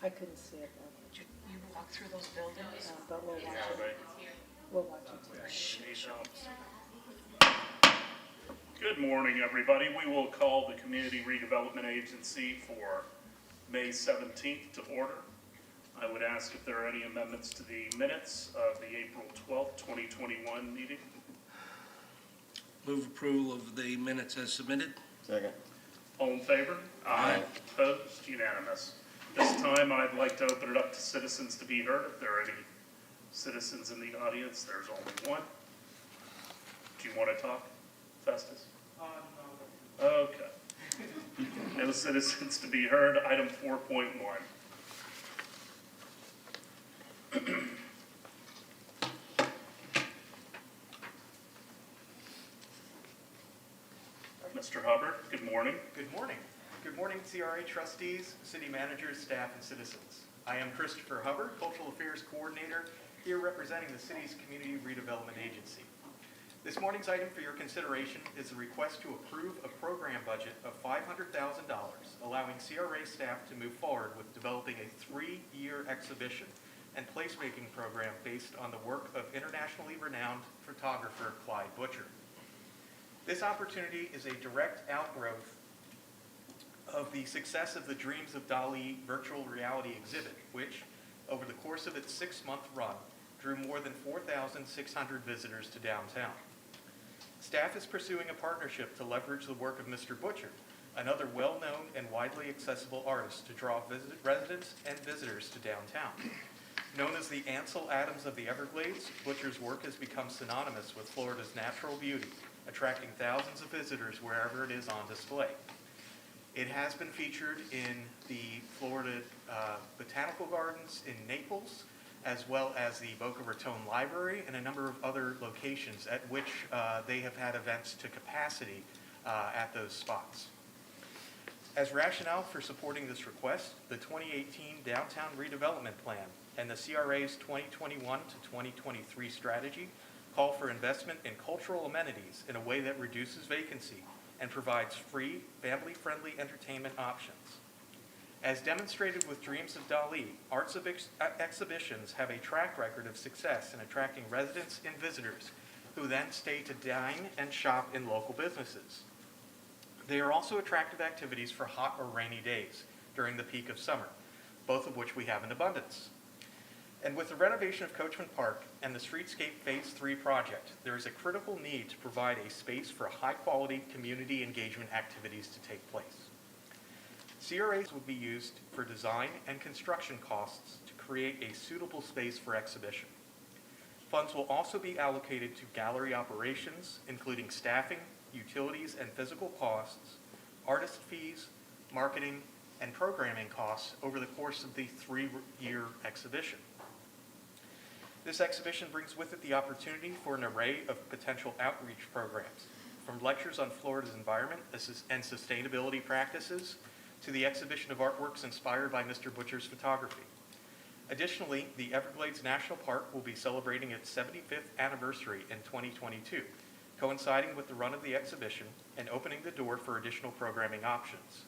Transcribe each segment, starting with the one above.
I couldn't see it, Did you walk through those buildings? but we'll watch Yeah, it. right. We'll watch it too. Good morning, everybody. We will call the Community Redevelopment Agency for May 17th to order. I would ask if there are any amendments to the minutes of the April 12th, 2021 meeting. Move approval of the minutes as submitted. Second. All in favor? Aye. Opposed? Unanimous. This time, I'd like to open it up to citizens to be heard. If there are any citizens in the audience, there's only one. Do you want to talk, Festus? No. Okay. No citizens to be heard. Item 4.1. Mr. Hubbard, good morning. Good morning. Good morning, CRA trustees, city managers, staff, and citizens. I am Christopher Hubbard, Cultural Affairs Coordinator, here representing the city's Community Redevelopment Agency. This morning's item for your consideration is a request to approve a program budget of $500,000, allowing CRA staff to move forward with developing a 3-year exhibition and placemaking program based on the work of internationally renowned photographer Clyde Butcher. This opportunity is a direct outgrowth of the success of the Dreams of Dali virtual reality exhibit, which, over the course of its 6-month run, drew more than 4,600 visitors to downtown. Staff is pursuing a partnership to leverage the work of Mr. Butcher, another well-known and widely accessible artist, to draw residents and visitors to downtown. Known as the Ansel Adams of the Everglades, Butcher's work has become synonymous with Florida's natural beauty, attracting thousands of visitors wherever it is on display. It has been featured in the Florida Botanical Gardens in Naples, as well as the Boca Raton Library and a number of other locations at which they have had events to capacity at those spots. As rationale for supporting this request, the 2018 Downtown Redevelopment Plan and the CRA's 2021 to 2023 strategy call for investment in cultural amenities in a way that reduces vacancy and provides free, family-friendly entertainment options. As demonstrated with Dreams of Dali, arts exhibitions have a track record of success in attracting residents and visitors who then stay to dine and shop in local businesses. They are also attractive activities for hot or rainy days during the peak of summer, both of which we have in abundance. And with the renovation of Coachman Park and the Streetscape Phase 3 project, there is a critical need to provide a space for high-quality community engagement activities to take place. CRAs would be used for design and construction costs to create a suitable space for exhibition. Funds will also be allocated to gallery operations, including staffing, utilities and physical costs, artist fees, marketing, and programming costs over the course of the 3-year exhibition. This exhibition brings with it the opportunity for an array of potential outreach programs, from lectures on Florida's environment and sustainability practices to the exhibition of artworks inspired by Mr. Butcher's photography. Additionally, the Everglades National Park will be celebrating its 75th anniversary in 2022, coinciding with the run of the exhibition and opening the door for additional programming options.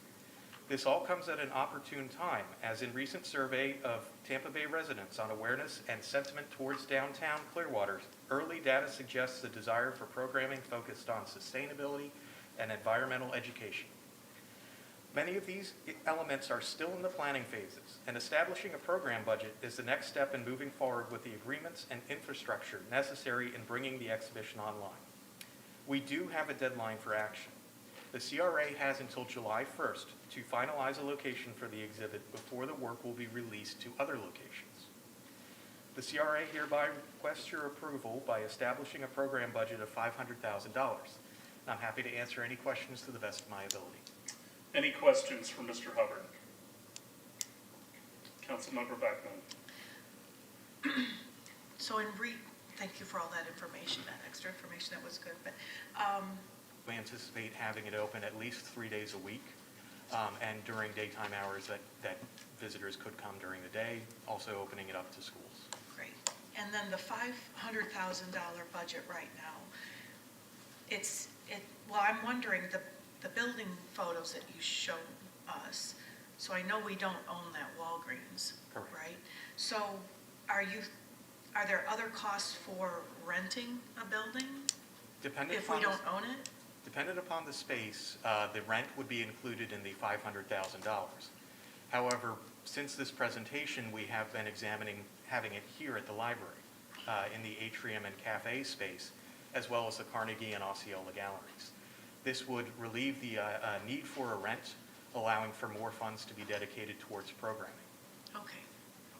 This all comes at an opportune time, as in recent survey of Tampa Bay residents on awareness and sentiment towards downtown Clearwater, early data suggests a desire for programming focused on sustainability and environmental education. Many of these elements are still in the planning phases, and establishing a program budget is the next step in moving forward with the agreements and infrastructure necessary in bringing the exhibition online. We do have a deadline for action. The CRA has until July 1st to finalize a location for the exhibit before the work will be released to other locations. The CRA hereby requests your approval by establishing a program budget of $500,000. I'm happy to answer any questions to the best of my ability. Any questions for Mr. Hubbard? Councilmember Beckman. So thank you for all that information, that extra information, that was good. But We anticipate having it open at least 3 days a week, and during daytime hours that visitors could come during the day, also opening it up to schools. great. And then the $500,000 budget right now, well, I'm wondering, the building photos that you showed us, So I know we don't own that Walgreens, Correct. right? So are there other costs for renting a building Dependent if we upon the- don't own it? Dependent upon the space, the rent would be included in the $500,000. However, since this presentation, we have been examining having it here at the library, in the atrium and cafe space, as well as the Carnegie and Osceola galleries. This would relieve the need for a rent, allowing for more funds to be dedicated towards programming. Okay,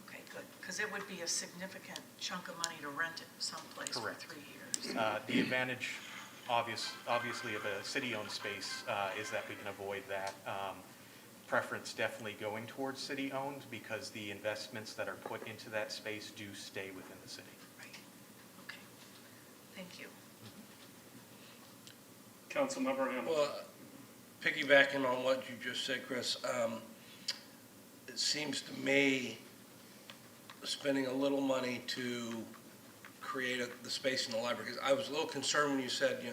okay, good. Because it would be a significant chunk of money to rent it someplace for Correct. 3 years. The advantage, obviously, of a city-owned space is that we can avoid that preference definitely going towards city-owned because the investments that are put into that space do stay within the city. Right, okay. Thank you. Councilmember Hamilton. Well, piggybacking on what you just said, Chris, it seems to me spending a little money to create the space in the library, because I was a little concerned when you said,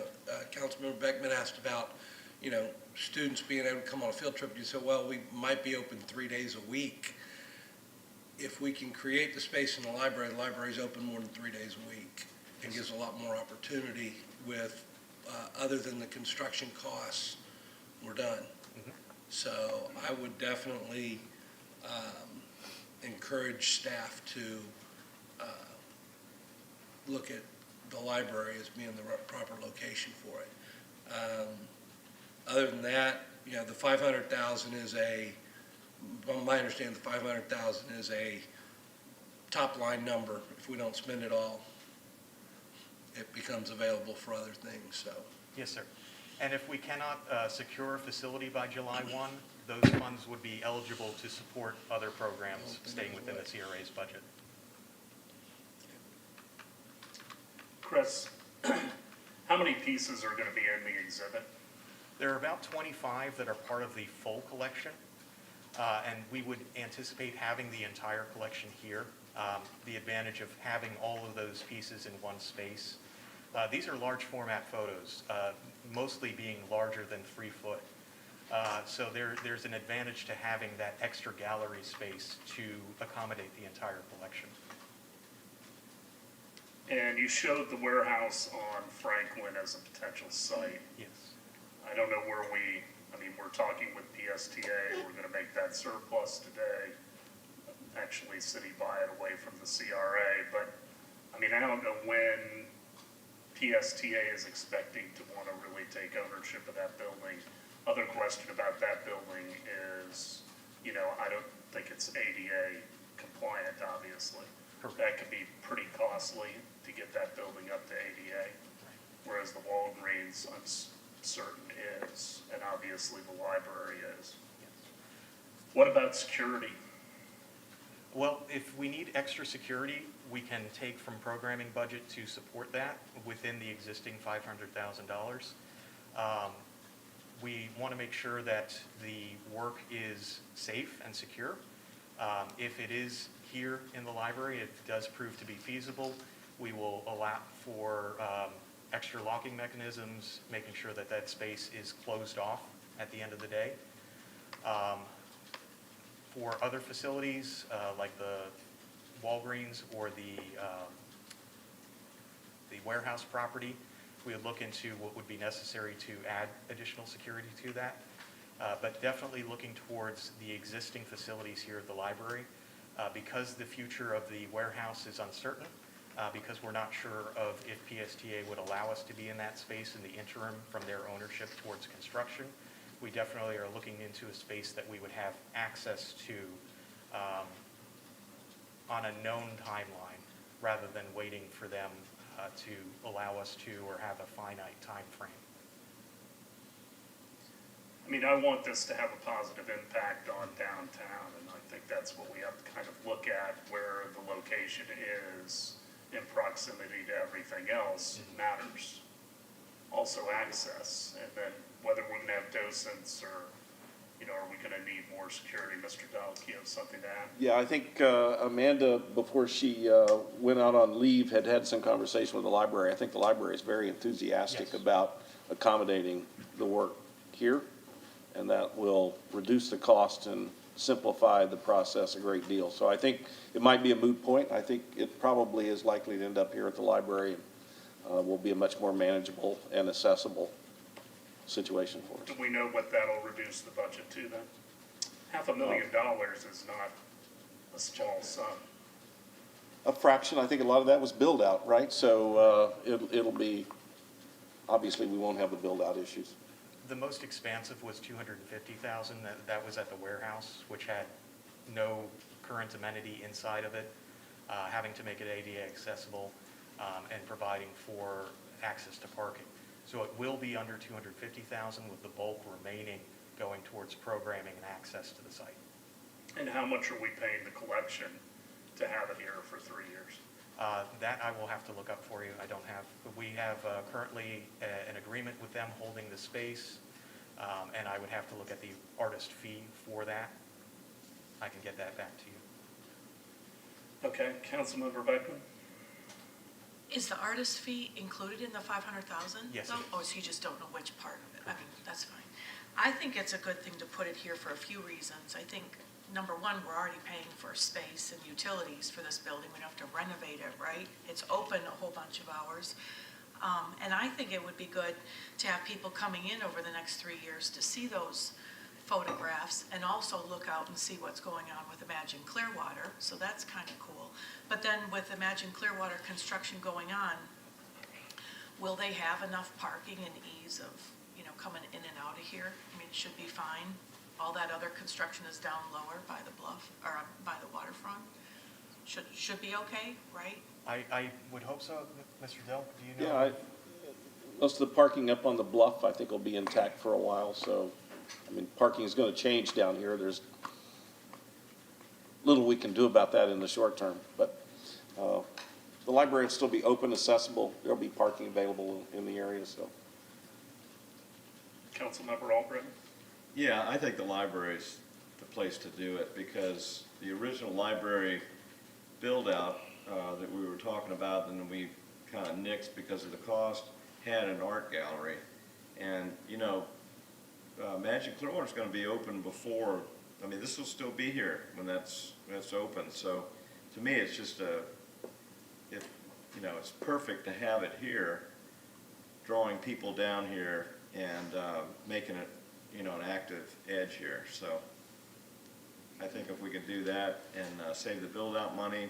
Councilmember Beckman asked about, students being able to come on a field trip. You said, well, we might be open 3 days a week. If we can create the space in the library's open more than 3 days a week. It gives a lot more opportunity with, other than the construction costs, we're done. Mhm. So I would definitely encourage staff to look at the library as being the proper location for it. Other than that, the 500,000 is from my understanding, the 500,000 is a top-line number. If we don't spend it all, it becomes available for other things, so. Yes, sir. And if we cannot secure a facility by July 1, those funds would be eligible to support other programs staying within the CRA's budget. Chris, how many pieces are going to be in the exhibit? There are about 25 that are part of the full collection, and we would anticipate having the entire collection here. The advantage of having all of those pieces in one space. These are large format photos, mostly being larger than 3 foot. So there's an advantage to having that extra gallery space to accommodate the entire collection. And you showed the warehouse on Franklin as a potential site. Yes. I don't know where we're talking with PSTA, we're gonna make that surplus today. Actually, city buy it away from the CRA, but, I don't know when PSTA is expecting to wanna really take ownership of that building. Other question about that building is, I don't think it's ADA compliant, obviously. Correct. That could be pretty costly to get that building up to ADA, whereas the Walgreens, I'm certain is, and obviously the library is. What about security? Well, if we need extra security, we can take from programming budget to support that within the existing $500,000. We want to make sure that the work is safe and secure. If it is here in the library, if it does prove to be feasible, we will allow for extra locking mechanisms, making sure that that space is closed off at the end of the day. For other facilities, like the Walgreens or the warehouse property, we would look into what would be necessary to add additional security to that. But definitely looking towards the existing facilities here at the library. Because the future of the warehouse is uncertain, because we're not sure of if PSTA would allow us to be in that space in the interim from their ownership towards construction, we definitely are looking into a space that we would have access to on a known timeline, rather than waiting for them to allow us to or have a finite time frame. I want this to have a positive impact on downtown, and I think that's what we have to kind of look at, where the location is in proximity to everything else matters. Also access, and then whether we're gonna have docents or, are we gonna need more security? Mr. Dowd, you have something to add? Yeah, I think Amanda, before she went out on leave, had some conversation with the library. I think the library is very enthusiastic Yes. about accommodating the work here, and that will reduce the cost and simplify the process a great deal. So I think it might be a moot point. I think it probably is likely to end up here at the library, and will be a much more manageable and accessible situation for us. Do we know what that'll reduce the budget to then? $500,000 is not a small sum. A fraction, I think a lot of that was build out, right? So it'll be, obviously we won't have the build out issues. The most expansive was $250,000. That was at the warehouse, which had no current amenity inside of it, having to make it ADA accessible, and providing for access to parking. So it will be under $250,000, with the bulk remaining going towards programming and access to the site. And how much are we paying the collection to have it here for 3 years? That I will have to look up for you. I don't have, we have currently an agreement with them holding the space, and I would have to look at the artist fee for that. I can get that back to you. Okay, Councilmember Beckman? Is the artist fee included in the 500,000? Yes, though? it is. Oh, so you just don't know which part of it? I mean, that's fine. I think it's a good thing to put it here for a few reasons. I think, number one, we're already paying for space and utilities for this building. We don't have to renovate it, right? It's open a whole bunch of hours. And I think it would be good to have people coming in over the next 3 years to see those photographs and also look out and see what's going on with Imagine Clearwater. So that's kind of cool. But then with Imagine Clearwater construction going on, will they have enough parking and ease of, coming in and out of here? I mean, it should be fine. All that other construction is down lower by the bluff, or by the waterfront. Should be okay, right? I would hope so, Mr. Dell. Do you know? Yeah, most of the parking up on the bluff, I think, will be intact for a while. So, I mean, parking is going to change down here. There's little we can do about that in the short term, but the library will still be open, accessible. There'll be parking available in the area. So, Councilmember Albritton? Yeah, I think the library's the place to do it, because the original library build-out that we were talking about, and we kind of nixed because of the cost, had an art gallery. And, Magic Clearwater's going to be open before, I mean, this will still be here when that's open. So to me, it's just it's perfect to have it here, drawing people down here and making it, an active edge here. So I think if we could do that and save the build-out money,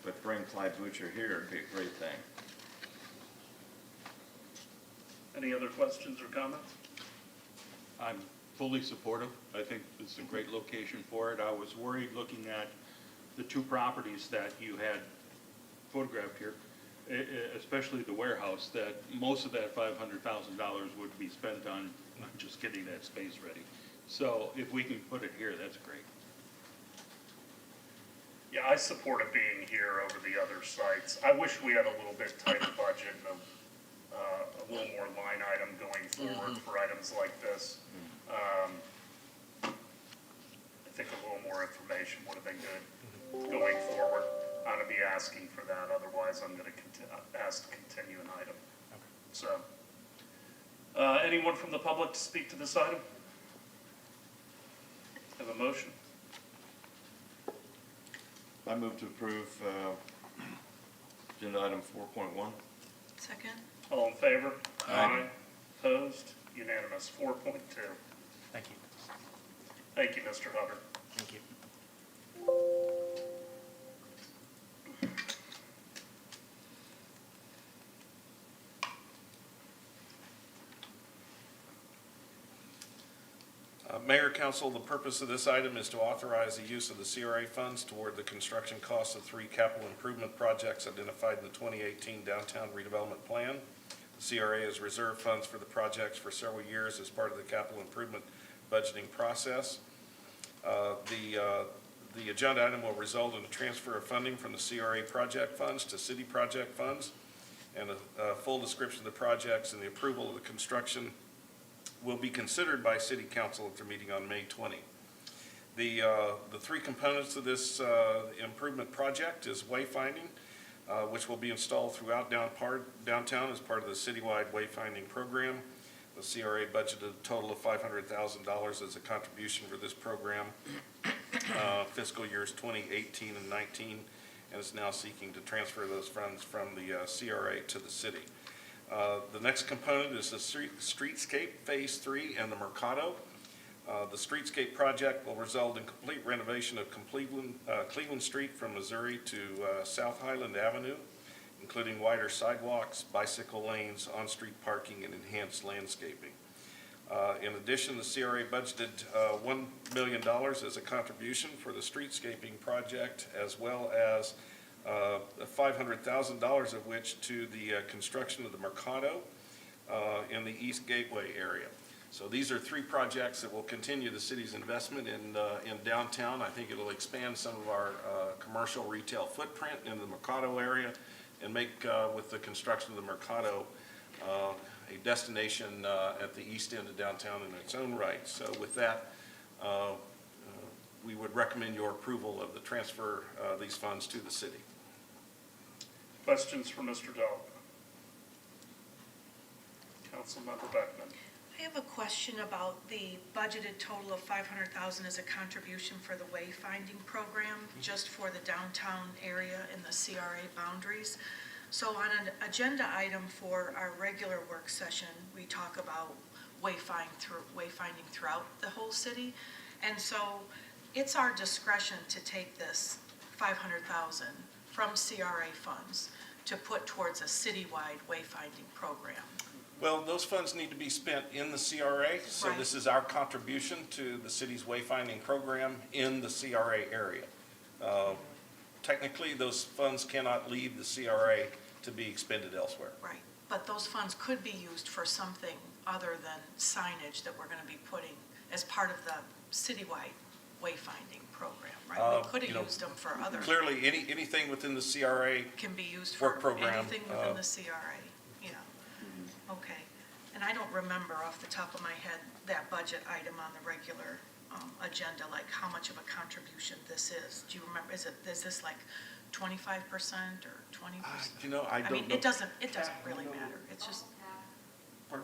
but bring Clyde Butcher here, it'd be a great thing. Any other questions or comments? I'm fully supportive. I think it's a great location for it. I was worried looking at the two properties that you had photographed here, especially the warehouse, that most of that $500,000 would be spent on just getting that space ready. So if we can put it here, that's great. Yeah, I support it being here over the other sites. I wish we had a little bit tighter budget and a little more line item going forward for items like this. I think a little more information would have been good going forward. I'm going to be asking for that, otherwise I'm going to ask to continue an item. So, anyone from the public to speak to this item? Have a motion? I move to approve agenda item 4.1. Second? All in favor? Aye. Opposed? Unanimous. 4.2. Thank you. Thank you, Mr. Hubbard. Thank you. Mayor, Council, the purpose of this item is to authorize the use of the CRA funds toward the construction costs of 3 capital improvement projects identified in the 2018 Downtown Redevelopment Plan. The CRA has reserved funds for the projects for several years as part of the capital improvement budgeting process. The agenda item will result in a transfer of funding from the CRA project funds to city project funds, and a full description of the projects and the approval of the construction will be considered by City Council at their meeting on May 20. The 3 components of this improvement project is wayfinding, which will be installed throughout downtown as part of the citywide wayfinding program. The CRA budgeted a total of $500,000 as a contribution for this program, fiscal years 2018 and 19, and is now seeking to transfer those funds from the CRA to the city. The next component is the Streetscape Phase 3 and the Mercado. The Streetscape project will result in complete renovation of Cleveland Street from Missouri to South Highland Avenue, including wider sidewalks, bicycle lanes, on-street parking, and enhanced landscaping. In addition, the CRA budgeted $1 million as a contribution for the streetscaping project, as well as $500,000 of which to the construction of the Mercado in the East Gateway area. So these are three projects that will continue the city's investment in downtown. I think it'll expand some of our commercial retail footprint in the Mercado area and make, with the construction of the Mercado, a destination at the east end of downtown in its own right. So with that, we would recommend your approval of the transfer of these funds to the city. Questions for Mr. Delp? Councilmember Beckman. I have a question about the budgeted total of $500,000 as a contribution for the wayfinding program, just for the downtown area in the CRA boundaries. So on an agenda item for our regular work session, we talk about wayfinding throughout the whole city. And so it's our discretion to take this $500,000 from CRA funds to put towards a citywide wayfinding program. Well, those funds need to be spent in the CRA, so Right. this is our contribution to the city's wayfinding program in the CRA area. Technically, those funds cannot leave the CRA to be expended elsewhere. Right, but those funds could be used for something other than signage that we're going to be putting as part of the citywide wayfinding program, right? We could have used them for other, Clearly, anything within the CRA, can be used work for program, anything within the CRA, yeah. Okay, and I don't remember off the top of my head that budget item on the regular agenda, like how much of a contribution this is. Do you remember, is this like 25% or 20%? I don't mean, know. it doesn't really matter, it's just, Yeah,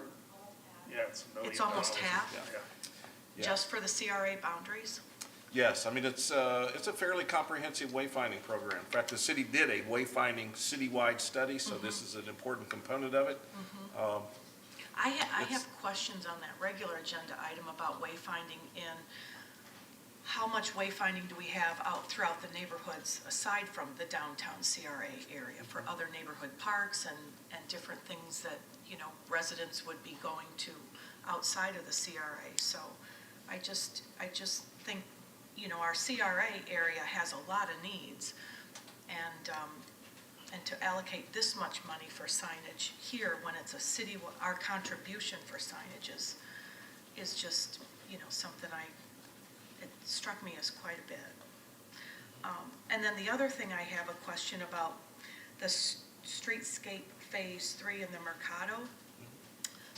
it's $1 million. It's almost half? Yeah. Yeah. just for the CRA boundaries? Yes, I mean, it's a fairly comprehensive wayfinding program. In fact, the city did a wayfinding citywide study, so this is an important component of it. I It's- have questions on that regular agenda item about wayfinding in, how much wayfinding do we have out throughout the neighborhoods aside from the downtown CRA area for other neighborhood parks and different things that, residents would be going to outside of the CRA. So I just think, our CRA area has a lot of needs, and to allocate this much money for signage here when it's a city, our contribution for signage is just, something it struck me as quite a bit. And then the other thing I have a question about, the Streetscape Phase 3 in the Mercado.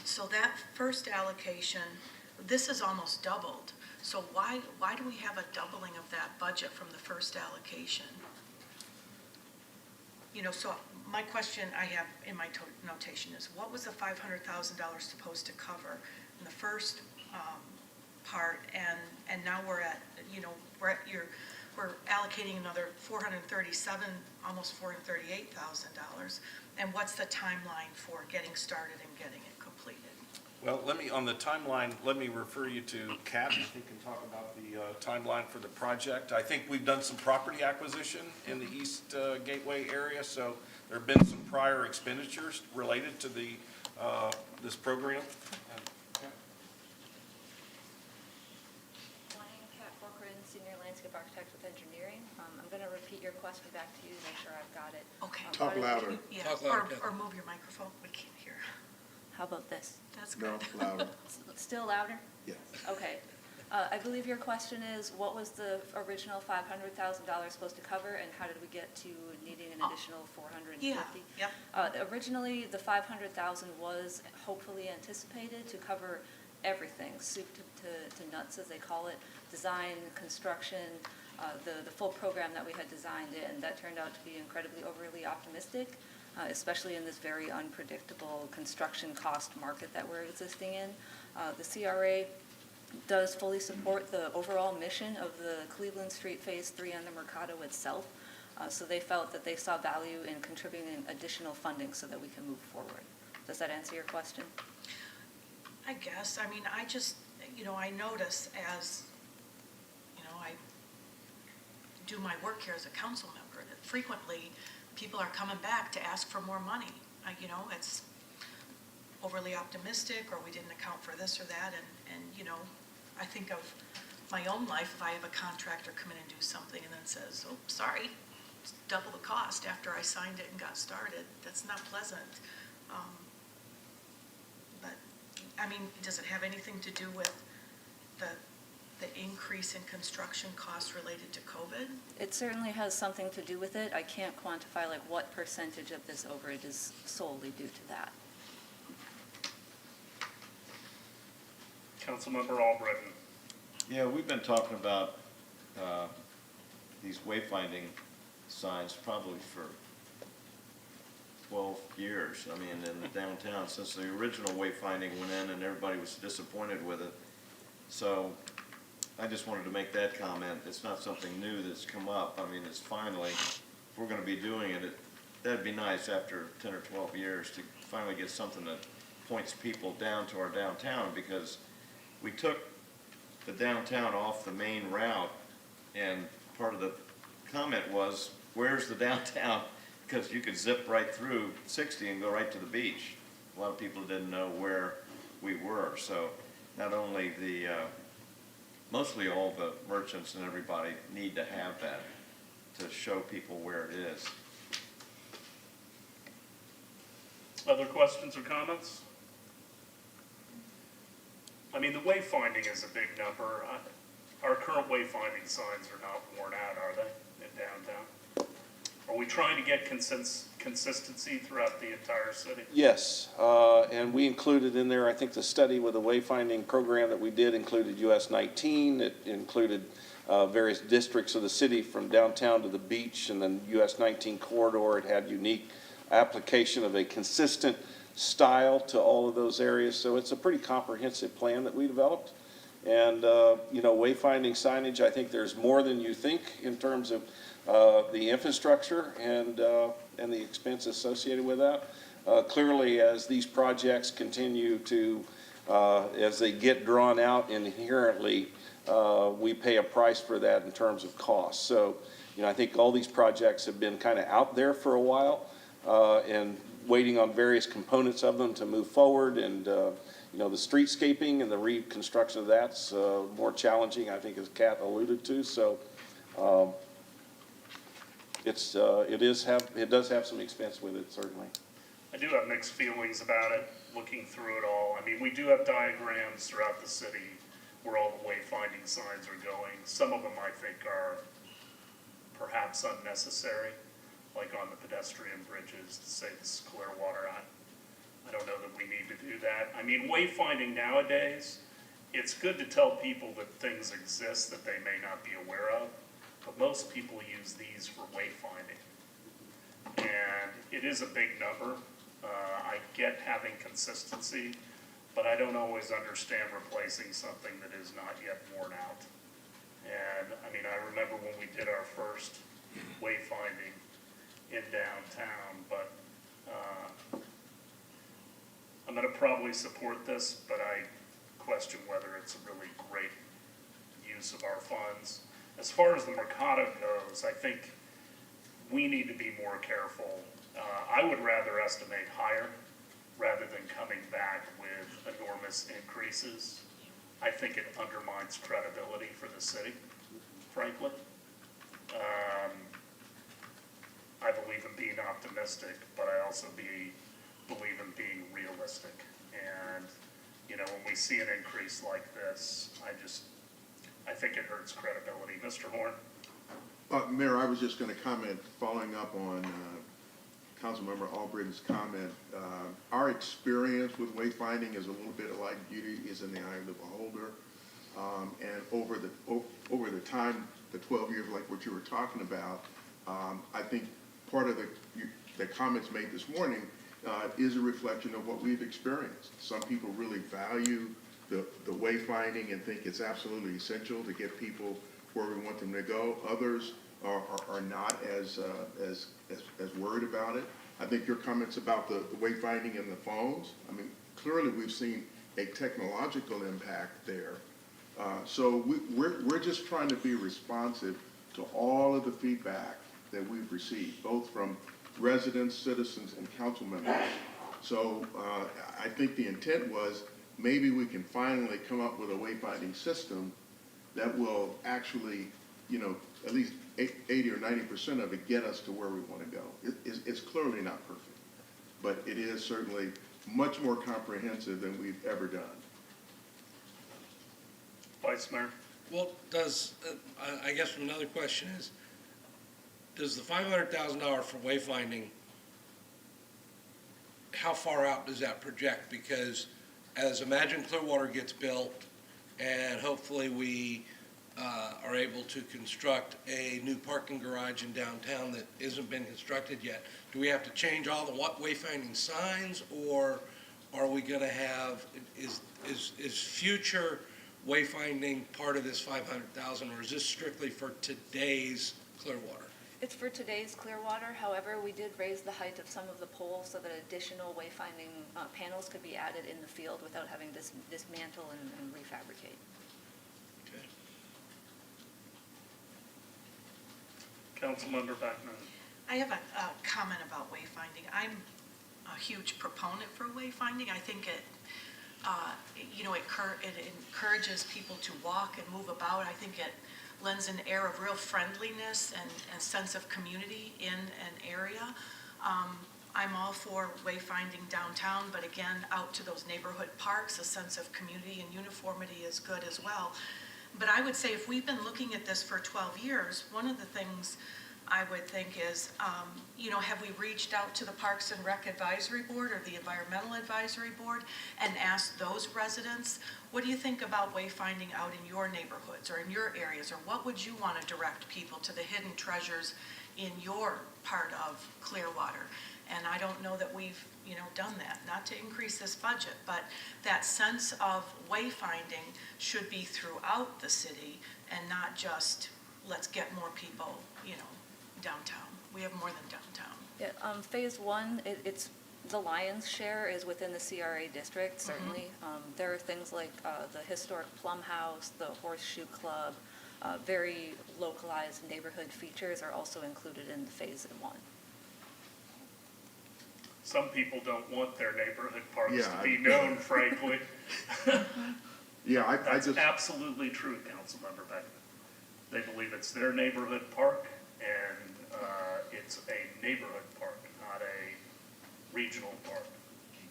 So that first allocation, this is almost doubled. So why do we have a doubling of that budget from the first allocation? So my question I have in my notation is, what was the $500,000 supposed to cover in the first part, and now we're allocating another $437,000, almost $438,000, and what's the timeline for getting started and getting it completed? Well, on the timeline, let me refer you to Kat, I think, can talk about the timeline for the project. I think we've done some property acquisition in the East Gateway area, so there have been some prior expenditures related to this program. Morning, Kat Corcoran, Senior Landscape Architect with Engineering. I'm going to repeat your question back to you to make sure I've got it. Okay. Talk louder. Yeah, Talk louder, or move your microphone, we can't hear. How about this? That's No, good. louder. Still louder? Yes. Okay. I believe your question is, what was the original $500,000 supposed to cover, and how did we get to needing an additional $450,000? Yeah, yep. Originally, the $500,000 was hopefully anticipated to cover everything, soup to nuts, as they call it, design, construction, the full program that we had designed in. That turned out to be incredibly overly optimistic. especially in this very unpredictable construction cost market that we're existing in. The CRA does fully support the overall mission of the Cleveland Street Phase 3 and the Mercado itself. So they felt that they saw value in contributing additional funding so that we can move forward. Does that answer your question? I guess, I mean, I just, I notice as, I do my work here as a council member, that frequently people are coming back to ask for more money. It's overly optimistic, or we didn't account for this or that, and I think of my own life, if I have a contractor come in and do something and then says, oh, sorry, it's double the cost after I signed it and got started, that's not pleasant. But, I mean, does it have anything to do with the increase in construction costs related to COVID? It certainly has something to do with it. I can't quantify like what percentage of this overage is solely due to that. Councilmember Albritton. Yeah, we've been talking about these wayfinding signs probably for 12 years. I mean, in the downtown, since the original wayfinding went in and everybody was disappointed with it. So I just wanted to make that comment. It's not something new that's come up. I mean, it's finally, if we're going to be doing it, that'd be nice after 10 or 12 years to finally get something that points people down to our downtown, because we took the downtown off the main route, and part of the comment was, where's the downtown? Because you could zip right through 60 and go right to the beach. A lot of people didn't know where we were. So not only mostly all the merchants and everybody need to have that to show people where it is. Other questions or comments? I mean, the wayfinding is a big number. Our current wayfinding signs are not worn out, are they, in downtown? Are we trying to get consistency throughout the entire city? Yes, and we included in there, I think the study with the wayfinding program that we did included US 19. It included various districts of the city from downtown to the beach, and then US 19 corridor. It had unique application of a consistent style to all of those areas. So it's a pretty comprehensive plan that we developed. And, wayfinding signage, I think there's more than you think in terms of the infrastructure and the expense associated with that. Clearly, as these projects continue to, as they get drawn out inherently, we pay a price for that in terms of cost. So, I think all these projects have been kind of out there for a while and waiting on various components of them to move forward. And, the streetscaping and the reconstruction of that's more challenging, I think, as Kat alluded to. So it does have some expense with it, certainly. I do have mixed feelings about it, looking through it all. I mean, we do have diagrams throughout the city where all the wayfinding signs are going. Some of them, I think, are perhaps unnecessary, like on the pedestrian bridges to save the clear water. I don't know that we need to do that. I mean, wayfinding nowadays, it's good to tell people that things exist that they may not be aware of, but most people use these for wayfinding. And it is a big number. I get having consistency, but I don't always understand replacing something that is not yet worn out. And I mean, I remember when we did our first wayfinding in downtown, but I'm going to probably support this, but I question whether it's a really great use of our funds. As far as the Mercado goes, I think we need to be more careful. I would rather estimate higher rather than coming back with enormous increases. I think it undermines credibility for the city, frankly. I believe in being optimistic, but I also believe in being realistic. And, when we see an increase like this, I think it hurts credibility. Mr. Horn? Mayor, I was just going to comment, following up on Councilmember Albritton's comment. Our experience with wayfinding is a little bit like beauty is in the eye of the beholder. And over the time, the 12 years, like what you were talking about, I think part of the the comments made this morning is a reflection of what we've experienced. Some people really value the wayfinding and think it's absolutely essential to get people where we want them to go. Others are not as worried about it. I think your comments about the wayfinding and the phones, I mean, clearly we've seen a technological impact there. So we're just trying to be responsive to all of the feedback that we've received, both from residents, citizens, and council members. So I think the intent was maybe we can finally come up with a wayfinding system that will actually, you know, at least 80 or 90% of it get us to where we want to go. It's clearly not perfect, but it is certainly much more comprehensive than we've ever done. Vice Mayor? Well, I guess another question is, does the $500,000 for wayfinding, how far out does that project? Because as Imagine Clearwater gets built, and hopefully we are able to construct a new parking garage in downtown that isn't been constructed yet, do we have to change all the wayfinding signs, or are we going to have, is future wayfinding part of this $500,000, or is this strictly for today's Clearwater? It's for today's Clearwater. However, we did raise the height of some of the poles so that additional wayfinding panels could be added in the field without having to dismantle and refabricate. Okay. Councilmember Beckman? I have a comment about wayfinding. I'm a huge proponent for wayfinding. I think it, you know, it encourages people to walk and move about. I think it lends an air of real friendliness and sense of community in an area. I'm all for wayfinding downtown, but again, out to those neighborhood parks, a sense of community and uniformity is good as well. But I would say if we've been looking at this for 12 years, one of the things I would think is, you know, have we reached out to the Parks and Rec Advisory Board or the Environmental Advisory Board and asked those residents, what do you think about wayfinding out in your neighborhoods or in your areas, or what would you want to direct people to the hidden treasures in your part of Clearwater? And I don't know that we've, you know, done that, not to increase this budget, but that sense of wayfinding should be throughout the city and not just, let's get more people, you know, downtown. We have more than downtown. Yeah, phase one, it's the lion's share is within the CRA district, certainly. There are things like the historic Plum House, the Horseshoe Club, very localized neighborhood features are also included in phase one. Some people don't want their neighborhood parks Yeah, to be known, frankly. Yeah, I That's just, absolutely true, Councilmember Beckman. They believe it's their neighborhood park, and it's a neighborhood park, not a regional park.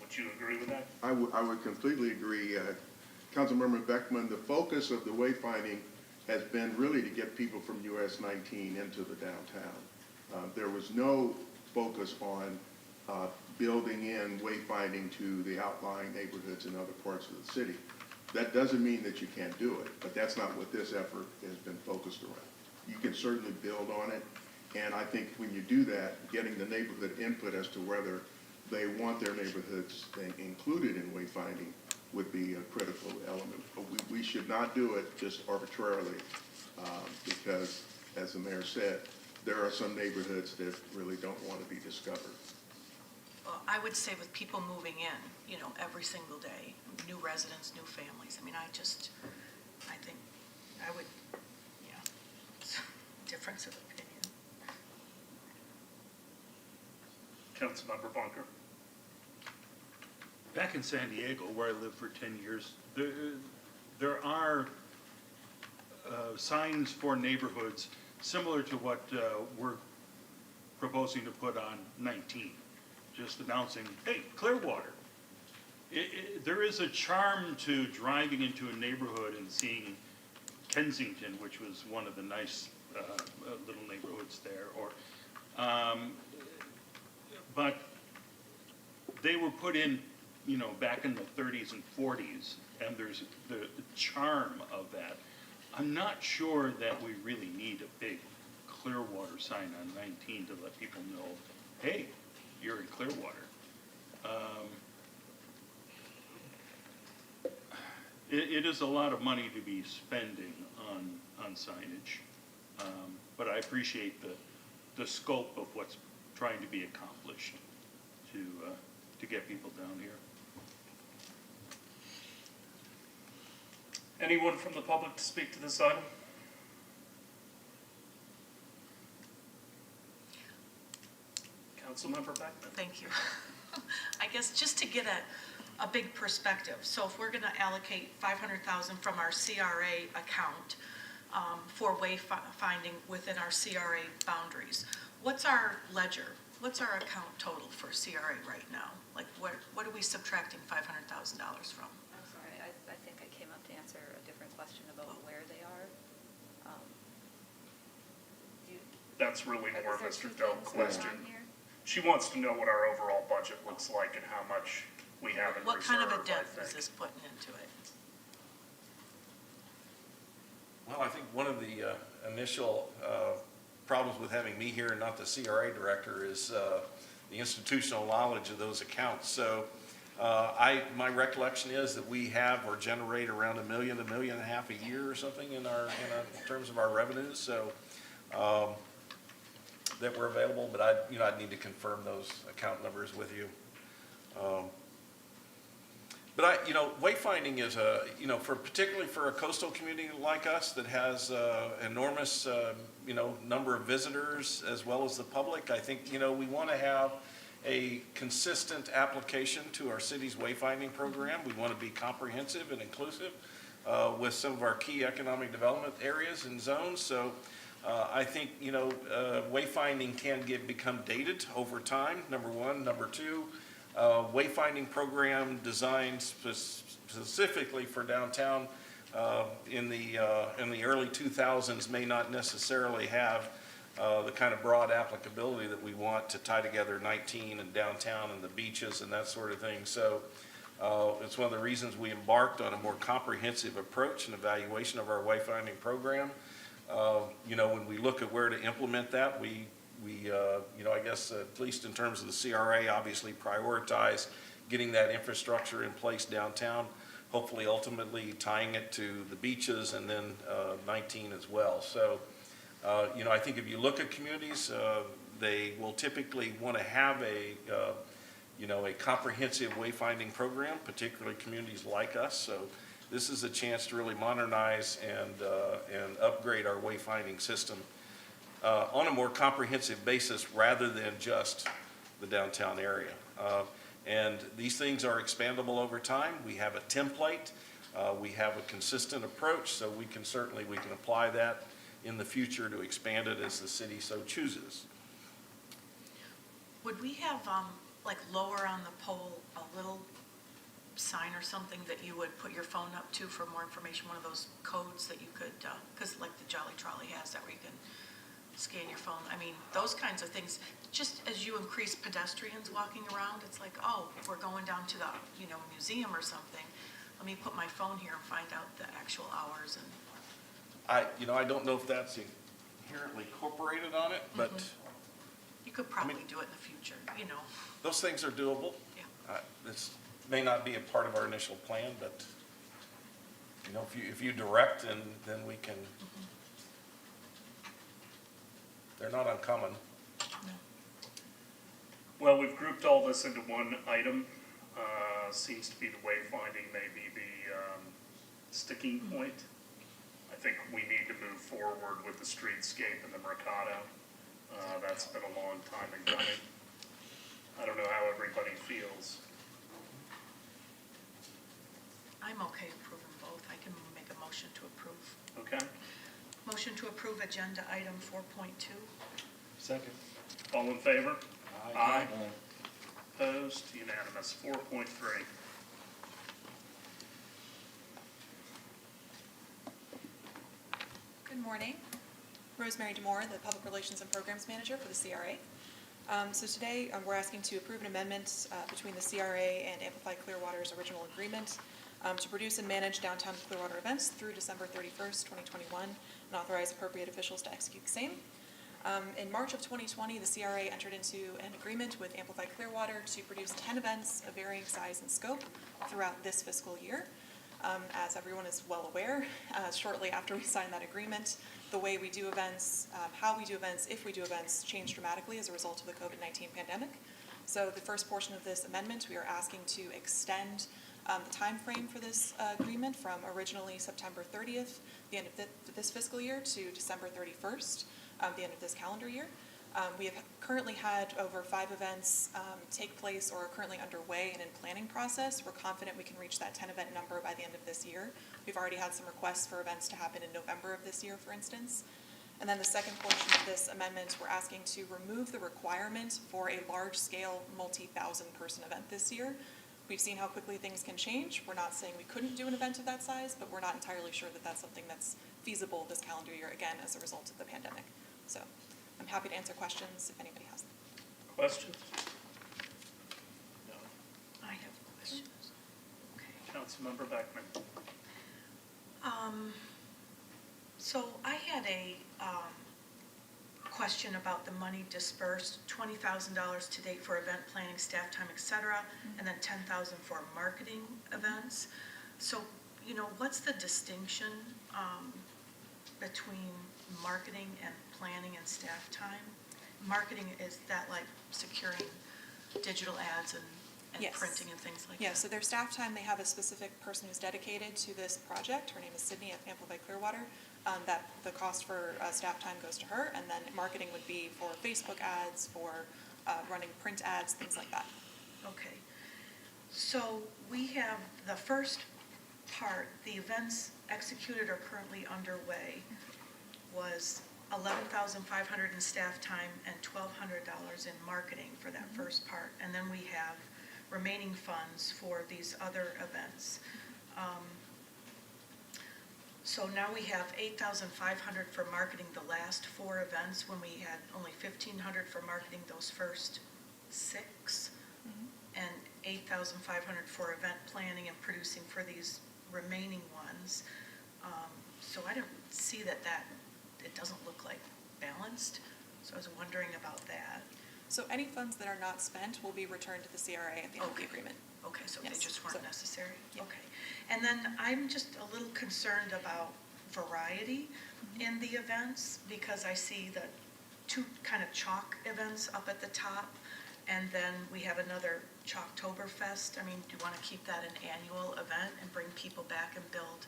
Would you agree with that? I would completely agree. Councilmember Beckman, the focus of the wayfinding has been really to get people from US 19 into the downtown. There was no focus on building in wayfinding to the outlying neighborhoods in other parts of the city. That doesn't mean that you can't do it, but that's not what this effort has been focused around. You can certainly build on it, and I think when you do that, getting the neighborhood input as to whether they want their neighborhoods included in wayfinding would be a critical element. But we should not do it just arbitrarily, because, as the mayor said, there are some neighborhoods that really don't want to be discovered. Well, I would say with people moving in, you know, every single day, new residents, new families, I mean, I think I would, yeah, difference of opinion. Councilmember Bunker? Back in San Diego, where I lived for 10 years, there are signs for neighborhoods similar to what we're proposing to put on 19, just announcing, hey, Clearwater. There is a charm to driving into a neighborhood and seeing Kensington, which was one of the nice little neighborhoods there, but they were put in, you know, back in the 30s and 40s, and there's the charm of that. I'm not sure that we really need a big Clearwater sign on 19 to let people know, hey, you're in Clearwater. It is a lot of money to be spending on signage, but I appreciate the scope of what's trying to be accomplished to get people down here. Anyone from the public to speak to this item? Councilmember Beckman? Thank you. I guess just to get a big perspective, so if we're gonna allocate 500,000 from our CRA account for wayfinding within our CRA boundaries, what's our ledger? What's our account total for CRA right now? Like, what are we subtracting $500,000 from? I'm sorry, I think I came up to answer a different question about where they are. That's really more of Is there Mr. two Dell's things going question. on here? She wants to know what our overall budget looks like and how much we have in reserve, What kind of a I depth is think. this putting into it? Well, I think one of the initial problems with having me here and not the CRA director is the institutional knowledge of those accounts. So my recollection is that we have or generate around $1 million, $1.5 million a year or something in terms of our revenues. So that we're available, but I'd need to confirm those account numbers with you. But wayfinding is particularly for a coastal community like us that has enormous, number of visitors as well as the public. I think, we want to have a consistent application to our city's wayfinding program. We want to be comprehensive and inclusive with some of our key economic development areas and zones. So I think, wayfinding can become dated over time, number one. Number two, wayfinding program designed specifically for downtown in the early 2000s may not necessarily have the kind of broad applicability that we want to tie together 19 and downtown and the beaches and that sort of thing. So it's one of the reasons we embarked on a more comprehensive approach and evaluation of our wayfinding program. When we look at where to implement that, we I guess at least in terms of the CRA, obviously prioritize getting that infrastructure in place downtown, hopefully ultimately tying it to the beaches and then 19 as well. So, I think if you look at communities, they will typically want to have a comprehensive wayfinding program, particularly communities like us. So this is a chance to really modernize and upgrade our wayfinding system on a more comprehensive basis rather than just the downtown area. And these things are expandable over time. We have a template. We have a consistent approach, so we can apply that in the future to expand it as the city so chooses. Would we have, like lower on the pole, a little sign or something that you would put your phone up to for more information, one of those codes that you could, because like the Jolly Trolley has that where you can scan your phone. I mean, those kinds of things, just as you increase pedestrians walking around, it's like, oh, if we're going down to the, museum or something, let me put my phone here and find out the actual hours and. I don't know if that's inherently incorporated on it, but You could probably do it in the future, those things are doable. Yeah. This may not be a part of our initial plan, but, if you direct, then we can, they're not uncommon. No. Well, we've grouped all this into one item. Seems to be the wayfinding may be the sticking point. I think we need to move forward with the streetscape and the Mercado. That's been a long time in coming. I don't know how everybody feels. I'm okay approving both. I can make a motion to approve. Okay? Motion to approve agenda item 4.2. Second. All in favor? Aye. Opposed? Unanimous. 4.3. Good morning. Rosemary DeMore, the Public Relations and Programs Manager for the CRA. So today we're asking to approve an amendment between the CRA and Amplify Clearwater's original agreement to produce and manage downtown Clearwater events through December 31st, 2021, and authorize appropriate officials to execute the same. In March of 2020, the CRA entered into an agreement with Amplify Clearwater to produce 10 events of varying size and scope throughout this fiscal year. As everyone is well aware, shortly after we signed that agreement, the way we do events, how we do events, if we do events, changed dramatically as a result of the COVID-19 pandemic. So the first portion of this amendment, we are asking to extend the time frame for this agreement from originally September 30th, the end of this fiscal year, to December 31st, the end of this calendar year. We have currently had over 5 events take place or are currently underway and in planning process. We're confident we can reach that 10 event number by the end of this year. We've already had some requests for events to happen in November of this year, for instance. And then the second portion of this amendment, we're asking to remove the requirement for a large-scale, multi-thousand person event this year. We've seen how quickly things can change. We're not saying we couldn't do an event of that size, but we're not entirely sure that that's something that's feasible this calendar year, again, as a result of the pandemic. So I'm happy to answer questions if anybody has them. Questions? I have questions. Okay. Councilmember Beckman. So I had a question about the money dispersed, $20,000 to date for event planning, staff time, et cetera, and then $10,000 for marketing events. So, you know, what's the distinction between marketing and planning and staff time? Marketing, is that like securing digital ads and Yes. printing and things like Yeah, that? so their staff time, they have a specific person who's dedicated to this project. Her name is Sydney at Amplify Clearwater. That the cost for staff time goes to her, and then marketing would be for Facebook ads, for running print ads, things like that. Okay. So we have the first part, the events executed or currently underway was $11,500 in staff time and $1,200 in marketing for that first part. And then we have remaining funds for these other events. So now we have $8,500 for marketing the last 4 events when we had only $1,500 for marketing those first 6, and $8,500 for event planning and producing for these remaining ones. So I don't see that it doesn't look like balanced, so I was wondering about that. So any funds that are not spent will be returned to the CRA at the end of the Okay. agreement. Okay, so they Yes, just weren't so- necessary? Yeah. Okay. And then I'm just a little concerned about variety in the events, because I see the 2 kind of chalk events up at the top, and then we have another Chalktoberfest. I mean, do you want to keep that an annual event and bring people back and build?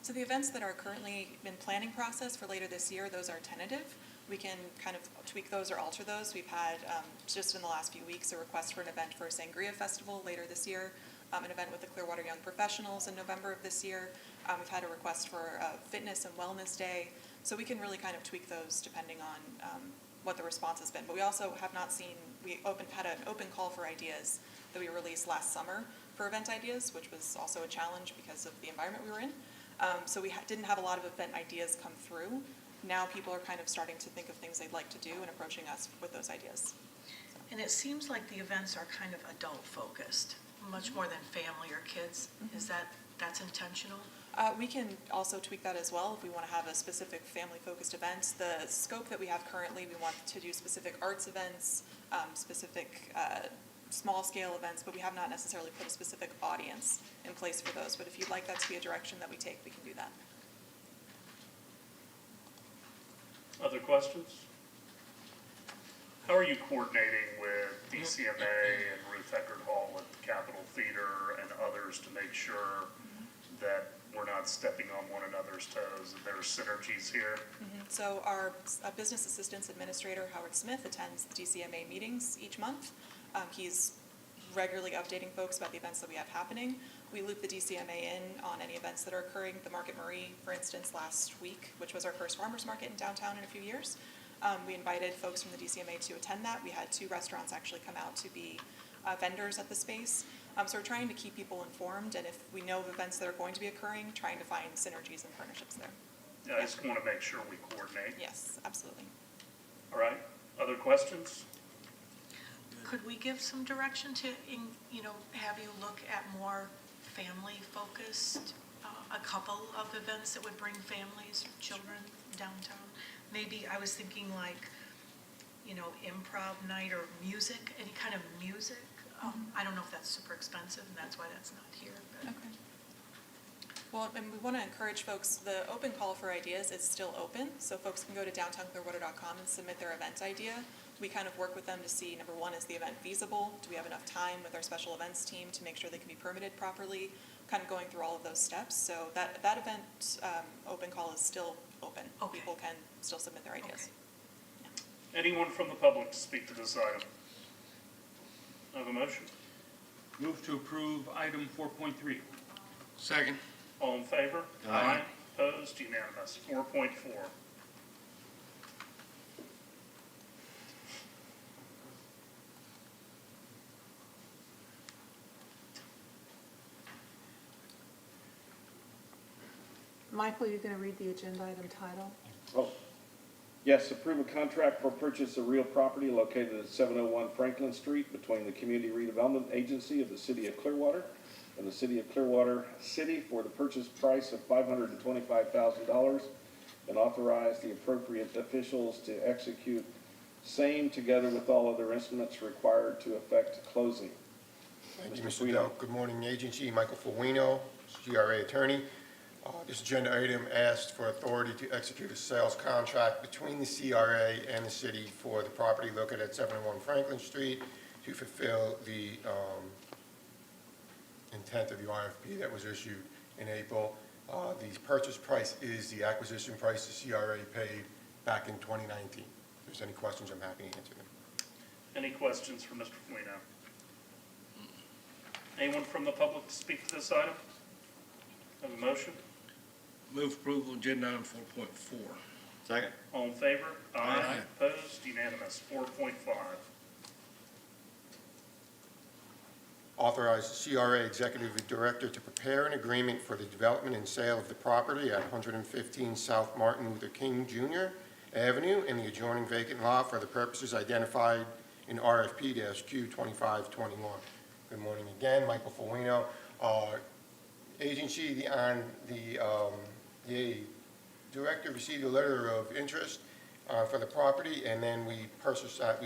So the events that are currently in planning process for later this year, those are tentative. We can kind of tweak those or alter those. We've had, just in the last few weeks, a request for an event for a Sangria Festival later this year, an event with the Clearwater Young Professionals in November of this year. We've had a request for a Fitness and Wellness Day. So we can really kind of tweak those depending on what the response has been. But we also have not seen, had an open call for ideas that we released last summer for event ideas, which was also a challenge because of the environment we were in. So we didn't have a lot of event ideas come through. Now people are kind of starting to think of things they'd like to do and approaching us with those ideas. And it seems like the events are kind of adult-focused, much more than family or kids. Is that's intentional? We can also tweak that as well if we want to have a specific family-focused event. The scope that we have currently, we want to do specific arts events, specific small-scale events, but we have not necessarily put a specific audience in place for those. But if you'd like that to be a direction that we take, we can do that. Other questions? How are you coordinating with DCMA and Ruth Eckerd Hall and Capitol Theater and others to make sure that we're not stepping on one another's toes and there's synergies here? So our business assistance administrator, Howard Smith, attends the DCMA meetings each month. He's regularly updating folks about the events that we have happening. We loop the DCMA in on any events that are occurring. The Market Marie, for instance, last week, which was our first farmers market in downtown in a few years. We invited folks from the DCMA to attend that. We had 2 restaurants actually come out to be vendors at the space. So we're trying to keep people informed, and if we know of events that are going to be occurring, trying to find synergies and partnerships there. Yeah, I just want to make sure we coordinate. Yes, absolutely. All right, other questions? Could we give some direction to, have you look at more family-focused a couple of events that would bring families, children downtown. Maybe I was thinking like, improv night or music, any kind of music. I don't know if that's super expensive, and that's why that's not here, but. Okay. Well, and we want to encourage folks, the open call for ideas is still open, so folks can go to downtownclearwater.com and submit their event idea. We kind of work with them to see, number one, is the event feasible? Do we have enough time with our special events team to make sure they can be permitted properly? Kind of going through all of those steps. So that event open call is still open. Okay. People can still submit their ideas. Okay. Anyone from the public to speak to this item? I have a motion. Move to approve item 4.3. Second. All in favor? Aye. Opposed? Unanimous. 4.4. Michael, you're going to read the agenda item title? Oh, yes, approve a contract for purchase of real property located at 701 Franklin Street between the Community Redevelopment Agency of the City of Clearwater and the City of Clearwater City for the purchase price of $525,000 and authorize the appropriate officials to execute same together with all other instruments required to effect closing. Thank you, Mr. Mr. Guido. Dell. Good morning, agency. Michael Fuino, CRA attorney. This agenda item asked for authority to execute a sales contract between the CRA and the city for the property located at 701 Franklin Street to fulfill the intent of the RFP that was issued in April. The purchase price is the acquisition price the CRA paid back in 2019. If there's any questions, I'm happy to answer them. Any questions for Mr. Fuino? Anyone from the public to speak to this item? Have a motion? Move approval agenda item 4.4. Second. All in favor? Aye. Opposed? Unanimous. 4.5. Authorize the CRA Executive Director to prepare an agreement for the development and sale of the property at 115 South Martin Luther King Jr. Avenue in the adjoining vacant lot for the purposes identified in RFP-Q 2521. Good morning again, Michael Fuino. Agency, the director received a letter of interest for the property, and then we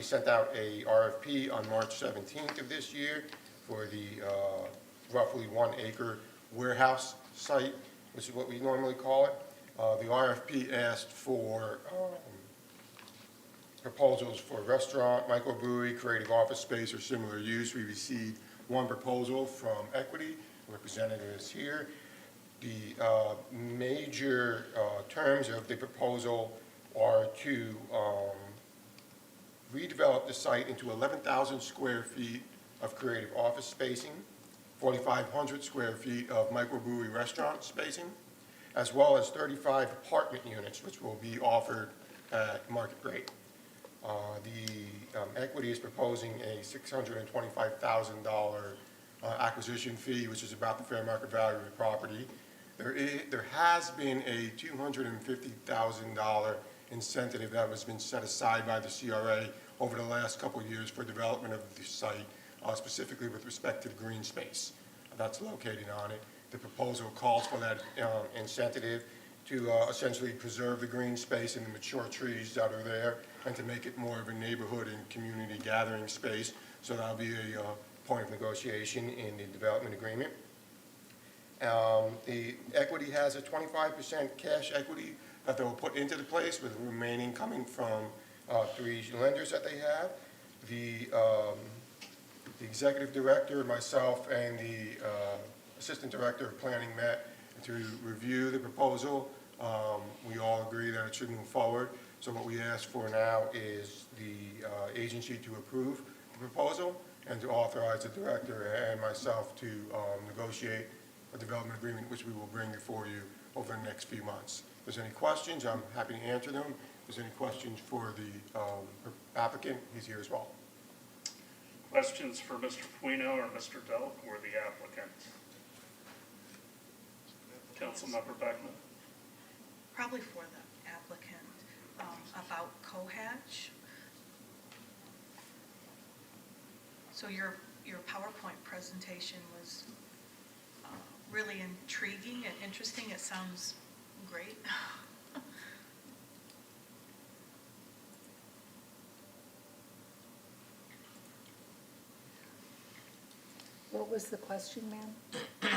sent out a RFP on March 17th of this year for the roughly 1 acre warehouse site, which is what we normally call it. The RFP asked for proposals for restaurant, microbrewery, creative office space, or similar use. We received one proposal from Equity, representatives here. The major terms of the proposal are to redevelop the site into 11,000 square feet of creative office spacing, 4,500 square feet of microbrewery restaurant spacing, as well as 35 apartment units, which will be offered at market rate. The Equity is proposing a $625,000 acquisition fee, which is about the fair market value of the property. There has been a $250,000 incentive that has been set aside by the CRA over the last couple of years for development of the site, specifically with respect to the green space that's located on it. The proposal calls for that incentive to essentially preserve the green space and the mature trees that are there, and to make it more of a neighborhood and community gathering space. So that'll be a point of negotiation in the development agreement. The Equity has a 25% cash equity that they will put into the place, with the remaining coming from 3 lenders that they have. The executive director, myself, and the assistant director of planning met to review the proposal. We all agree that it should move forward. So what we ask for now is the agency to approve the proposal and to authorize the director and myself to negotiate a development agreement, which we will bring before you over the next few months. If there's any questions, I'm happy to answer them. If there's any questions for the applicant, he's here as well. Questions for Mr. Fuino or Mr. Delk or the applicant? Councilmember Beckman. Probably for the applicant, about Cohatch. So your PowerPoint presentation was really intriguing and interesting. It sounds great. What was the question, ma'am? Oh,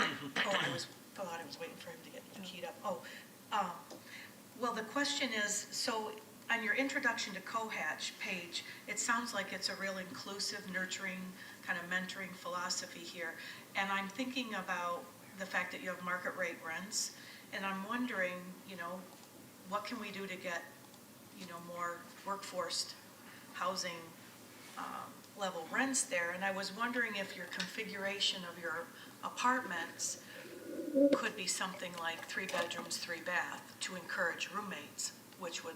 thought I was waiting for him to get keyed up. Well, the question is, so on your introduction to Cohatch page, it sounds like it's a real inclusive, nurturing, kind of mentoring philosophy here. And I'm thinking about the fact that you have market rate rents, and I'm wondering, what can we do to get, more workforce housing level rents there? And I was wondering if your configuration of your apartments could be something like 3 bedrooms, 3 bath to encourage roommates, which would,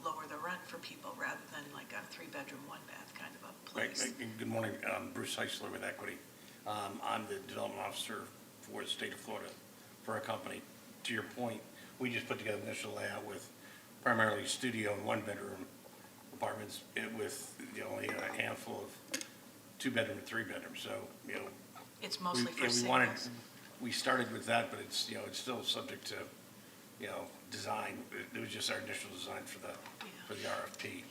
lower the rent for people rather than like a 3 bedroom, 1 bath kind of a place. Right. Good morning, Bruce Heisler with Equity. I'm the development officer for the state of Florida for our company. To your point, we just put together an initial layout with primarily studio and 1-bedroom apartments with only a handful of 2-bedroom and 3-bedroom. So, It's mostly for singles. We started with that, but it's, it's still subject to, design. It was just our initial design for the RFP.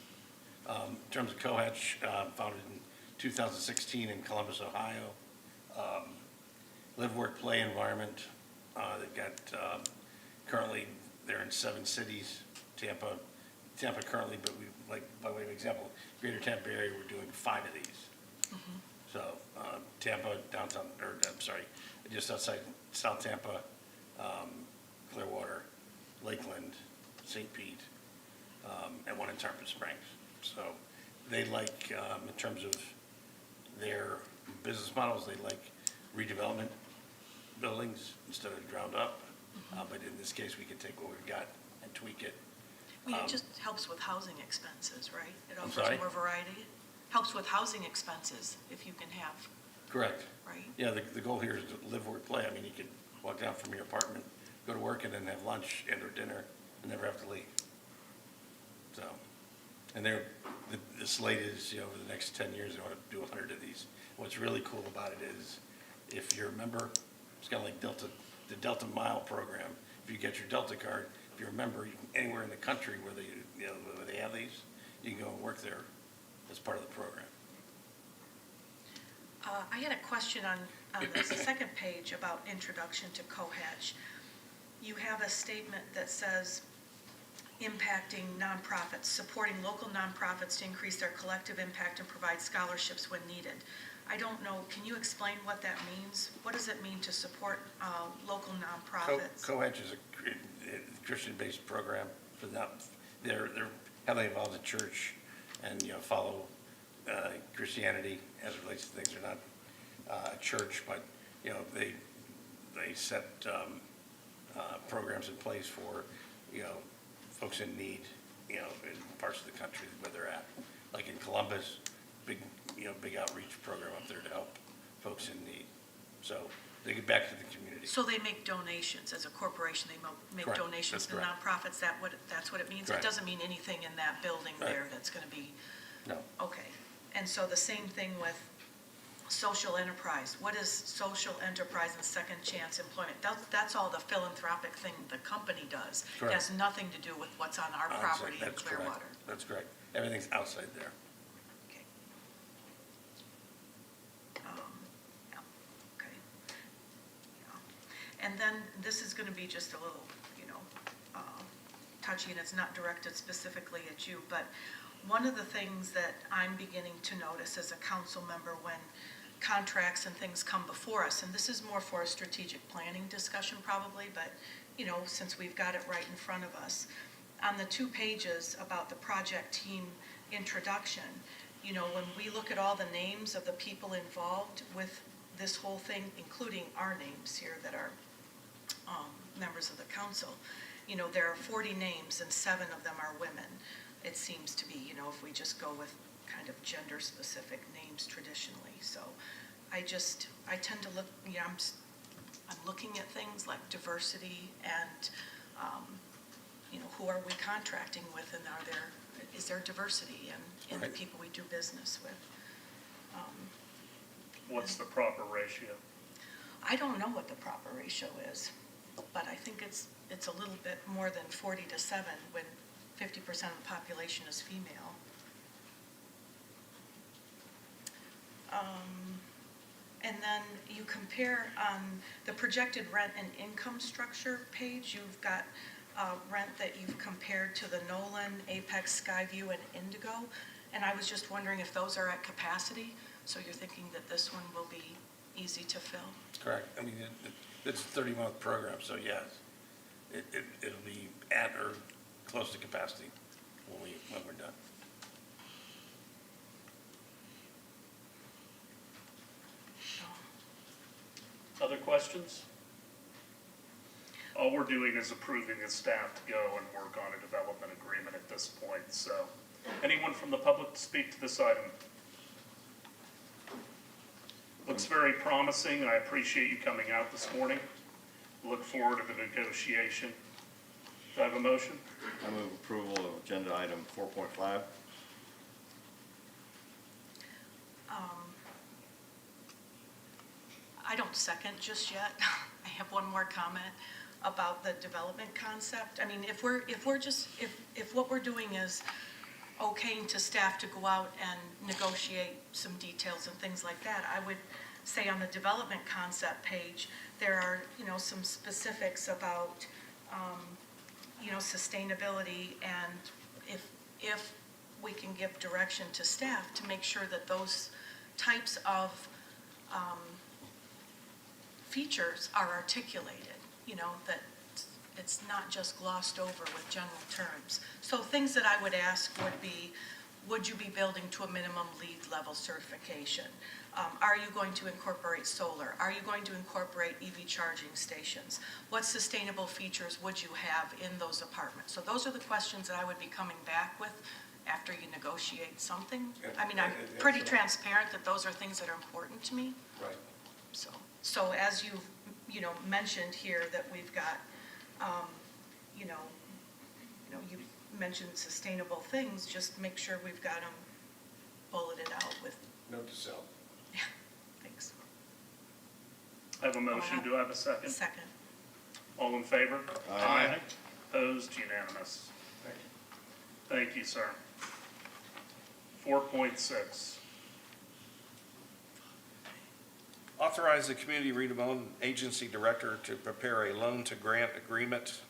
In terms of Cohatch, founded in 2016 in Columbus, Ohio. Live, work, play environment. They've got, currently, they're in 7 cities. Tampa currently, but we, like, by way of example, Greater Tampa area, we're doing 5 of these. So, Tampa, downtown, just outside South Tampa, Clearwater, Lakeland, St. Pete, and 1 in Tarpon Springs. So they like, in terms of their business models, they like redevelopment buildings instead of ground up. But in this case, we can take what we've got and tweak it. It just helps with housing expenses, right? It I'm offers sorry? more variety. Helps with housing expenses if you can have, Correct. right? Yeah, the goal here is to live, work, play. I mean, you could walk down from your apartment, go to work, and then have lunch and or dinner, and never have to leave. So, and the slate is, over the next 10 years, they want to do 100 of these. What's really cool about it is, if you're a member, it's kind of like the Delta Mile program. If you get your Delta card, if you're a member, you can, anywhere in the country where they have these, you can go and work there as part of the program. I had a question on the second page about introduction to Cohatch. You have a statement that says, impacting nonprofits, supporting local nonprofits to increase their collective impact and provide scholarships when needed. I don't know, can you explain what that means? What does it mean to support local nonprofits? Cohatch is a Christian-based program for them. They're heavily involved in church and, follow Christianity as it relates to things. They're not a church, but, they set programs in place for, folks in need, in parts of the country where they're at. Like in Columbus, big outreach program up there to help folks in need. So they get back to the community. So they make donations as a corporation, they make Correct. donations to That's nonprofits, that's what it means? Correct. It doesn't mean anything in that building Right. there that's gonna be, No. okay. And so the same thing with social enterprise. What is social enterprise and second chance employment? That's all the philanthropic thing the company does. It Correct. has nothing to do with what's on our property in That's correct. Clearwater. That's correct. Everything's outside there. Okay. Yeah, okay. Yeah. And then this is gonna be just a little, touchy, and it's not directed specifically at you, but one of the things that I'm beginning to notice as a council member when contracts and things come before us, and this is more for a strategic planning discussion probably, but, since we've got it right in front of us, on the 2 pages about the project team introduction, when we look at all the names of the people involved with this whole thing, including our names here that are members of the council, there are 40 names and 7 of them are women. It seems to be, if we just go with kind of gender-specific names traditionally. So I tend to look, I'm looking at things like diversity and, who are we contracting with, and is there diversity in the Right. people we do business with? What's the proper ratio? I don't know what the proper ratio is, but I think it's a little bit more than 40-7 when 50% of the population is female. And then you compare the projected rent and income structure page, you've got rent that you've compared to the Nolan, Apex, Skyview, and Indigo. And I was just wondering if those are at capacity, so you're thinking that this one will be easy to fill? Correct. I mean, it's a 30-month program, so yes, it'll be at or close to capacity when we're done. Other questions? All we're doing is approving the staff to go and work on a development agreement at this point. So anyone from the public to speak to this item? Looks very promising. I appreciate you coming out this morning. Look forward to the negotiation. Do I have a motion? I move approval of agenda item 4.5. I don't second just yet. I have one more comment about the development concept. I mean, if what we're doing is okaying to staff to go out and negotiate some details and things like that, I would say on the development concept page, there are, some specifics about, sustainability, and if we can give direction to staff to make sure that those types of features are articulated, that it's not just glossed over with general terms. So things that I would ask would be, would you be building to a minimum LEED level certification? Are you going to incorporate solar? Are you going to incorporate EV charging stations? What sustainable features would you have in those apartments? So those are the questions that I would be coming back with after you negotiate something. I mean, I'm pretty transparent that those are things that are important to me. Right. So as you've, mentioned here that we've got, you mentioned sustainable things, just make sure we've got them bulleted out with. Note to self. Yeah, thanks. I have a motion. Do I have a second? Second. All in favor? Aye. Opposed? Unanimous. Thank you, sir. 4.6. Authorize the Community Redevelopment Agency Director to prepare a loan-to-grant agreement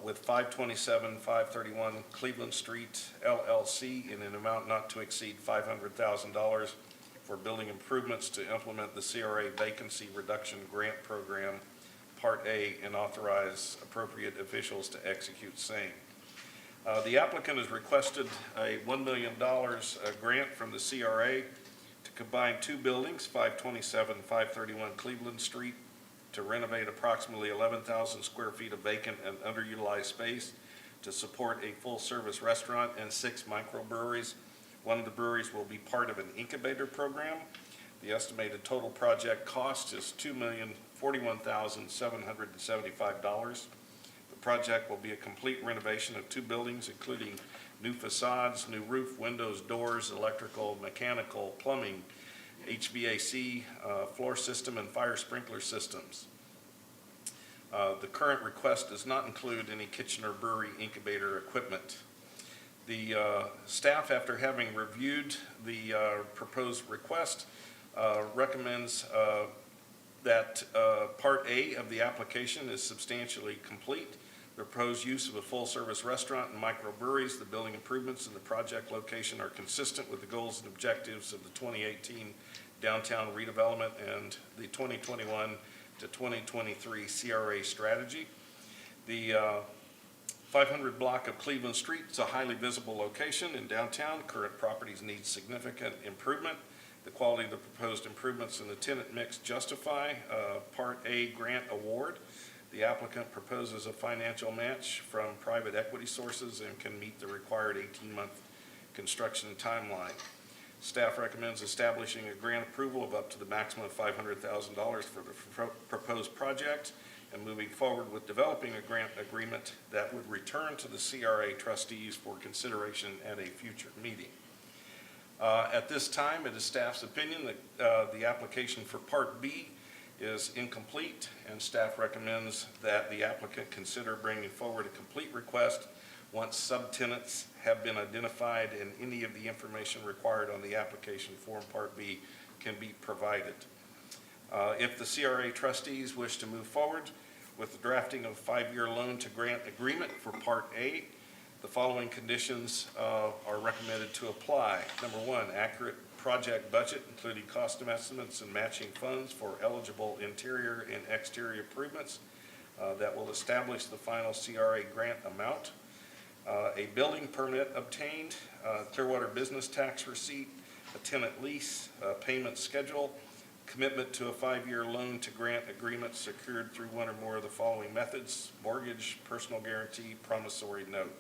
with 527-531 Cleveland Street LLC in an amount not to exceed $500,000 for building improvements to implement the CRA Vacancy Reduction Grant Program, Part A, and authorize appropriate officials to execute same. The applicant has requested a $1 million grant from the CRA to combine two buildings, 527 and 531 Cleveland Street, to renovate approximately 11,000 square feet of vacant and underutilized space to support a full-service restaurant and 6 microbreweries. One of the breweries will be part of an incubator program. The estimated total project cost is $2,041,775. The project will be a complete renovation of two buildings, including new facades, new roof, windows, doors, electrical, mechanical, plumbing, HVAC, floor system, and fire sprinkler systems. The current request does not include any kitchen or brewery incubator equipment. The staff, after having reviewed the proposed request, recommends that Part A of the application is substantially complete. The proposed use of a full-service restaurant and microbreweries, the building improvements in the project location are consistent with the goals and objectives of the 2018 downtown redevelopment and the 2021 to 2023 CRA strategy. The 500 block of Cleveland Street is a highly visible location in downtown. Current properties need significant improvement. The quality of the proposed improvements and the tenant mix justify Part A grant award. The applicant proposes a financial match from private equity sources and can meet the required 18-month construction timeline. Staff recommends establishing a grant approval of up to the maximum of $500,000 for the proposed project and moving forward with developing a grant agreement that would return to the CRA trustees for consideration at a future meeting. At this time, it is staff's opinion that the application for Part B is incomplete, and staff recommends that the applicant consider bringing forward a complete request once subtenants have been identified and any of the information required on the application form Part B can be provided. If the CRA trustees wish to move forward with the drafting of a 5-year loan to grant agreement for Part A, the following conditions are recommended to apply. Number 1, accurate project budget, including cost estimates and matching funds for eligible interior and exterior improvements that will establish the final CRA grant amount. A building permit obtained, Clearwater business tax receipt, a tenant lease, payment schedule, commitment to a 5-year loan to grant agreement secured through one or more of the following methods: mortgage, personal guarantee, promissory note.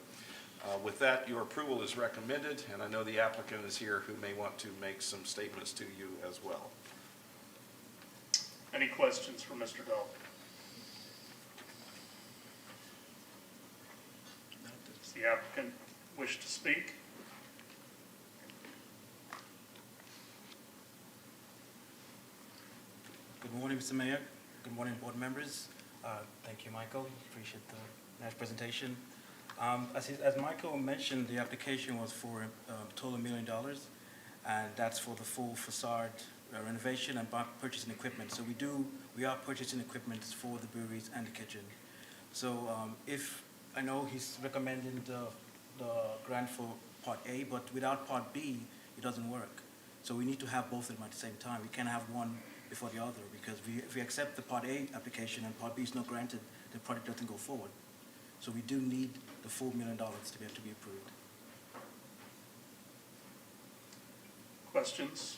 With that, your approval is recommended, and I know the applicant is here who may want to make some statements to you as well. Any questions for Mr. Dahl? Does the applicant wish to speak? Good morning, Mr. Mayor. Good morning, board members. Thank you, Michael. Appreciate the nice presentation. As Michael mentioned, the application was for a total $1 million, and that's for the full facade renovation and purchasing equipment. So we are purchasing equipment for the breweries and the kitchen. So if I know he's recommending the grant for Part A, but without Part B, it doesn't work. So we need to have both of them at the same time. We can't have one before the other, because if we accept the Part A application and Part B is not granted, the project doesn't go forward. So we do need the full $1 million to be able to be approved. Questions?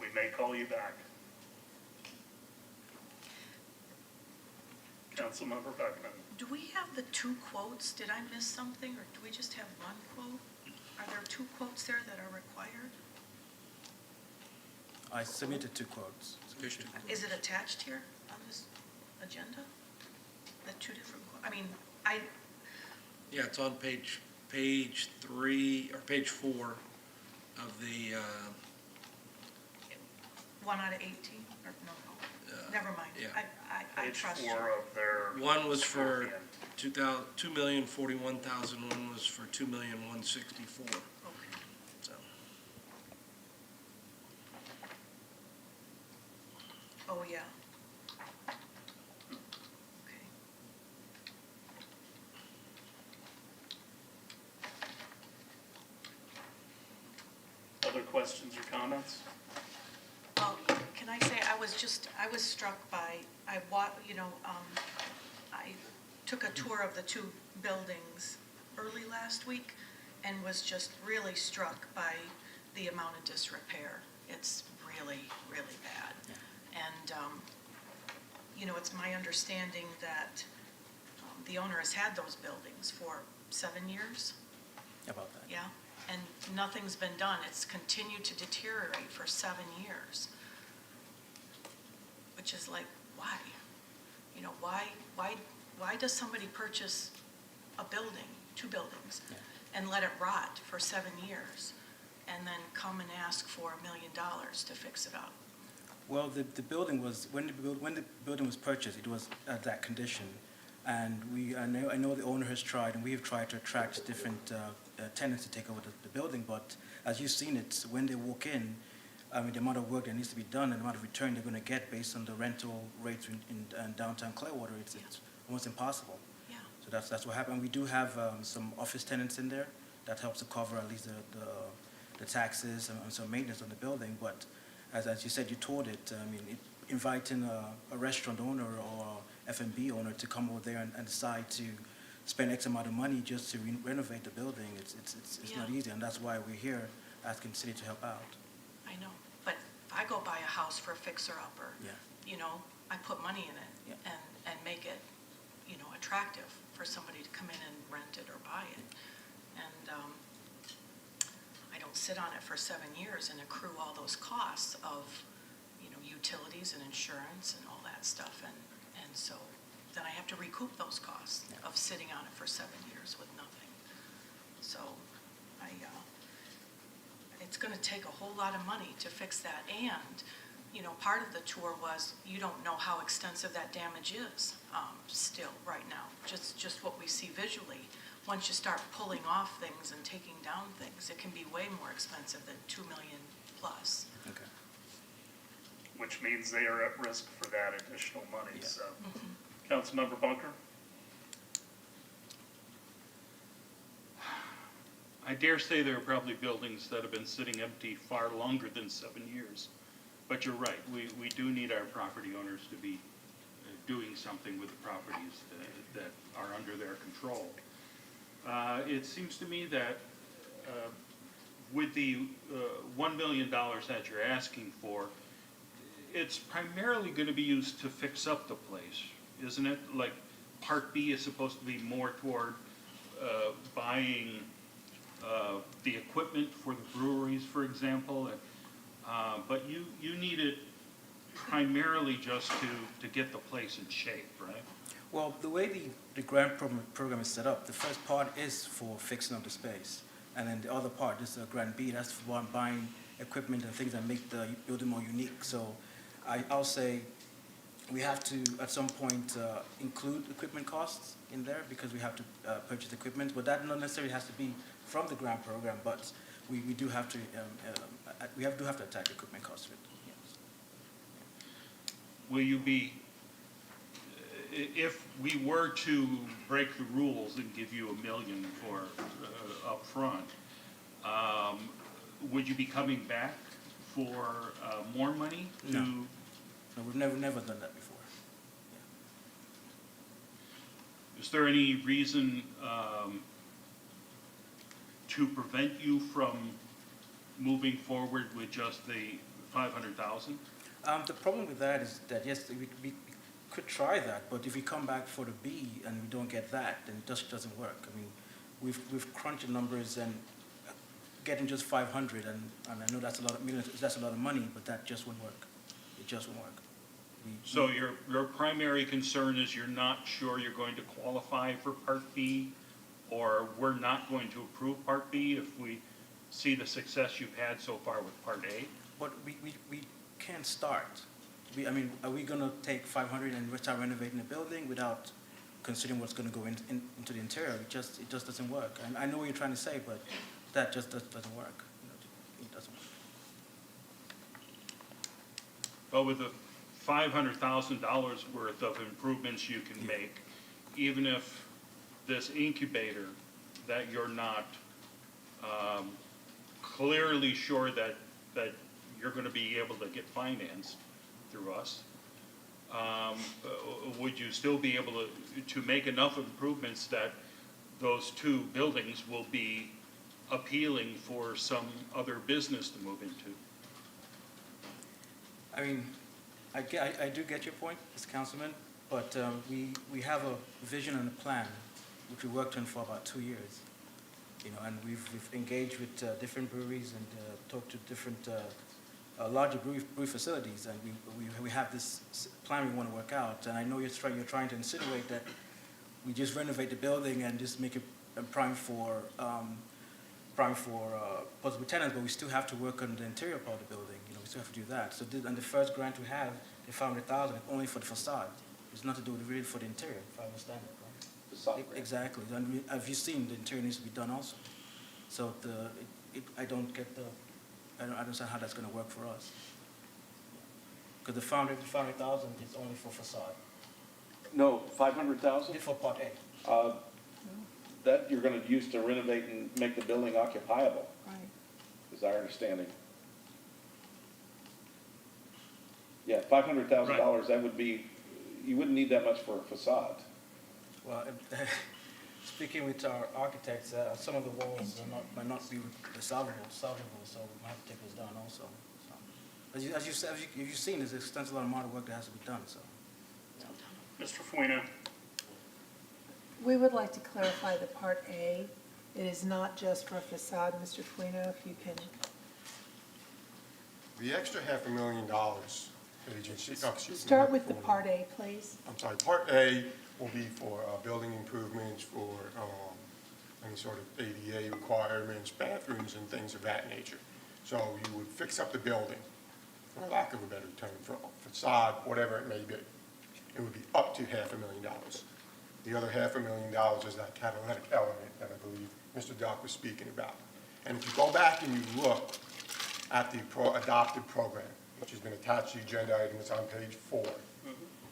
We may call you back. Councilmember Beckman. Do we have the 2 quotes? Did I miss something, or do we just have 1 quote? Are there 2 quotes there that are required? I submitted 2 quotes. Is it attached here on this agenda? The 2 different, I mean, Yeah, it's on page 3, or page 4 of the, 1 out of 18, or no, never mind. yeah. I Page trust you. 4 of their. one was for Scorpion. $2,041,000, one was for $2,164,000. Okay. So, Oh, yeah. Okay. Other questions or comments? Well, can I say, I was struck by, I took a tour of the 2 buildings early last week and was just really struck by the amount of disrepair. It's really, really bad. And, it's my understanding that the owner has had those buildings for 7 years. About that. Yeah, and nothing's been done. It's continued to deteriorate for 7 years. Which is like, why? Why does somebody purchase a building, 2 buildings, and let it rot for 7 years, and then come and ask for $1 million to fix it up? Well, the building was, when the building was purchased, it was at that condition. And I know the owner has tried, and we have tried to attract different tenants to take over the building, but as you've seen it, when they walk in, the amount of work that needs to be done and the amount of return they're going to get based on the rental rates in downtown Clearwater, it's almost impossible. Yeah. So that's what happened. We do have some office tenants in there that helps to cover at least the taxes and some maintenance on the building, but as you said, you toured it. Inviting a restaurant owner or F&B owner to come over there and decide to spend X amount of money just to renovate the building, it's not easy, and that's why we're here asking the city to help out. I know, but if I go buy a house for a fixer-upper, Yeah. I put money in it Yeah. and make it, attractive for somebody to come in and rent it or buy it. And I don't sit on it for 7 years and accrue all those costs of, utilities and insurance and all that stuff. And so then I have to recoup those costs of sitting on it for 7 years with nothing. So it's gonna take a whole lot of money to fix that. And, you know, part of the tour was, you don't know how extensive that damage is, still right now, just what we see visually. Once you start pulling off things and taking down things, it can be way more expensive than $2 million plus. Okay. which means they are at risk for that additional money, Yeah. so. Councilmember Bunker? I dare say there are probably buildings that have been sitting empty far longer than 7 years. But you're right, we do need our property owners to be doing something with the properties that are under their control. It seems to me that with the $1 million that you're asking for, it's primarily going to be used to fix up the place, isn't it? Like, Part B is supposed to be more toward buying the equipment for the breweries, for example. But you need it primarily just to get the place in shape, right? Well, the way the grant program is set up, the first part is for fixing up the space. And then the other part, this grant B, that's for buying equipment and things that make the building more unique. So I'll say we have to, at some point, include equipment costs in there because we have to purchase equipment. But that not necessarily has to be from the grant program, but we do have to, do have to attack equipment costs with it. Yes. Will you be, if we were to break the rules and give you $1 million for upfront, would you be coming back for more money to? No, we've never done that before. Is there any reason to prevent you from moving forward with just the 500,000? The problem with that is that, yes, we could try that, but if we come back for the B and we don't get that, then it just doesn't work. I mean, we've crunched the numbers and getting just 500, and I know that's a lot of money, but that just won't work. It just won't work. So your primary concern is you're not sure you're going to qualify for Part B, or we're not going to approve Part B if we see the success you've had so far with Part A? But we can't start. I mean, are we going to take 500 and start renovating the building without considering what's going to go into the interior? It just doesn't work. And I know what you're trying to say, but that just doesn't work. It doesn't work. But with the $500,000 worth of improvements you can make, even if this incubator that you're not clearly sure that you're going to be able to get financed through us, would you still be able to make enough improvements that those two buildings will be appealing for some other business to move into? I mean, I do get your point, Mr. Councilman, but we have a vision and a plan, which we worked on for about 2 years. And we've engaged with different breweries and talked to different larger brewery facilities, and we have this plan we want to work out. And I know you're trying to insinuate that we just renovate the building and just make it prime for possible tenants, but we still have to work on the interior part of the building. We still have to do that. So, and the first grant we have, the 500,000, only for the facade. It's nothing to do with really for the interior, if I understand it right. Facade grant. Exactly. And have you seen the interior needs to be done also? So I don't understand how that's going to work for us. Because the 500,000 is only for facade. No, 500,000? It's for Part A. That you're going to use to renovate and make the building occupiable, Right. is our understanding. Yeah, $500,000, that would be, you wouldn't need that much for a facade. Well, speaking with our architects, some of the walls might not be salvageable, so we might have to take those down also. So, as you've seen, there's an extensive amount of work that has to be done. So, Mr. Fuino? We would like to clarify the Part A. It is not just for facade, Mr. Fuino, if you can. The extra $500,000, agency, excuse me. Start with the Part A, please. I'm sorry, Part A will be for building improvements, for any sort of ADA requirements, bathrooms, and things of that nature. So you would fix up the building, for lack of a better term, for facade, whatever it may be. It would be up to $500,000. The other $500,000 is that catalytic element that I believe Mr. Dock was speaking about. And if you go back and you look at the adopted program, which has been attached to the agenda item, it's on page 4,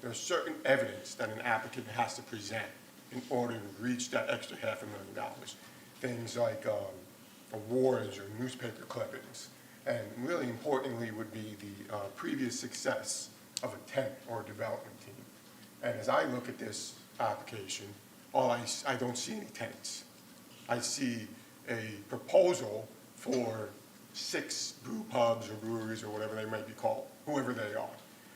there's certain evidence that an applicant has to present in order to reach that extra $500,000. Things like awards or newspaper clippings. And really importantly would be the previous success of a tenant or development team. And as I look at this application, I don't see any tenants. I see a proposal for 6 brew pubs or breweries or whatever they may be called, whoever they are.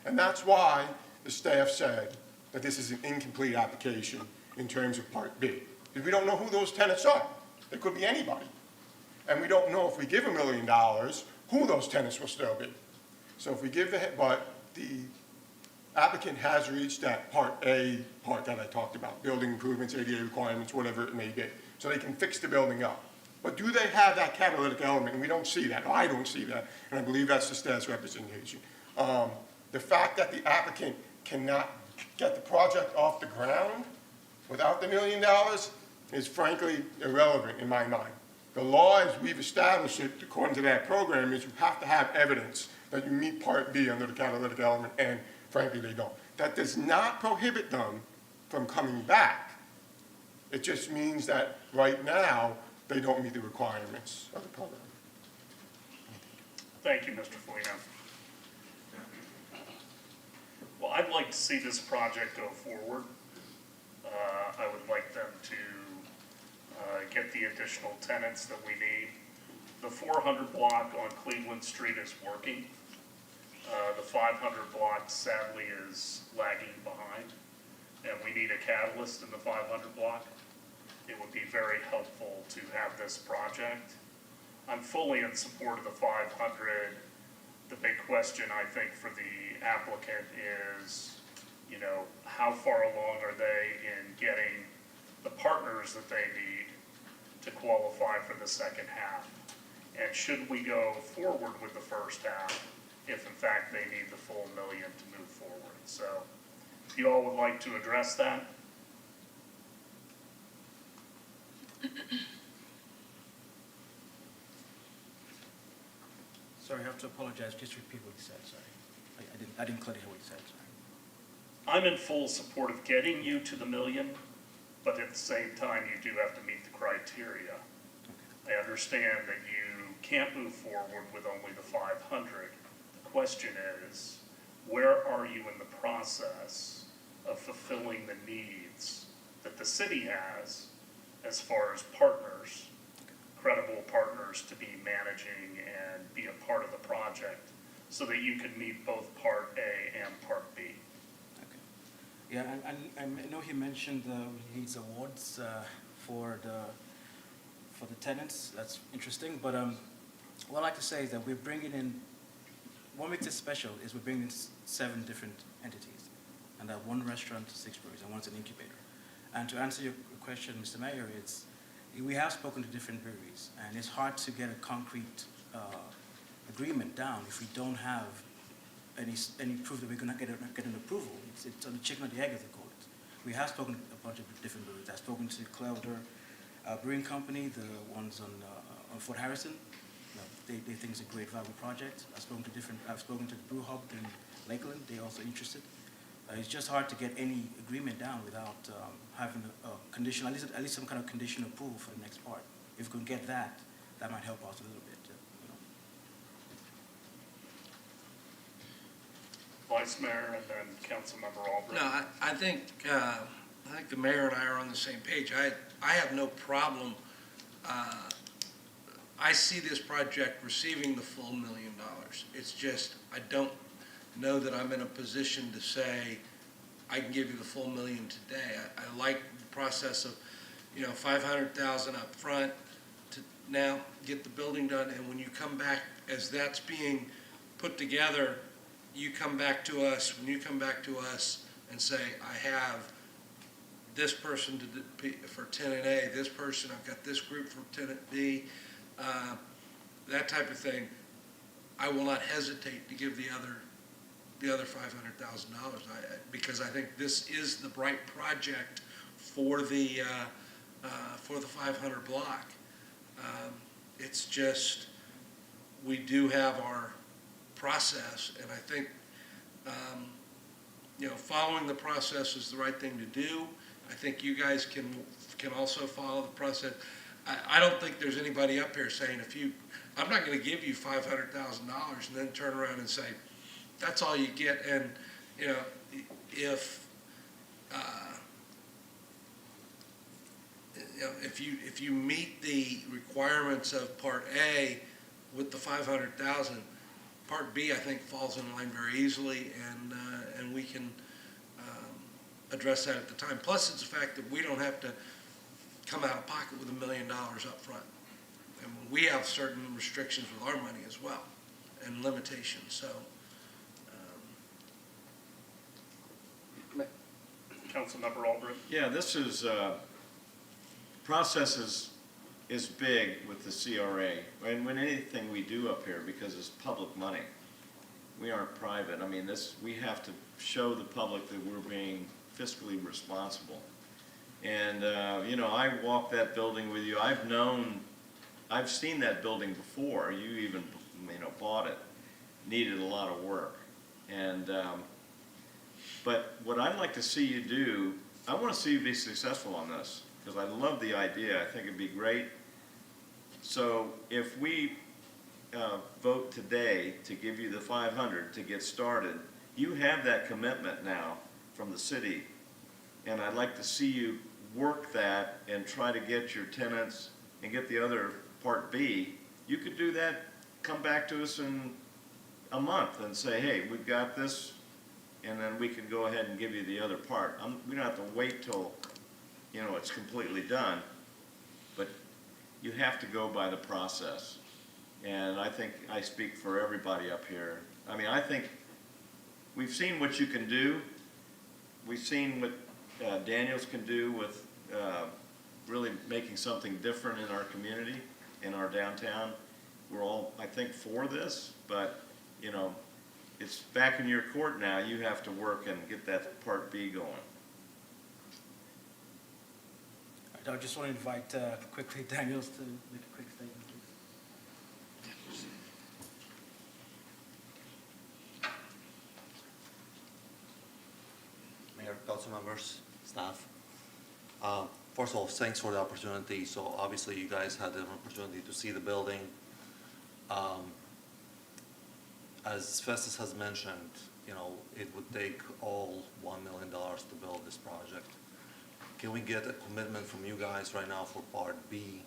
And that's why the staff said that this is an incomplete application in terms of Part B. Because we don't know who those tenants are. They could be anybody. And we don't know if we give $1 million, who those tenants will still be. So if we give but the applicant has reached that Part A part that I talked about, building improvements, ADA requirements, whatever it may be, so they can fix the building up. But do they have that catalytic element? And we don't see that. I don't see that. And I believe that's the staff's representation. The fact that the applicant cannot get the project off the ground without the $1 million is frankly irrelevant in my mind. The law, as we've established it, according to that program, is you have to have evidence that you meet Part B under the catalytic element, and frankly, they don't. That does not prohibit them from coming back. It just means that right now, they don't meet the requirements of the program. Thank you, Mr. Foligno. Well, I'd like to see this project go forward. I would like them to get the additional tenants that we need. The 400 block on Cleveland Street is working. The 500 block sadly is lagging behind, and we need a catalyst in the 500 block. It would be very helpful to have this project. I'm fully in support of the 500. The big question, I think, for the applicant is, how far along are they in getting the partners that they need to qualify for the second half? And should we go forward with the first half if, in fact, they need the full $1 million to move forward? So if you all would like to address that. Sorry, I have to apologize. Just repeat what you said, sorry. I didn't clearly hear what you said, sorry. I'm in full support of getting you to the $1 million, but at the same time, you do have to meet the criteria. I understand that you can't move forward with only the 500. The question is, where are you in the process of fulfilling the needs that the city has as far as partners, credible partners to be managing and be a part of the project so that you can meet both Part A and Part B? Yeah, I know he mentioned he needs awards for the tenants. That's interesting. But what I'd like to say is that we're bringing in, what makes it special is we're bringing in 7 different entities, and that 1 restaurant, 6 breweries, and 1's an incubator. And to answer your question, Mr. Mayor, we have spoken to different breweries, and it's hard to get a concrete agreement down if we don't have any proof that we're going to get an approval. It's on the chicken or the egg, as they call it. We have spoken to a bunch of different breweries. I've spoken to Cloudor Brewing Company, the ones on Fort Harrison. They think it's a great value project. I've spoken to the Brew Hub in Lakeland. They're also interested. It's just hard to get any agreement down without having a condition, at least some kind of conditional approval for the next part. If we can get that, that might help us a little bit. Vice Mayor and then Councilmember Albrecht. No, I think the mayor and I are on the same page. I have no problem. I see this project receiving the full $1 million. It's just, I don't know that I'm in a position to say, I can give you the full $1 million today. I like the process of, $500,000 up front to now get the building done. And when you come back, as that's being put together, you come back to us, when you come back to us and say, I have this person for tenant A, this person, I've got this group for tenant B, that type of thing, I will not hesitate to give the other $500,000, because I think this is the right project for the 500 block. It's just, we do have our process, and I think, following the process is the right thing to do. I think you guys can also follow the process. I don't think there's anybody up here saying, I'm not gonna give you $500,000 and then turn around and say, that's all you get. And, if you meet the requirements of Part A with the 500,000, Part B, I think, falls in line very easily, and we can address that at the time. Plus, it's the fact that we don't have to come out of pocket with $1 million up front. And we have certain restrictions with our money as well, and limitations, so. Councilmember Albrecht? Yeah, this is, process is big with the CRA, and when anything we do up here, because it's public money, we aren't private. I mean, we have to show the public that we're being fiscally responsible. And, I walked that building with you. I've seen that building before. You even, bought it. Needed a lot of work. And, but what I'd like to see you do, I want to see you be successful on this, because I love the idea. I think it'd be great. So if we vote today to give you the 500 to get started, you have that commitment now from the city. And I'd like to see you work that and try to get your tenants and get the other Part B. You could do that, come back to us in a month and say, hey, we've got this, and then we can go ahead and give you the other part. We don't have to wait till, it's completely done, but you have to go by the process. And I think I speak for everybody up here. I mean, I think we've seen what you can do. We've seen what Daniels can do with really making something different in our community, in our downtown. We're all, I think, for this, but, it's back in your court now. You have to work and get that Part B going. I just want to invite quickly Daniels to make a quick statement, please. Mayor, council members, staff. First of all, thanks for the opportunity. So obviously you guys had the opportunity to see the building. As Festus has mentioned, it would take all $1 million to build this project. Can we get a commitment from you guys right now for Part B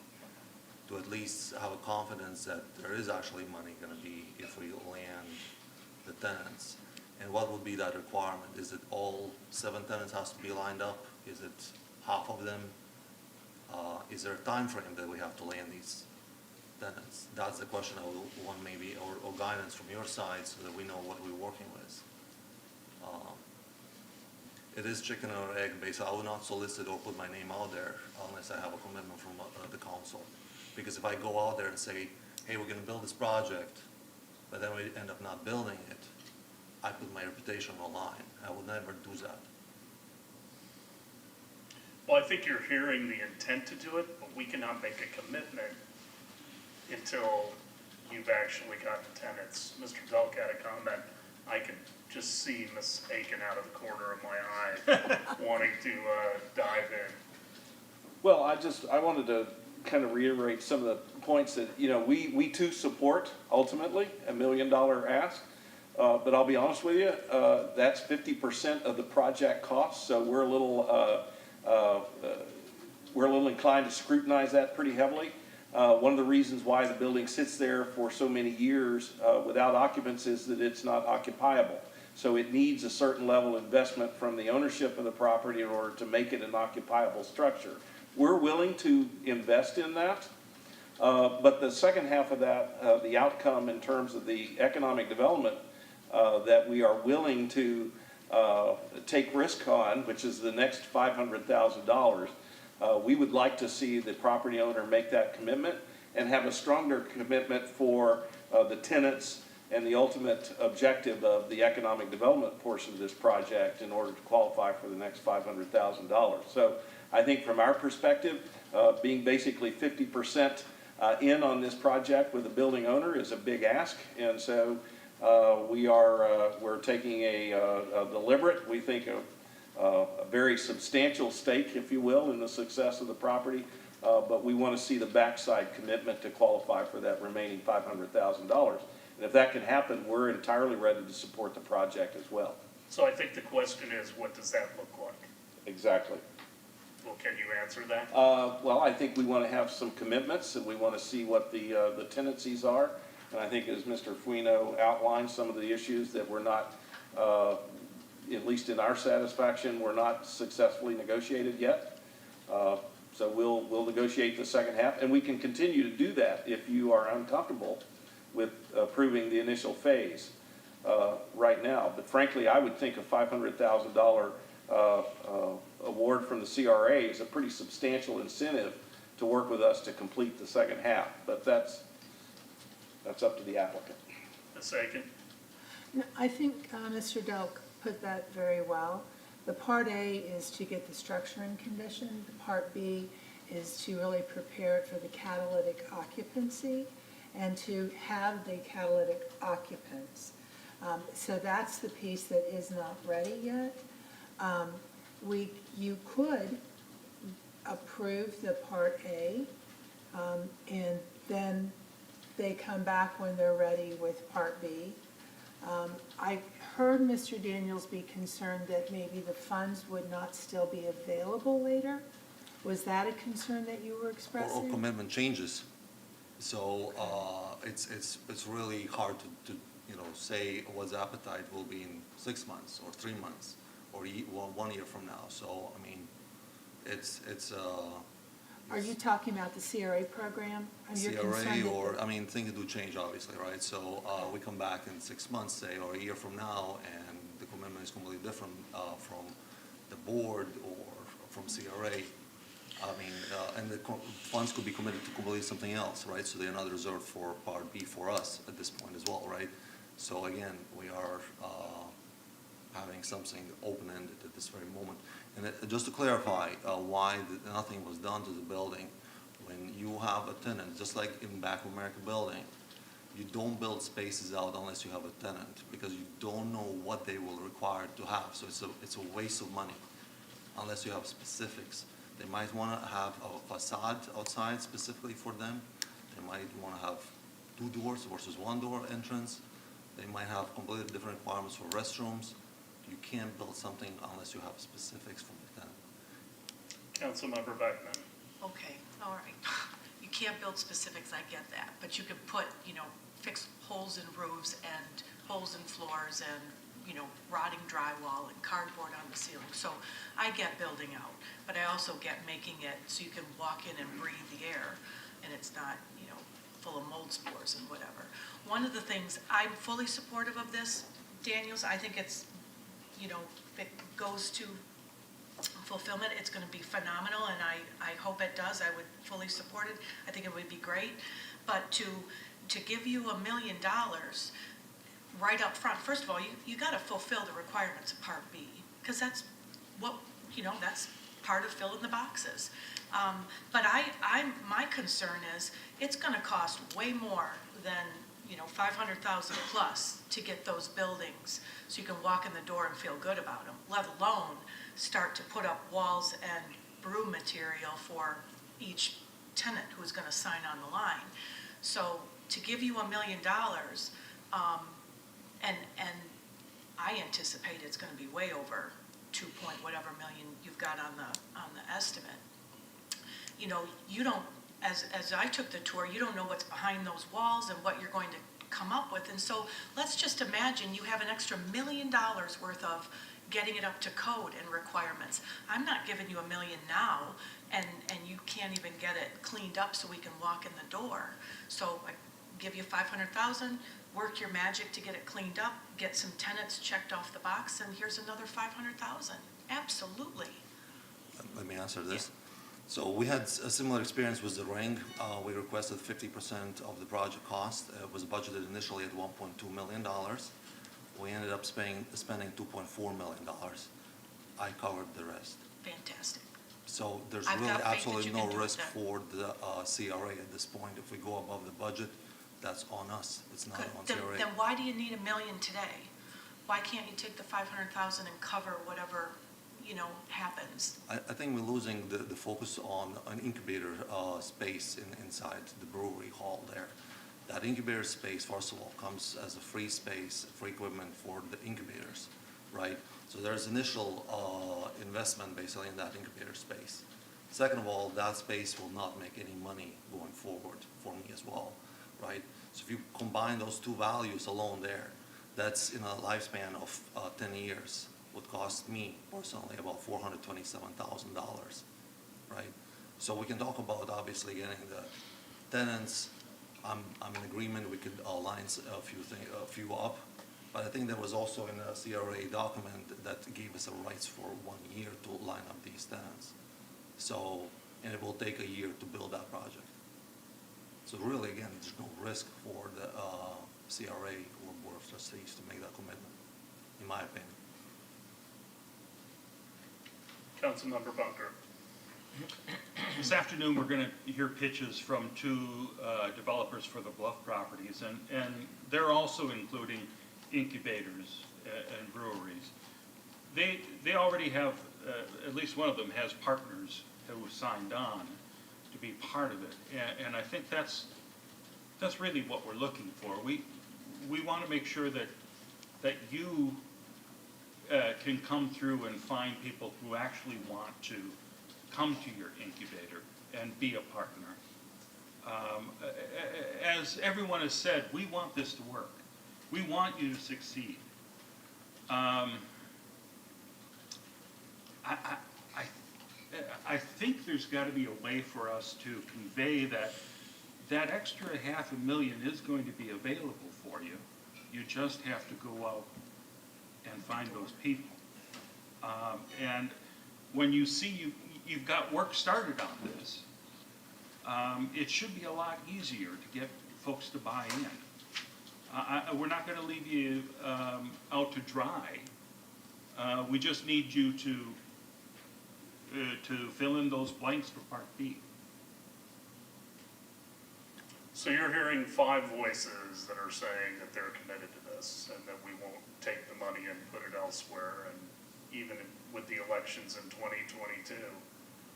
to at least have a confidence that there is actually money going to be if we land the tenants? And what would be that requirement? Is it all 7 tenants has to be lined up? Is it half of them? Is there a time frame that we have to land these tenants? That's the question I would want maybe, or guidance from your side so that we know what we're working with. It is chicken or egg based. I will not solicit or put my name out there unless I have a commitment from the council. Because if I go out there and say, hey, we're going to build this project, but then we end up not building it, I put my reputation on the line. I would never do that. Well, I think you're hearing the intent to do it, but we cannot make a commitment until you've actually got the tenants. Mr. Delk had a comment. I can just see Ms. Aiken out of the corner of my eye wanting to dive in. Well, I wanted to kind of reiterate some of the points that, we too support ultimately $1 million ask. But I'll be honest with you, that's 50% of the project cost. So we're a little inclined to scrutinize that pretty heavily. One of the reasons why the building sits there for so many years without occupants is that it's not occupiable. So it needs a certain level of investment from the ownership of the property in order to make it an occupiable structure. We're willing to invest in that, but the second half of that, the outcome in terms of the economic development that we are willing to take risk on, which is the next $500,000, we would like to see the property owner make that commitment and have a stronger commitment for the tenants and the ultimate objective of the economic development portion of this project in order to qualify for the next $500,000. So I think from our perspective, being basically 50% in on this project with the building owner is a big ask, and so we're taking a deliberate, we think a very substantial stake, if you will, in the success of the property, but we want to see the backside commitment to qualify for that remaining $500,000. And if that can happen, we're entirely ready to support the project as well. So I think the question is, what does that look like? Exactly. Well, can you answer that? Well, I think we want to have some commitments, and we want to see what the tenancies are. And I think as Mr. Fuino outlined, some of the issues that were not, at least in our satisfaction, were not successfully negotiated yet. So we'll negotiate the second half, and we can continue to do that if you are uncomfortable with approving the initial phase right now. But frankly, I would think a $500,000 award from the CRA is a pretty substantial incentive to work with us to complete the second half. But that's up to the applicant. A second. No, I think Mr. Delk put that very well. The Part A is to get the structure in condition. The Part B is to really prepare it for the catalytic occupancy and to have the catalytic occupants. So that's the piece that is not ready yet. You could approve the Part A, and then they come back when they're ready with Part B. I heard Mr. Daniels be concerned that maybe the funds would not still be available later. Was that a concern that you were expressing? Or commitment changes. So it's really hard to say what the appetite will be in 6 months or 3 months or 1 year from now. So I mean, it's. Are you talking about the CRA program? CRA or, I mean, things do change obviously, right? So we come back in 6 months, say, or a year from now, and the commitment is completely different from the board or from CRA. I mean, and the funds could be committed to complete something else, right? So they're not reserved for Part B for us at this point as well, right? So again, we are having something open-ended at this very moment. And just to clarify why nothing was done to the building, when you have a tenant, just like in Bank of America building, you don't build spaces out unless you have a tenant because you don't know what they will require to have. So it's a waste of money unless you have specifics. They might want to have a facade outside specifically for them. They might want to have 2 doors versus 1 door entrance. They might have completely different requirements for restrooms. You can't build something unless you have specifics from the tenant. Councilmember Beckman. Okay, all right. You can't build specifics, I get that, but you can put, fix holes in roofs and holes in floors and, rotting drywall and cardboard on the ceiling. So I get building out, but I also get making it so you can walk in and breathe the air and it's not, full of mold spores and whatever. One of the things, I'm fully supportive of this, Daniels. I think it's, if it goes to fulfillment, it's going to be phenomenal, and I hope it does. I would fully support it. I think it would be great. But to give you $1 million right up front, first of all, you got to fulfill the requirements of Part B, because that's what, that's part of filling the boxes. But my concern is it's going to cost way more than $500,000 plus to get those buildings so you can walk in the door and feel good about them, let alone start to put up walls and broom material for each tenant who's going to sign on the line. So to give you $1 million, and I anticipate it's going to be way over 2 point whatever million you've got on the estimate. You don't, as I took the tour, you don't know what's behind those walls and what you're going to come up with. And so let's just imagine you have an extra $1 million worth of getting it up to code and requirements. I'm not giving you $1 million now, and you can't even get it cleaned up so we can walk in the door. So I give you $500,000, work your magic to get it cleaned up, get some tenants checked off the box, and here's another $500,000. Absolutely. Let me answer this. So we had a similar experience with the ring. We requested 50% of the project cost. It was budgeted initially at $1.2 million. We ended up spending $2.4 million. I covered the rest. Fantastic. So there's I've really got faith that absolutely you no can do it risk then. for the CRA at this point. If we go above the budget, that's on us. It's not Good. on Then, CRA. then why do you need $1 million today? Why can't you take the 500,000 and cover whatever, happens? I think we're losing the focus on an incubator space inside the brewery hall there. That incubator space, first of all, comes as a free space, free equipment for the incubators, right? So there's initial investment basically in that incubator space. Second of all, that space will not make any money going forward for me as well, right? So if you combine those two values alone there, that's in a lifespan of 10 years, would cost me personally about $427,000, right? So we can talk about obviously getting the tenants. I'm in agreement. We could line a few up, but I think there was also in a CRA document that gave us the rights for 1 year to line up these tenants. So, and it will take a year to build that project. So really, again, there's no risk for the CRA or Board of Trustees to make that commitment, in my opinion. Councilmember Bunker. This afternoon, we're going to hear pitches from two developers for the Bluff properties, and they're also including incubators and breweries. They already have, at least one of them has partners who signed on to be part of it, and I think that's really what we're looking for. We want to make sure that you can come through and find people who actually want to come to your incubator and be a partner. As everyone has said, we want this to work. We want you to succeed. I think there's got to be a way for us to convey that extra $500,000 is going to be available for you. You just have to go out and find those people. And when you see you've got work started on this, it should be a lot easier to get folks to buy in. We're not going to leave you out to dry. We just need you to fill in those blanks for Part B. So you're hearing 5 voices that are saying that they're committed to this and that we won't take the money and put it elsewhere. And even with the elections in 2022,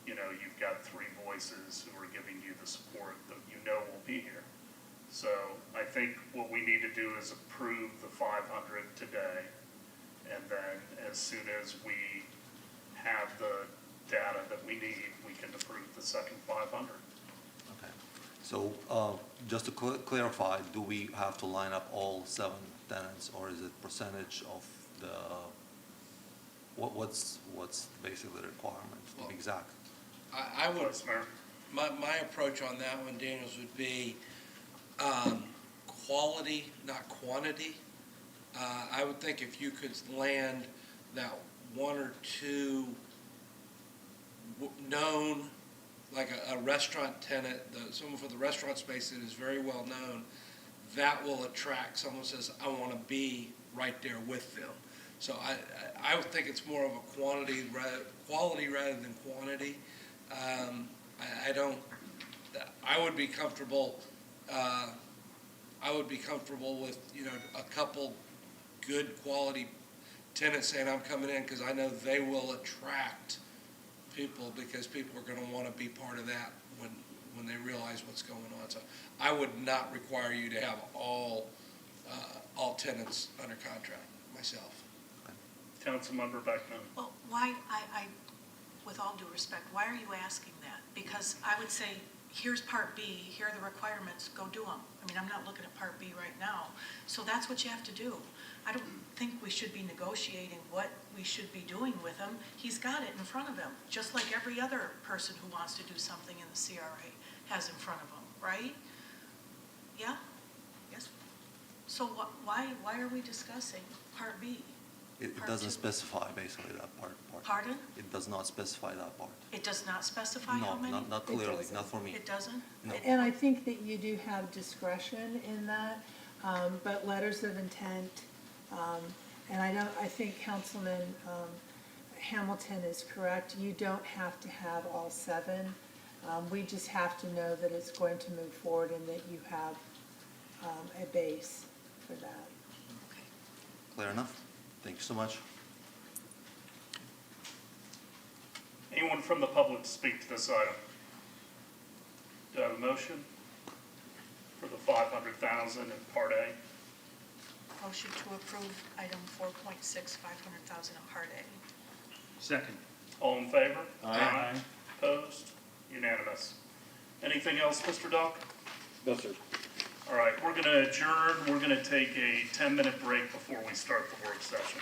you've got 3 voices who are giving you the support that will be here. So I think what we need to do is approve the 500 today, and then as soon as we have the data that we need, we can approve the second 500. Okay. So just to clarify, do we have to line up all 7 tenants, or is it percentage of the, what's basically the requirement, to be exact? I would, Yes, Mayor. my approach on that one, Daniels, would be quality, not quantity. I would think if you could land that 1 or 2 known, like a restaurant tenant, someone for the restaurant space that is very well known, that will attract someone who says, I want to be right there with them. So I would think it's more of a quality rather than quantity. I would be comfortable with, a couple good quality tenants saying I'm coming in, because I know they will attract people, because people are going to want to be part of that when they realize what's going on. So I would not require you to have all tenants under contract myself. Councilmember Beckman. Well, why, with all due respect, why are you asking that? Because I would say, here's Part B, here are the requirements, go do them. I mean, I'm not looking at Part B right now. So that's what you have to do. I don't think we should be negotiating what we should be doing with him. He's got it in front of him, just like every other person who wants to do something in the CRA has in front of him, right? Yeah? Yes? So why are we discussing Part B? It Part doesn't two. specify basically that part. Pardon? It does not specify that part. It does not specify how No, many? not It clearly, doesn't. not for me. It doesn't? No. And I think that you do have discretion in that, but letters of intent, and I think Councilman Hamilton is correct. You don't have to have all 7. We just have to know that it's going to move forward and that you have a base for that. Okay. Clear enough? Thank you so much. Anyone from the public to speak to this item? Do I have a motion for the 500,000 in Part A? Motion to approve item 4.6, 500,000 in Part A. Second. All in favor? Aye. Opposed? Unanimous. Anything else, Mr. Duck? No, sir. All right, we're going to adjourn. We're going to take a 10-minute break before we start the work session.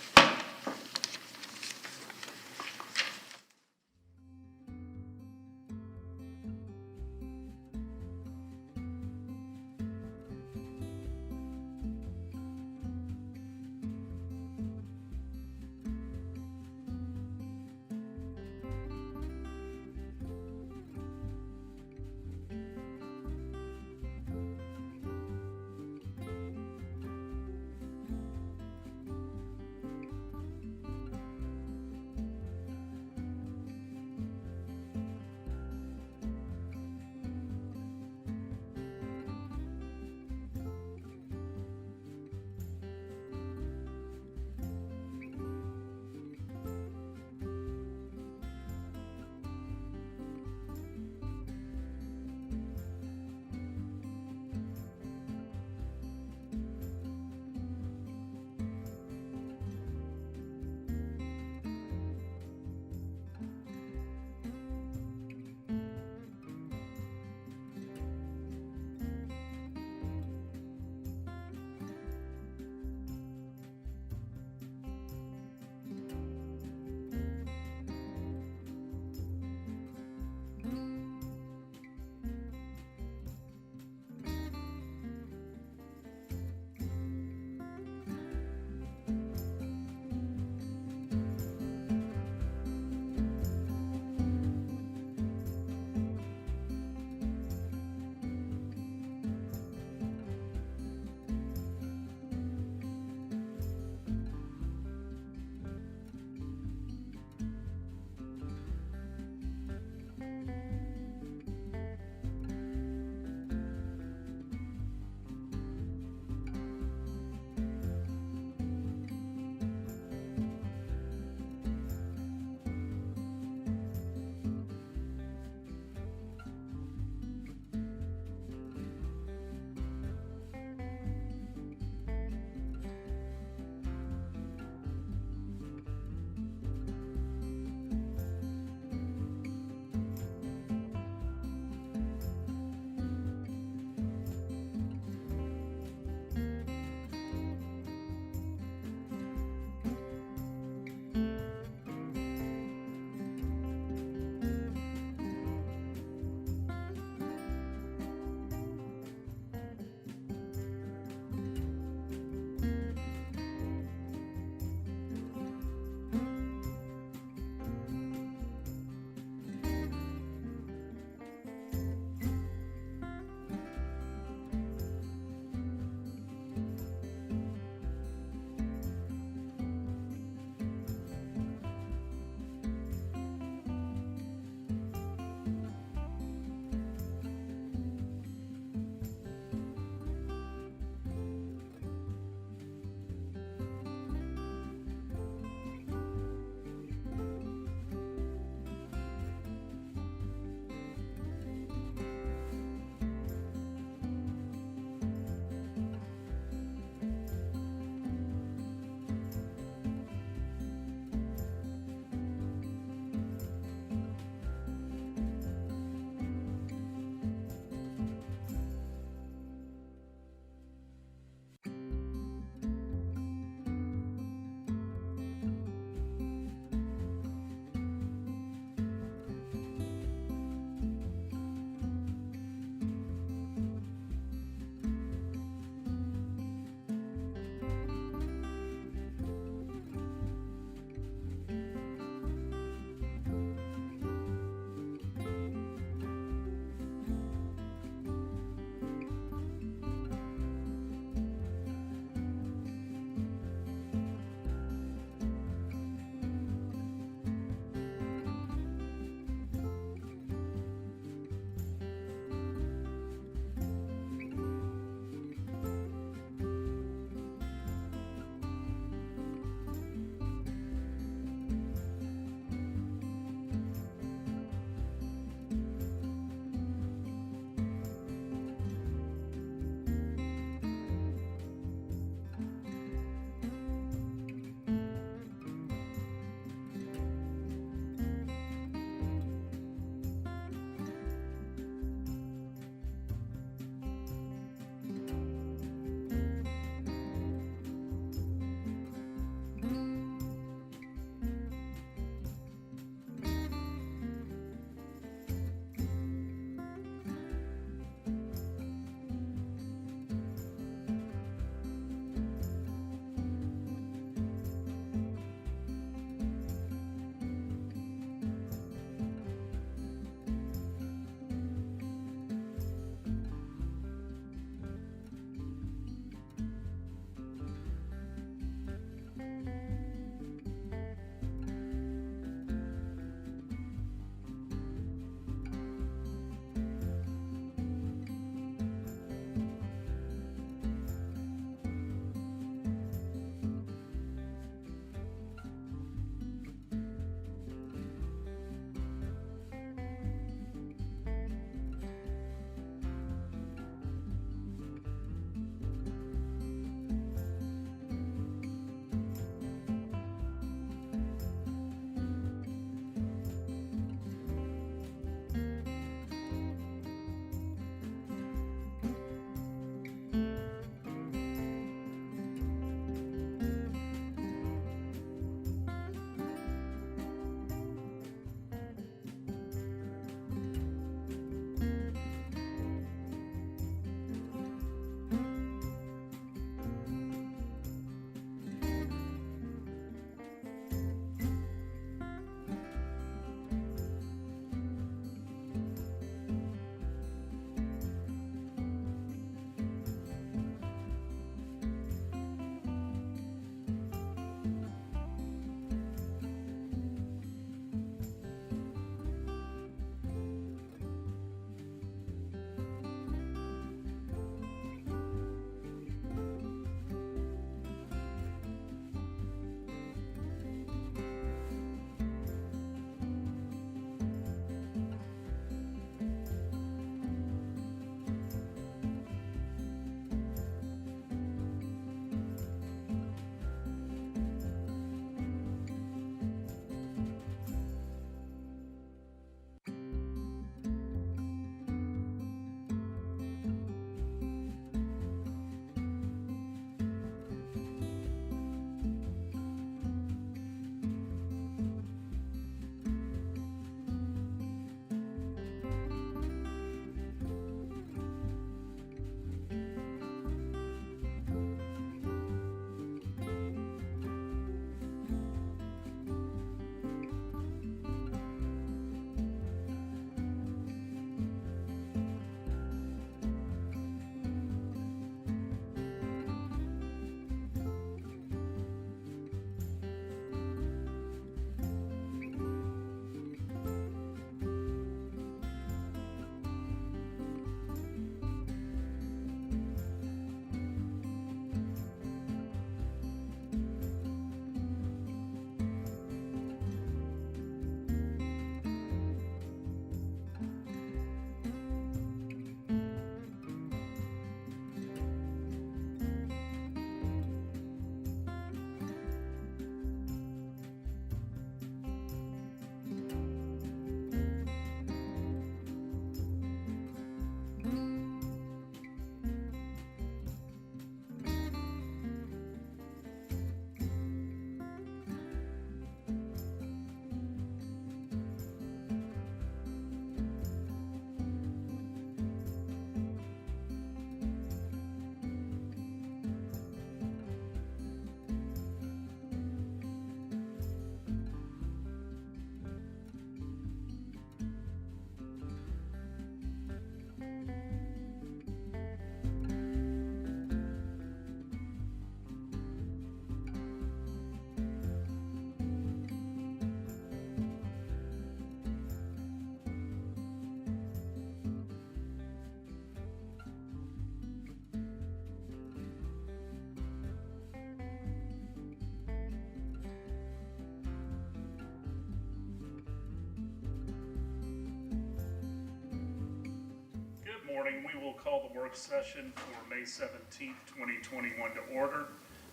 morning. We will call the work session for May 17th, 2021 to order.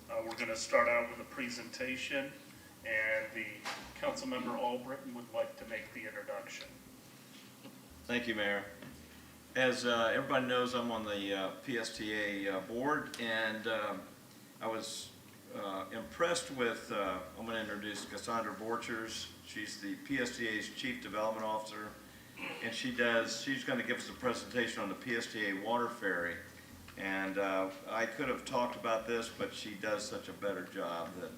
We're going to start out with a presentation, and the Councilmember Albritton would like to make the introduction. Thank you, Mayor. As everybody knows, I'm on the PSTA board, and I was impressed with, I'm going to introduce Cassandra Borchers. She's the PSTA's Chief Development Officer, and she's going to give us a presentation on the PSTA water ferry. And I could have talked about this, but she does such a better job that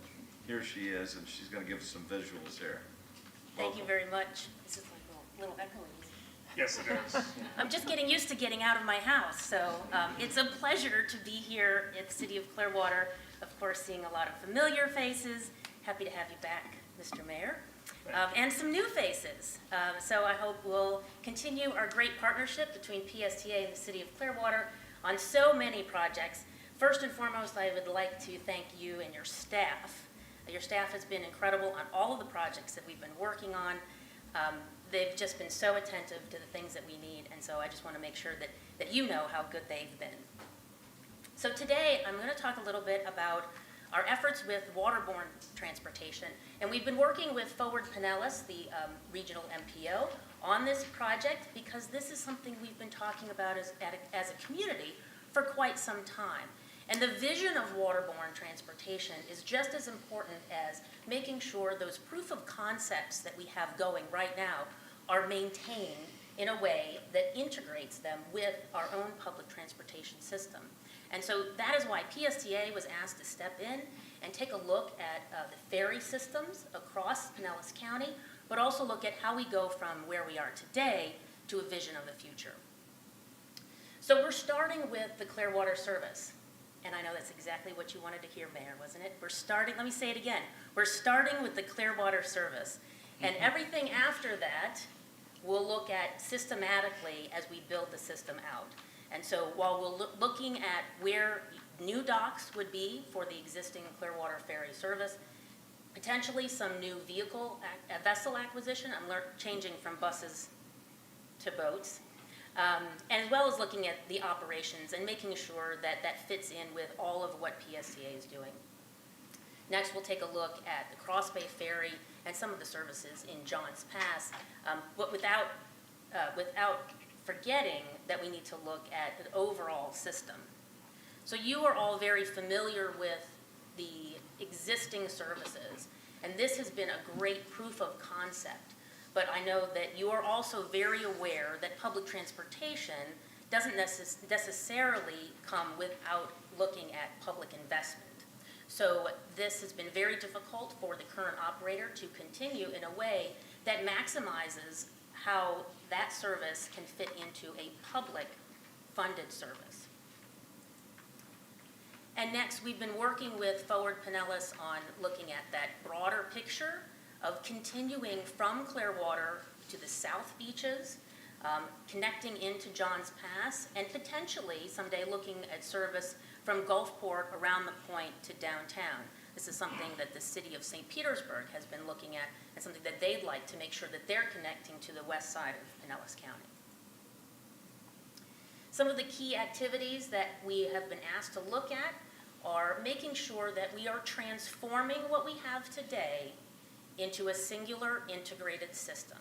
here she is, and she's going to give us some visuals here. Thank you very much. This is like a little echoey. Yes, it is. I'm just getting used to getting out of my house, so it's a pleasure to be here at the City of Clearwater. Of course, seeing a lot of familiar faces. Happy to have you back, Mr. Mayor. And some new faces. So I hope we'll continue our great partnership between PSTA and the City of Clearwater on so many projects. First and foremost, I would like to thank you and your staff. Your staff has been incredible on all of the projects that we've been working on. They've just been so attentive to the things that we need, and so I just want to make sure that you know how good they've been. So today, I'm going to talk a little bit about our efforts with waterborne transportation. And we've been working with Forward Pinellas, the regional MPO, on this project because this is something we've been talking about as a community for quite some time. And the vision of waterborne transportation is just as important as making sure those proof of concepts that we have going right now are maintained in a way that integrates them with our own public transportation system. And so that is why PSTA was asked to step in and take a look at the ferry systems across Pinellas County, but also look at how we go from where we are today to a vision of the future. So we're starting with the Clearwater Service. And I know that's exactly what you wanted to hear, Mayor, wasn't it? Let me say it again. We're starting with the Clearwater Service. And everything after that, we'll look at systematically as we build the system out. And so while we're looking at where new docks would be for the existing Clearwater Ferry service, potentially some new vessel acquisition. I'm changing from buses to boats. As well as looking at the operations and making sure that that fits in with all of what PSTA is doing. Next, we'll take a look at the Cross Bay Ferry and some of the services in Johns Pass, but without forgetting that we need to look at the overall system. So you are all very familiar with the existing services, and this has been a great proof of concept. But I know that you are also very aware that public transportation doesn't necessarily come without looking at public investment. So this has been very difficult for the current operator to continue in a way that maximizes how that service can fit into a public funded service. And next, we've been working with Forward Pinellas on looking at that broader picture of continuing from Clearwater to the South Beaches, connecting into Johns Pass, and potentially someday looking at service from Gulfport around the point to downtown. This is something that the city of St. Petersburg has been looking at and something that they'd like to make sure that they're connecting to the west side of Pinellas County. Some of the key activities that we have been asked to look at are making sure that we are transforming what we have today into a singular integrated system.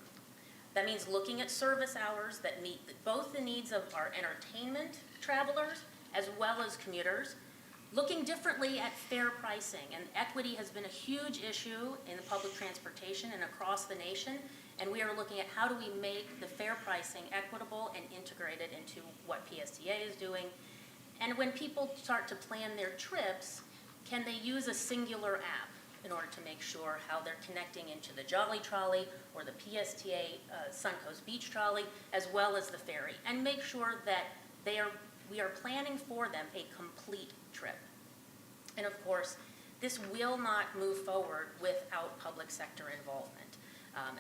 That means looking at service hours that meet both the needs of our entertainment travelers as well as commuters, looking differently at fare pricing, and equity has been a huge issue in the public transportation and across the nation, and we are looking at how do we make the fare pricing equitable and integrated into what PSTA is doing. And when people start to plan their trips, can they use a singular app in order to make sure how they're connecting into the Jolly Trolley or the PSTA Suncoast Beach Trolley, as well as the ferry, and make sure that we are planning for them a complete trip. And of course, this will not move forward without public sector involvement.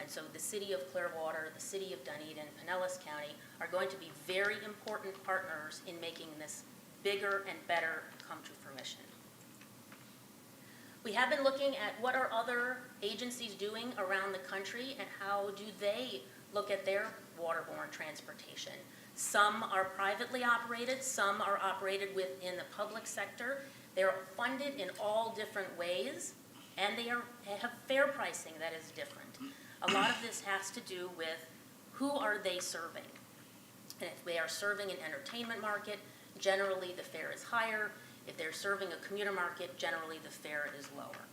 And so the City of Clearwater, the City of Dunedin, Pinellas County are going to be very important partners in making this bigger and better come to fruition. We have been looking at what are other agencies doing around the country and how do they look at their waterborne transportation. Some are privately operated, some are operated within the public sector. They're funded in all different ways, and they have fair pricing that is different. A lot of this has to do with who are they serving. And if they are serving an entertainment market, generally the fare is higher. If they're serving a commuter market, generally the fare is lower.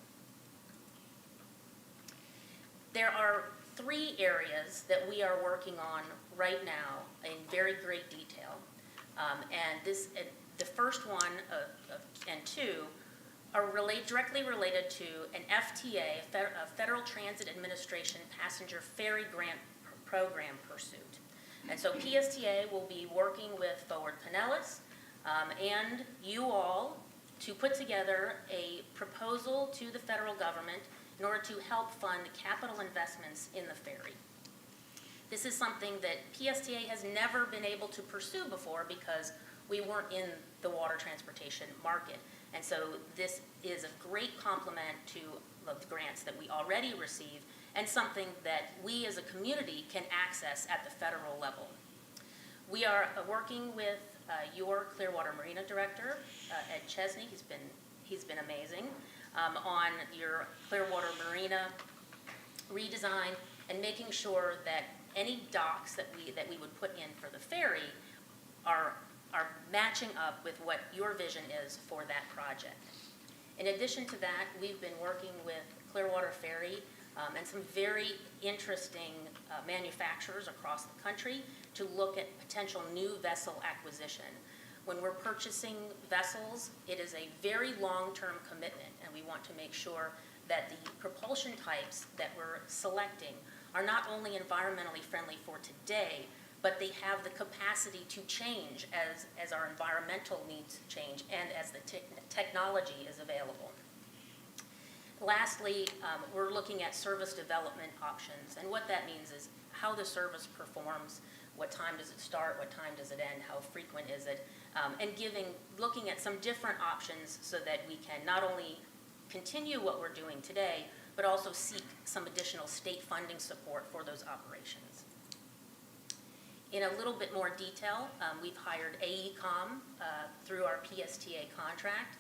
There are 3 areas that we are working on right now in very great detail. The first one and 2 are directly related to an FTA, a Federal Transit Administration Passenger Ferry Grant Program pursuit. And so PSTA will be working with Forward Pinellas and you all to put together a proposal to the federal government in order to help fund capital investments in the ferry. This is something that PSTA has never been able to pursue before because we weren't in the water transportation market. And so this is a great complement to the grants that we already receive and something that we as a community can access at the federal level. We are working with your Clearwater Marina Director, Ed Chesney. He's been amazing on your Clearwater Marina redesign and making sure that any docks that we would put in for the ferry are matching up with what your vision is for that project. In addition to that, we've been working with Clearwater Ferry and some very interesting manufacturers across the country to look at potential new vessel acquisition. When we're purchasing vessels, it is a very long-term commitment, and we want to make sure that the propulsion types that we're selecting are not only environmentally friendly for today, but they have the capacity to change as our environmental needs change and as the technology is available. Lastly, we're looking at service development options, and what that means is how the service performs, what time does it start, what time does it end, how frequent is it, and looking at some different options so that we can not only continue what we're doing today, but also seek some additional state funding support for those operations. In a little bit more detail, we've hired AECOM through our PSTA contract.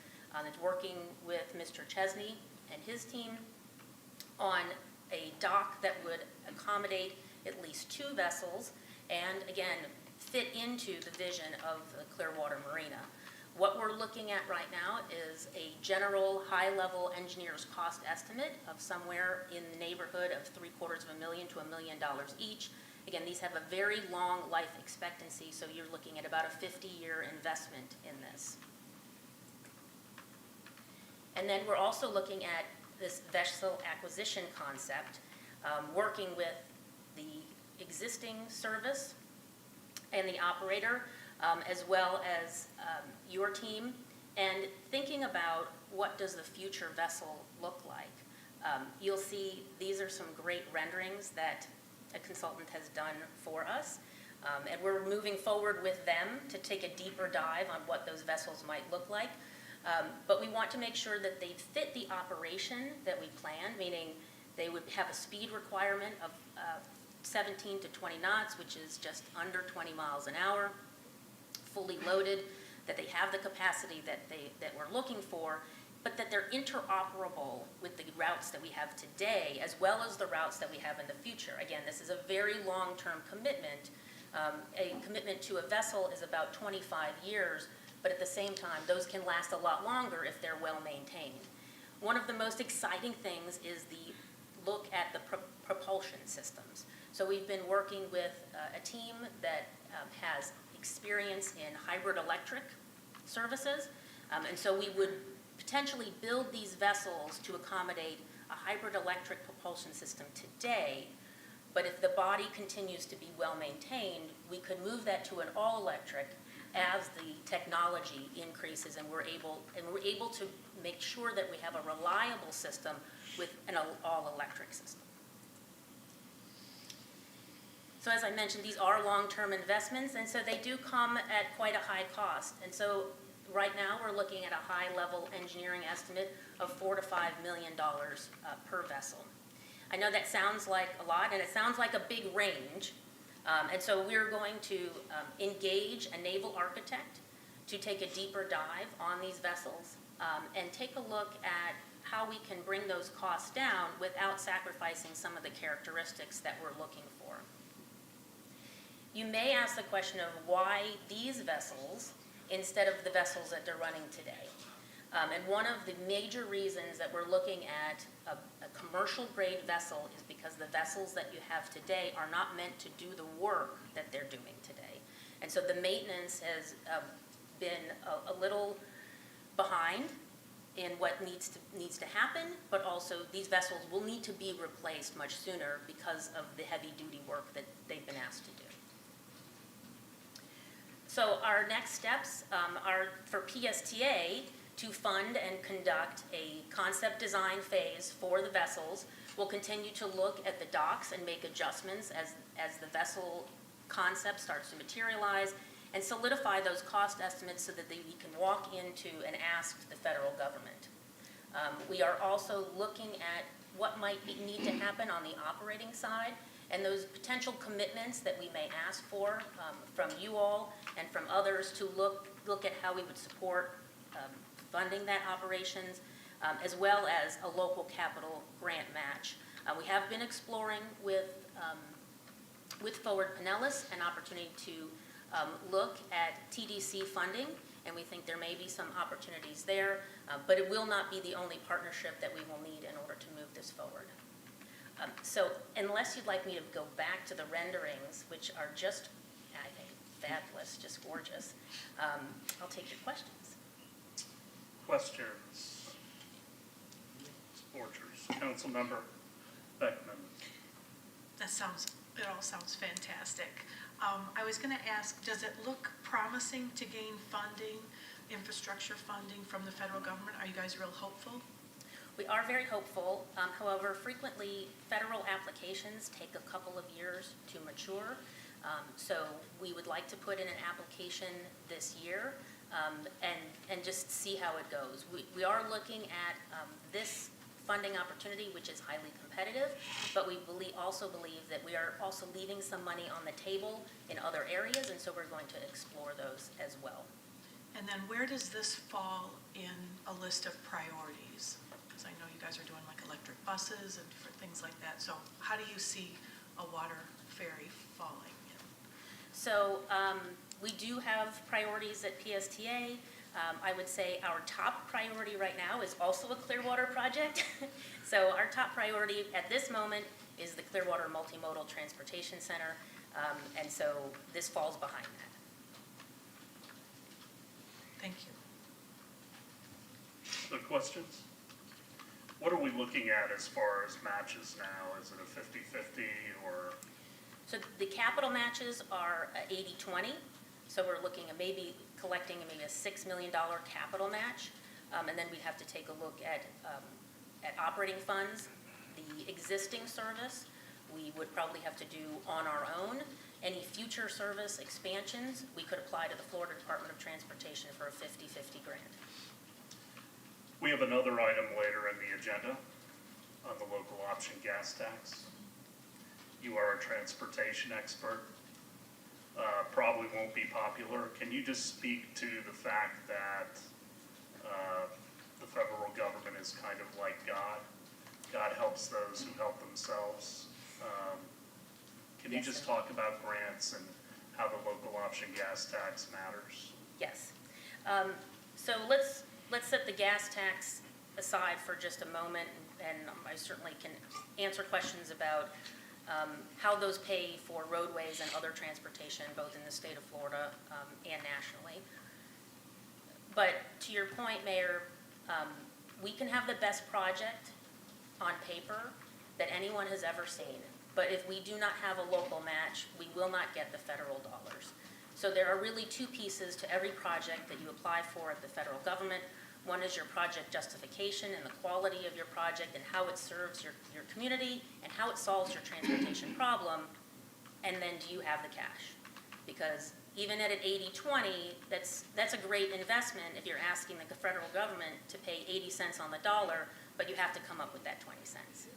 It's working with Mr. Chesney and his team on a dock that would accommodate at least 2 vessels and, again, fit into the vision of the Clearwater Marina. What we're looking at right now is a general high-level engineer's cost estimate of somewhere in the neighborhood of $750,000 to $1 million each. Again, these have a very long life expectancy, so you're looking at about a 50-year investment in this. And then we're also looking at this vessel acquisition concept, working with the existing service and the operator, as well as your team, and thinking about what does the future vessel look like. You'll see these are some great renderings that a consultant has done for us, and we're moving forward with them to take a deeper dive on what those vessels might look like. But we want to make sure that they fit the operation that we planned, meaning they would have a speed requirement of 17 to 20 knots, which is just under 20 miles an hour, fully loaded, that they have the capacity that we're looking for, but that they're interoperable with the routes that we have today, as well as the routes that we have in the future. Again, this is a very long-term commitment. A commitment to a vessel is about 25 years, but at the same time, those can last a lot longer if they're well maintained. One of the most exciting things is the look at the propulsion systems. So we've been working with a team that has experience in hybrid electric services, and so we would potentially build these vessels to accommodate a hybrid electric propulsion system today, but if the body continues to be well maintained, we could move that to an all-electric as the technology increases, and we're able to make sure that we have a reliable system with an all-electric system. So as I mentioned, these are long-term investments, and so they do come at quite a high cost. And so right now we're looking at a high-level engineering estimate of $4 to $5 million per vessel. I know that sounds like a lot, and it sounds like a big range. And so we're going to engage a naval architect to take a deeper dive on these vessels and take a look at how we can bring those costs down without sacrificing some of the characteristics that we're looking for. You may ask the question of why these vessels instead of the vessels that they're running today. And one of the major reasons that we're looking at a commercial grade vessel is because the vessels that you have today are not meant to do the work that they're doing today. And so the maintenance has been a little behind in what needs to happen, but also these vessels will need to be replaced much sooner because of the heavy duty work that they've been asked to do. So our next steps are for PSTA to fund and conduct a concept design phase for the vessels. We'll continue to look at the docks and make adjustments as the vessel concept starts to materialize and solidify those cost estimates so that we can walk into and ask the federal government. We are also looking at what might need to happen on the operating side and those potential commitments that we may ask for from you all and from others to look at how we would support funding that operations, as well as a local capital grant match. We have been exploring with Forward Pinellas an opportunity to look at TDC funding, and we think there may be some opportunities there, but it will not be the only partnership that we will need in order to move this forward. So unless you'd like me to go back to the renderings, which are just, I think, fabulous, just gorgeous, I'll take your questions. Questions? Supporters? Councilmember Beckman. It all sounds fantastic. I was going to ask, does it look promising to gain funding, infrastructure funding from the federal government? Are you guys real hopeful? We are very hopeful. However, frequently federal applications take a couple of years to mature. So we would like to put in an application this year and just see how it goes. We are looking at this funding opportunity, which is highly competitive, but we also believe that we are also leaving some money on the table in other areas, and so we're going to explore those as well. And then where does this fall in a list of priorities? Because I know you guys are doing like electric buses and different things like that. So how do you see a water ferry falling in? So we do have priorities at PSTA. I would say our top priority right now is also a Clearwater project. So our top priority at this moment is the Clearwater Multimodal Transportation Center, and so this falls behind that. Thank you. Other questions? What are we looking at as far as matches now? Is it a 50-50 or? So the capital matches are 80-20. So we're looking at maybe collecting maybe a $6 million capital match. And then we'd have to take a look at operating funds. The existing service, we would probably have to do on our own. Any future service expansions, we could apply to the Florida Department of Transportation for a 50-50 grant. We have another item later in the agenda on the local option gas tax. You are a transportation expert. Probably won't be popular. Can you just speak to the fact that the federal government is kind of like God? God helps those who help themselves. Can you just talk about grants and how the local option gas tax matters? Yes. So let's set the gas tax aside for just a moment, and I certainly can answer questions about how those pay for roadways and other transportation, both in the state of Florida and nationally. But to your point, Mayor, we can have the best project on paper that anyone has ever seen. But if we do not have a local match, we will not get the federal dollars. So there are really two pieces to every project that you apply for at the federal government. One is your project justification and the quality of your project and how it serves your community and how it solves your transportation problem. And then do you have the cash? Because even at an 80-20, that's a great investment if you're asking the federal government to pay 80 cents on the dollar, but you have to come up with that 20 cents.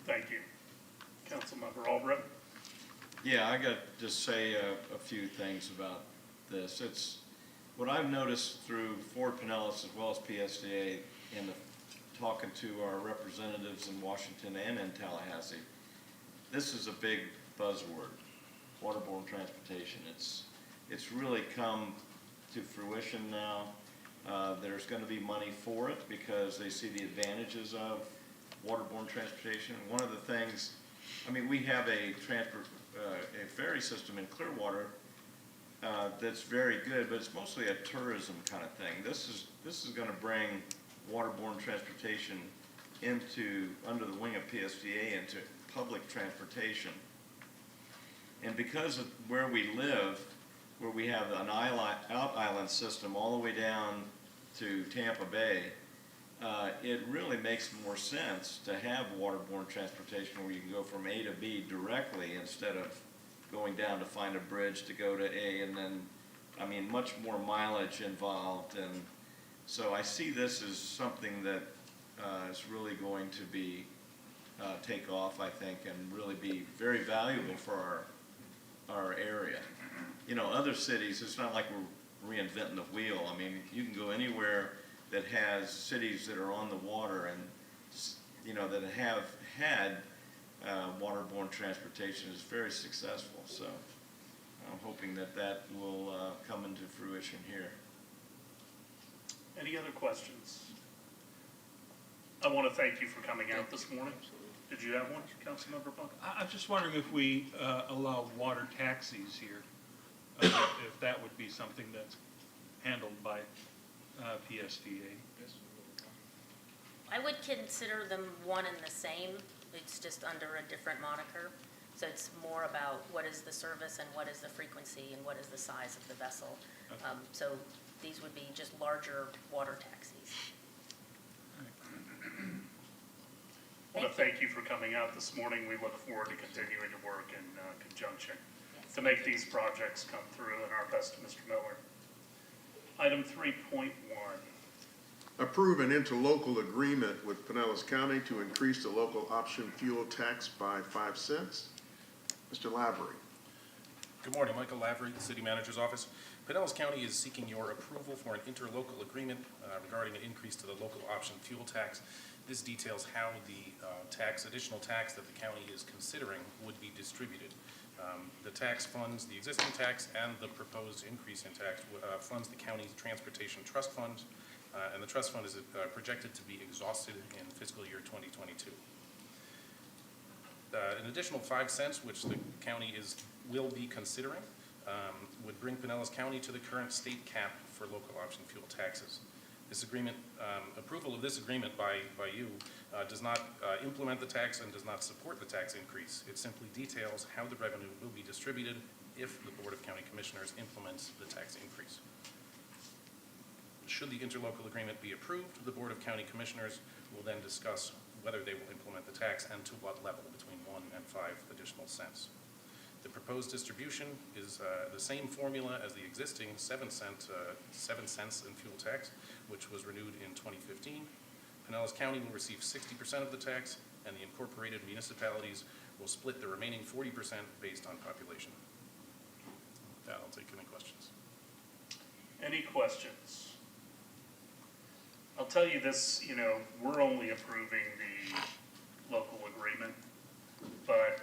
Thank you. Councilmember Albrecht? Yeah, I got to just say a few things about this. It's, what I've noticed through Fort Pinellas as well as PSDA and talking to our representatives in Washington and in Tallahassee, this is a big buzzword, waterborne transportation. It's really come to fruition now. There's going to be money for it because they see the advantages of waterborne transportation. One of the things, I mean, we have a ferry system in Clearwater that's very good, but it's mostly a tourism kind of thing. This is going to bring waterborne transportation under the wing of PSDA into public transportation. And because of where we live, where we have an out island system all the way down to Tampa Bay, it really makes more sense to have waterborne transportation where you can go from A to B directly instead of going down to find a bridge to go to A, and then, I mean, much more mileage involved. And so I see this as something that is really going to be take off, I think, and really be very valuable for our area. You know, other cities, it's not like we're reinventing the wheel. I mean, you can go anywhere that has cities that are on the water and, you know, that have had waterborne transportation is very successful. So I'm hoping that that will come into fruition here. Any other questions? I want to thank you for coming out this morning. Did you have one, Councilmember Buck? I'm just wondering if we allow water taxis here, if that would be something that's handled by PSDA. I would consider them one and the same. It's just under a different moniker. So it's more about what is the service and what is the frequency and what is the size of the vessel. So these would be just larger water taxis. I want to thank you for coming out this morning. We look forward to continuing to work in conjunction to make these projects come through, and our best to Mr. Miller. Item 3.1. Approve an interlocal agreement with Pinellas County to increase the local option fuel tax by 5 cents. Mr. Lavery. Good morning, Michael Lavery, the City Manager's Office. Pinellas County is seeking your approval for an interlocal agreement regarding an increase to the local option fuel tax. This details how the additional tax that the county is considering would be distributed. The tax funds the existing tax, and the proposed increase in tax funds the county's transportation trust fund, and the trust fund is projected to be exhausted in fiscal year 2022. An additional 5 cents, which the county will be considering, would bring Pinellas County to the current state cap for local option fuel taxes. This agreement, approval of this agreement by you does not implement the tax and does not support the tax increase. It simply details how the revenue will be distributed if the Board of County Commissioners implements the tax increase. Should the interlocal agreement be approved, the Board of County Commissioners will then discuss whether they will implement the tax and to what level, between 1 and 5 additional cents. The proposed distribution is the same formula as the existing 7 cents in fuel tax, which was renewed in 2015. Pinellas County will receive 60% of the tax, and the incorporated municipalities will split the remaining 40% based on population. With that, I'll take any questions. Any questions? I'll tell you this, you know, we're only approving the local agreement, but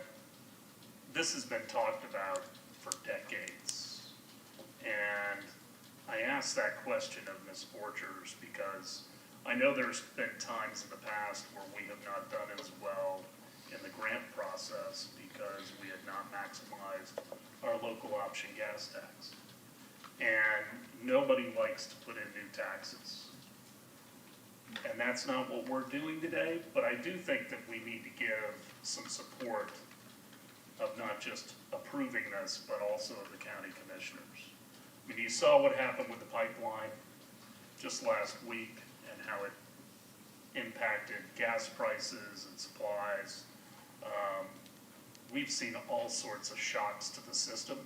this has been talked about for decades. And I asked that question of Ms. Borchers because I know there's been times in the past where we have not done as well in the grant process because we had not maximized our local option gas tax. And nobody likes to put in new taxes. And that's not what we're doing today, but I do think that we need to give some support of not just approving this, but also of the county commissioners. I mean, you saw what happened with the pipeline just last week and how it impacted gas prices and supplies. We've seen all sorts of shocks to the system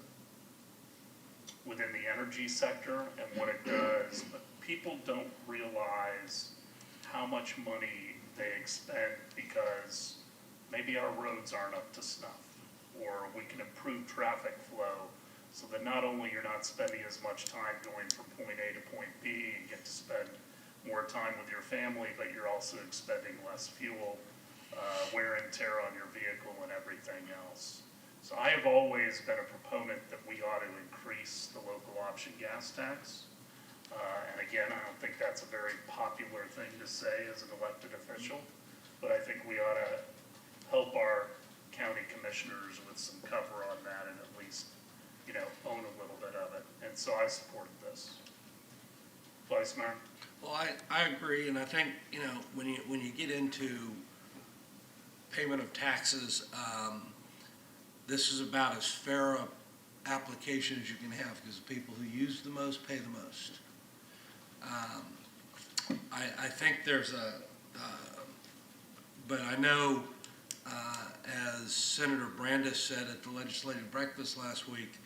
within the energy sector and what it does, but people don't realize how much money they expend because maybe our roads aren't up to snuff, or we can improve traffic flow so that not only you're not spending as much time going from point A to point B and get to spend more time with your family, but you're also expending less fuel, wear and tear on your vehicle and everything else. So I have always been a proponent that we ought to increase the local option gas tax. And again, I don't think that's a very popular thing to say as an elected official, but I think we ought to help our county commissioners with some cover on that and at least, own a little bit of it. And so I support this. Vice Mayor? Well, I agree, and I think, when you get into payment of taxes, this is about as fair a application as you can have, because the people who use the most pay the most. I think there's but I know, as Senator Brandes said at the legislative breakfast last week,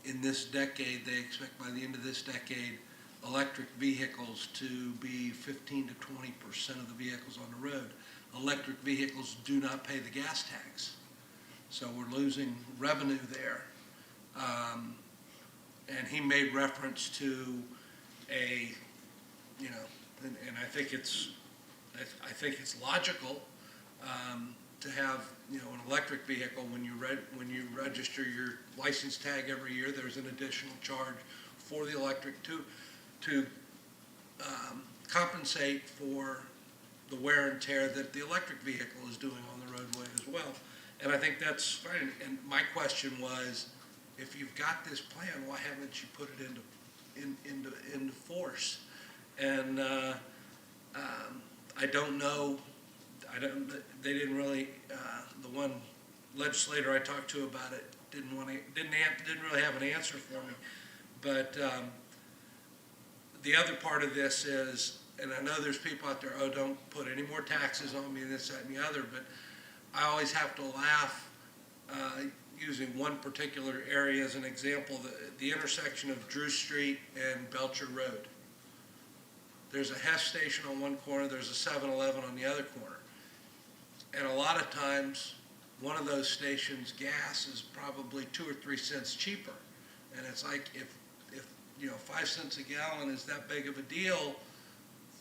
in this decade, they expect by the end of this decade, electric vehicles to be 15 to 20% of the vehicles on the road. Electric vehicles do not pay the gas tax. So we're losing revenue there. And he made reference to and I think it's logical to have, an electric vehicle. When you register your license tag every year, there's an additional charge for the electric to compensate for the wear and tear that the electric vehicle is doing on the roadway as well. And I think that's fine. And my question was, if you've got this plan, why haven't you put it into force? And I don't know. They didn't really. The one legislator I talked to about it didn't really have an answer for me. But the other part of this is, and I know there's people out there, don't put any more taxes on me, this, that, and the other, but I always have to laugh using one particular area as an example, the intersection of Drew Street and Belcher Road. There's a Hess station on one corner, there's a 7-Eleven on the other corner. And a lot of times, one of those stations' gas is probably 2 or 3 cents cheaper. And it's like, if 5 cents a gallon is that big of a deal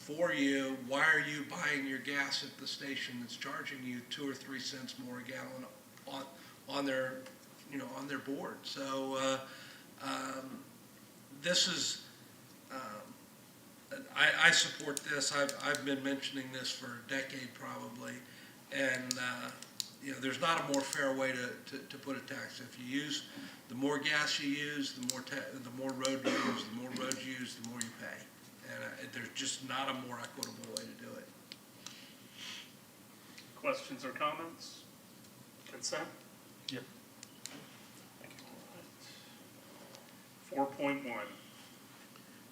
for you, why are you buying your gas at the station that's charging you 2 or 3 cents more a gallon on their board? So this is, I support this. I've been mentioning this for a decade probably, and there's not a more fair way to put a tax. If you use, the more gas you use, the more road you use, the more roads you use, the more you pay. And there's just not a more equitable way to do it. Questions or comments? Consent? Yep. 4.1.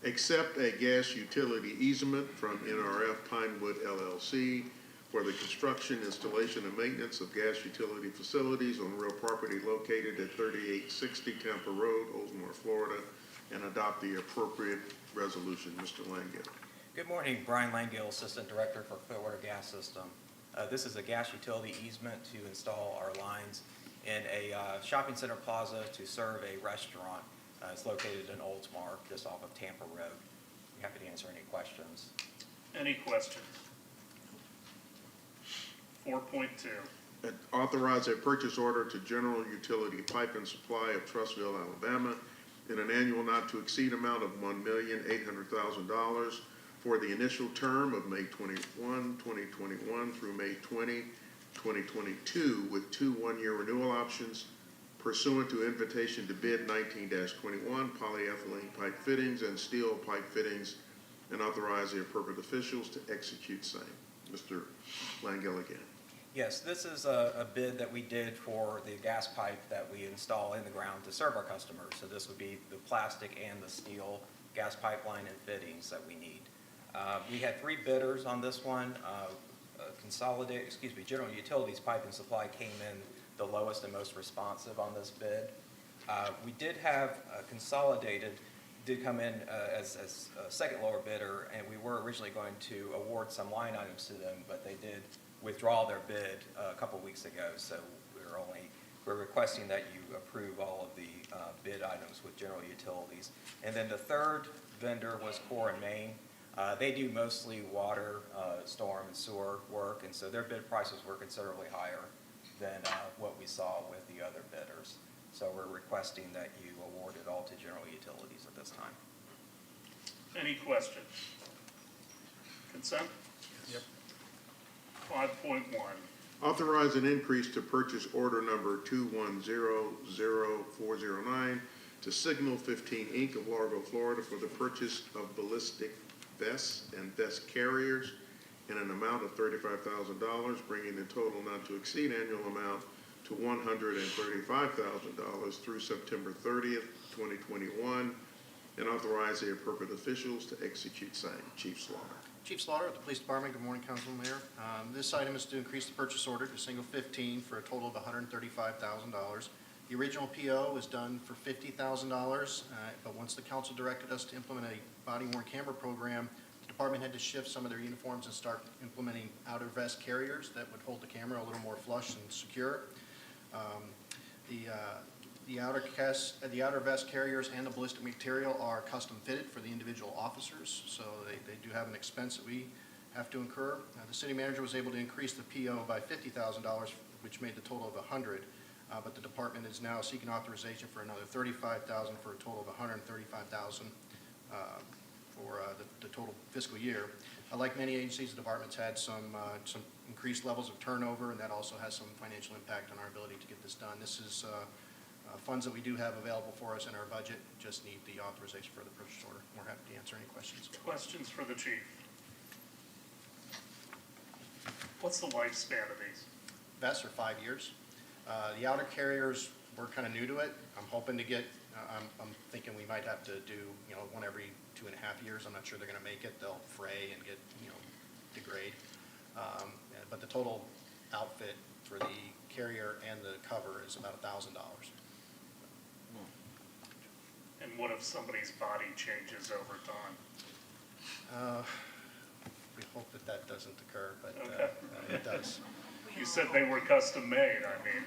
Accept a gas utility easement from NRF Pinewood LLC for the construction, installation, and maintenance of gas utility facilities on real property located at 3860 Tampa Road, Oldsmar, Florida, and adopt the appropriate resolution. Mr. Langill. Good morning, Brian Langill, Assistant Director for Clearwater Gas System. This is a gas utility easement to install our lines in a shopping center plaza to serve a restaurant. It's located in Oldsmar, just off of Tampa Road. I'm happy to answer any questions. Any questions? 4.2. Authorize a purchase order to General Utility Pipe and Supply of Trussville, Alabama, in an annual not to exceed amount of $1,800,000 for the initial term of May 21, 2021 through May 20, 2022, with 2 one-year renewal options pursuant to invitation to bid 19-21 polyethylene pipe fittings and steel pipe fittings, and authorize the appropriate officials to execute same. Mr. Langill again. Yes, this is a bid that we did for the gas pipe that we install in the ground to serve our customers. So this would be the plastic and the steel gas pipeline and fittings that we need. We had 3 bidders on this one. General Utilities Pipe and Supply came in the lowest and most responsive on this bid. We did have Consolidated did come in as a second lower bidder, and we were originally going to award some line items to them, but they did withdraw their bid a couple weeks ago, so we're requesting that you approve all of the bid items with general utilities. And then the third vendor was Core and Main. They do mostly water, storm, and sewer work, and so their bid prices were considerably higher than what we saw with the other bidders. So we're requesting that you award it all to general utilities at this time. Any questions? Consent? Yep. 5.1. Authorize an increase to purchase order number 21000409 to Signal 15 Inc. of Largo, Florida for the purchase of ballistic vests and vest carriers in an amount of $35,000, bringing the total not to exceed annual amount to $135,000 through September 30th, 2021, and authorize the appropriate officials to execute same. Chief Slaughter. Chief Slaughter of the Police Department. Good morning, Council and Mayor. This item is to increase the purchase order to single 15 for a total of $135,000. The original PO was done for $50,000, but once the council directed us to implement a body-worn camera program, the department had to shift some of their uniforms and start implementing outer vest carriers that would hold the camera a little more flush and secure. The outer vest carriers and the ballistic material are custom fitted for the individual officers, so they do have an expense that we have to incur. The city manager was able to increase the PO by $50,000, which made the total of $100,000, but the department is now seeking authorization for another $35,000 for a total of $135,000 for the total fiscal year. Like many agencies, the department's had some increased levels of turnover, and that also has some financial impact on our ability to get this done. This is funds that we do have available for us in our budget, just need the authorization for the purchase order. We're happy to answer any questions. Questions for the chief? What's the lifespan of these? Vests are 5 years. The outer carriers, we're kind of new to it. I'm hoping to get, I'm thinking we might have to do, one every 2.5 years. I'm not sure they're going to make it. They'll fray and get, degrade. But the total outfit for the carrier and the cover is about $1,000. And what if somebody's body changes over time? We hope that doesn't occur, but Okay. it does. You said they were custom made, I mean.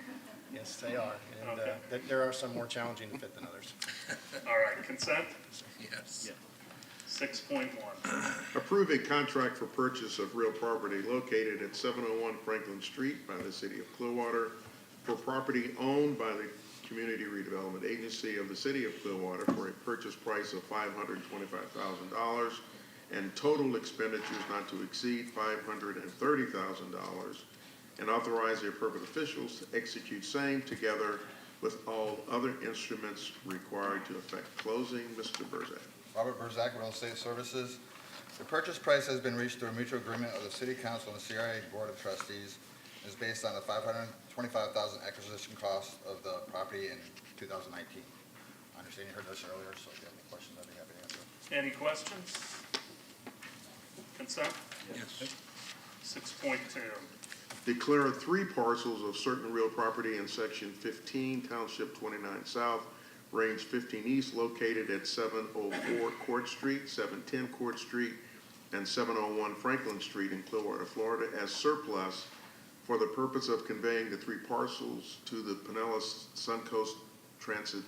Yes, they are. And Okay. there are some more challenging to fit than others. All right, consent? Yes. 6.1. Approve a contract for purchase of real property located at 701 Franklin Street by the City of Clearwater for property owned by the Community Redevelopment Agency of the City of Clearwater for a purchase price of $525,000 and total expenditures not to exceed $530,000, and authorize the appropriate officials to execute same together with all other instruments required to effect closing. Mr. Burzak. Robert Burzak, Real Estate Services. The purchase price has been reached through a mutual agreement of the City Council and the CRA Board of Trustees. It is based on the $525,000 acquisition cost of the property in 2019. I understand you heard this earlier, so if you have any questions, I'd be happy to answer. Any questions? Consent? Yes. 6.2. Declare 3 parcels of certain real property in Section 15, Township 29 South, Range 15 East, located at 704 Court Street, 710 Court Street, and 701 Franklin Street in Clearwater, Florida, as surplus for the purpose of conveying the 3 parcels to the Pinellas Suncoast Transit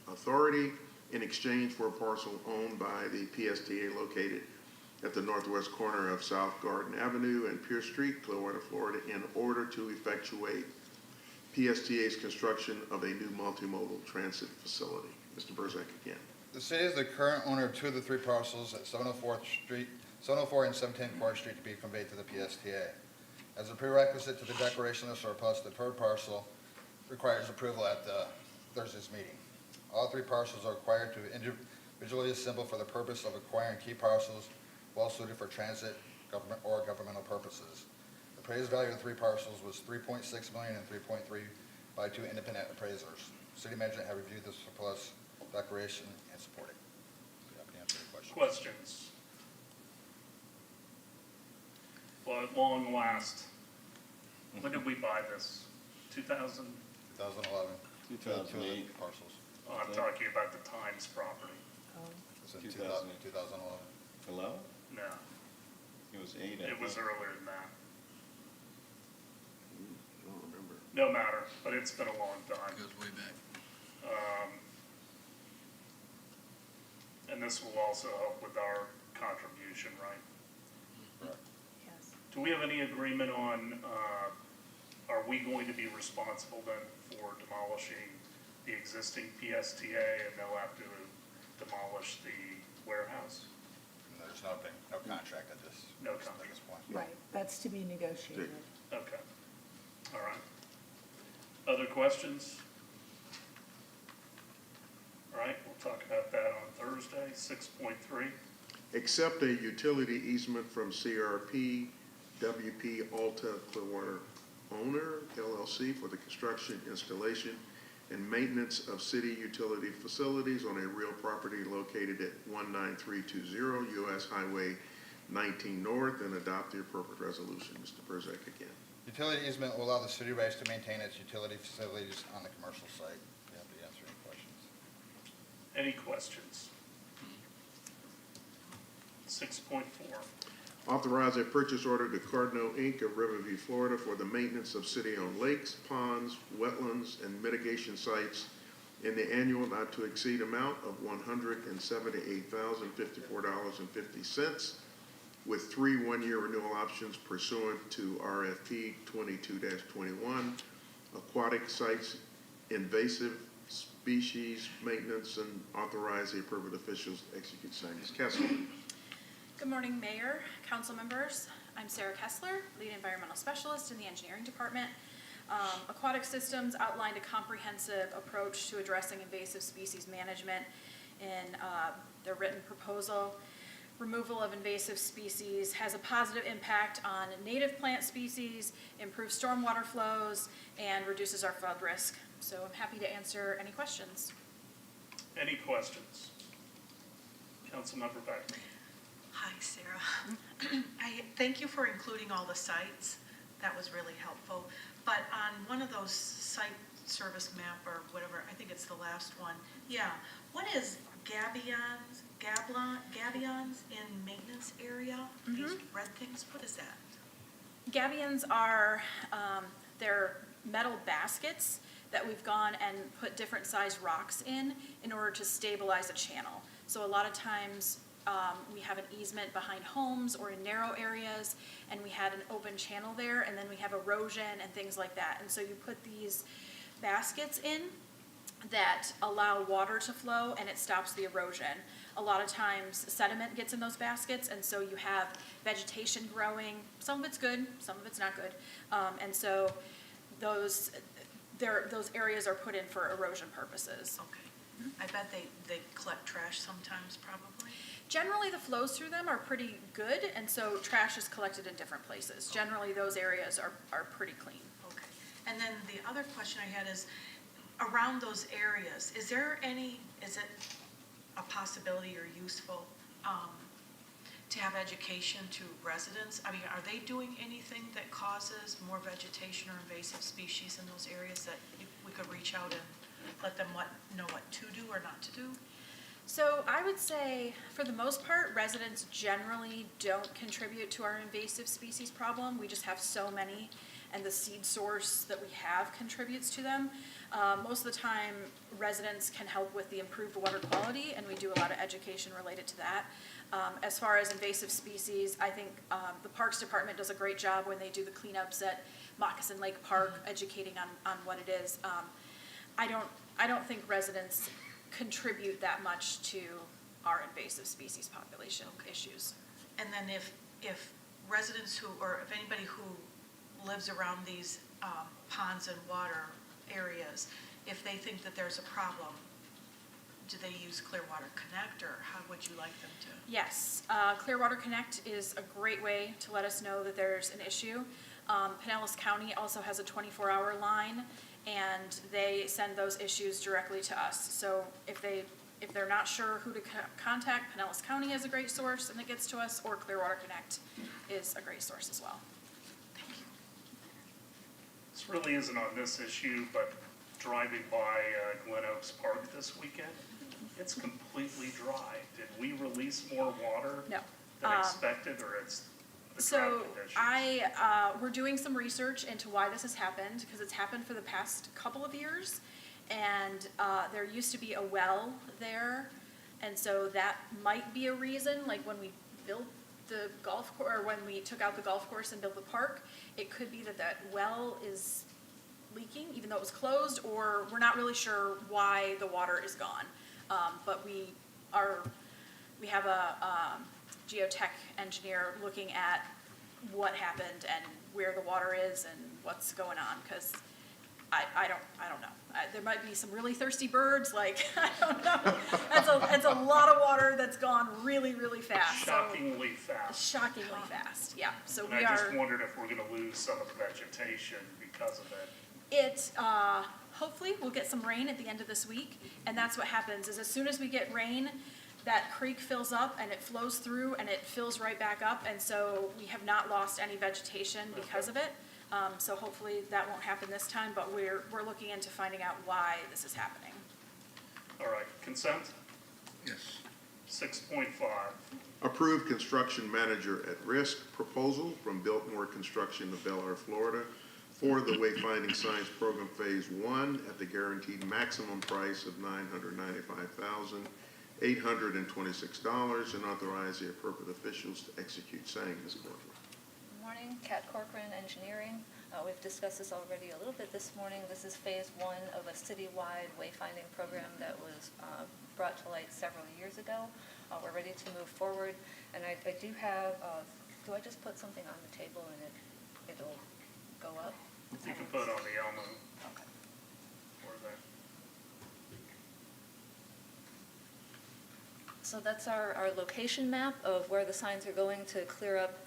Authority in exchange for a parcel owned by the PSTA located at the northwest corner of South Garden Avenue and Pierce Street, Clearwater, Florida, in order to effectuate PSTA's construction of a new multimodal transit facility. Mr. Burzak again. The city is the current owner of 2 of the 3 parcels at 704 and 710 Court Street to be conveyed to the PSTA. As a prerequisite to the declaration of surplus, the 3rd parcel requires approval at Thursday's meeting. All 3 parcels are required to individually assemble for the purpose of acquiring key parcels well suited for transit, government, or governmental purposes. The appraised value of the 3 parcels was $3.6 million and $3.3 by 2 independent appraisers. City manager have reviewed the surplus declaration and support it. Be happy to answer any questions. Questions? Well, at long last, when did we buy this? 2000? 2011. 2008. Parcels. Oh, I'm talking about the Times property. It's in 2011. 11? No, It was 8, I it was think. earlier than that. no matter, but it's been a long time. Goes way back. And this will also help with our contribution, right? Yes. Do we have any agreement on, are we going to be responsible then for demolishing the existing PSTA and they'll have to demolish the warehouse? There's no contract at this, No at contract. this point. Right, that's to be negotiated. Okay, all right. Other questions? All right, we'll talk about that on Thursday, 6.3. Accept a utility easement from CRP WP Alta Clearwater Owner LLC for the construction, installation, and maintenance of city utility facilities on a real property located at 19320 US Highway 19 North, and adopt the appropriate resolution. Mr. Burzak again. Utility easement will allow the city of Rice to maintain its utility facilities on the commercial site. You have to answer any questions. Any questions? 6.4. Authorize a purchase order to Cardinal Inc. of Riverview, Florida for the maintenance of city-owned lakes, ponds, wetlands, and mitigation sites in the annual not to exceed amount of $178,054.50 with 3 one-year renewal options pursuant to RFP 22-21, aquatic sites, invasive species maintenance, and authorize the appropriate officials to execute same. Ms. Kessler. Good morning, Mayor, council members. I'm Sarah Kessler, Lead Environmental Specialist in the Engineering Department. Aquatic Systems outlined a comprehensive approach to addressing invasive species management in their written proposal. Removal of invasive species has a positive impact on native plant species, improves stormwater flows, and reduces our flood risk. So I'm happy to answer any questions. Any questions? Councilmember Beckman. Hi, Sarah. I thank you for including all the sites. That was really helpful. But on one of those site service map or whatever, I think it's the last one. Yeah. What is gabions in maintenance area? These red things, what is that? Gabions are, they're metal baskets that we've gone and put different size rocks in order to stabilize a channel. So a lot of times we have an easement behind homes or in narrow areas, and we had an open channel there, and then we have erosion and things like that. And so you put these baskets in that allow water to flow, and it stops the erosion. A lot of times sediment gets in those baskets, and so you have vegetation growing. Some of it's good, some of it's not good. And so those areas are put in for erosion purposes. Okay. I bet they collect trash sometimes, probably. Generally, the flows through them are pretty good, and so trash is collected in different places. Generally, those areas are pretty clean. Okay. And then the other question I had is, around those areas, is it a possibility or useful to have education to residents? I mean, are they doing anything that causes more vegetation or invasive species in those areas that we could reach out and let them know what to do or not to do? So I would say, for the most part, residents generally don't contribute to our invasive species problem. We just have so many, and the seed source that we have contributes to them. Most of the time, residents can help with the improved water quality, and we do a lot of education related to that. As far as invasive species, I think the Parks Department does a great job when they do the cleanups at Moccasin Lake Park, educating on what it is. I don't think residents contribute that much to our invasive species population issues. And then if residents or if anybody who lives around these ponds and water areas, if they think that there's a problem, do they use Clearwater Connect, or how would you like them to? Yes, Clearwater Connect is a great way to let us know that there's an issue. Pinellas County also has a 24-hour line, and they send those issues directly to us. So if they're not sure who to contact, Pinellas County is a great source, and it gets to us, or Clearwater Connect is a great source as well. This really isn't on this issue, but driving by Glen Oaks Park this weekend, it's completely dry. Did we release more water No. than expected, or it's the So drought conditions? we're doing some research into why this has happened, because it's happened for the past couple of years. And there used to be a well there, and so that might be a reason, like when we built the golf course, or when we took out the golf course and built the park, it could be that that well is leaking, even though it was closed, or we're not really sure why the water is gone. But we have a geotech engineer looking at what happened and where the water is and what's going on, because I don't know. There might be some really thirsty birds, like, I don't know. That's a lot of water that's gone really, really fast. Shockingly fast. Shockingly fast, yeah. So And we I are. just wondered if we're gonna lose some of the vegetation because of it. It, hopefully, we'll get some rain at the end of this week, and that's what happens, is as soon as we get rain, that creek fills up and it flows through and it fills right back up, and so we have not lost any vegetation because of it. So hopefully that won't happen this time, but we're looking into finding out why this is happening. All right, consent? Yes. 6.5. Approve construction manager at risk proposal from Biltmore Construction of Bel Air, Florida for the wayfinding signs program phase 1 at the guaranteed maximum price of $995,826 and authorize the appropriate officials to execute same. Ms. Corcoran. Good morning, Kat Corcoran, Engineering. We've discussed this already a little bit this morning. This is phase 1 of a citywide wayfinding program that was brought to light several years ago. We're ready to move forward, and I do have, do I just put something on the table and it'll go up? You can put on the Elmo. Okay. Or there. So that's our location map of where the signs are going to clear up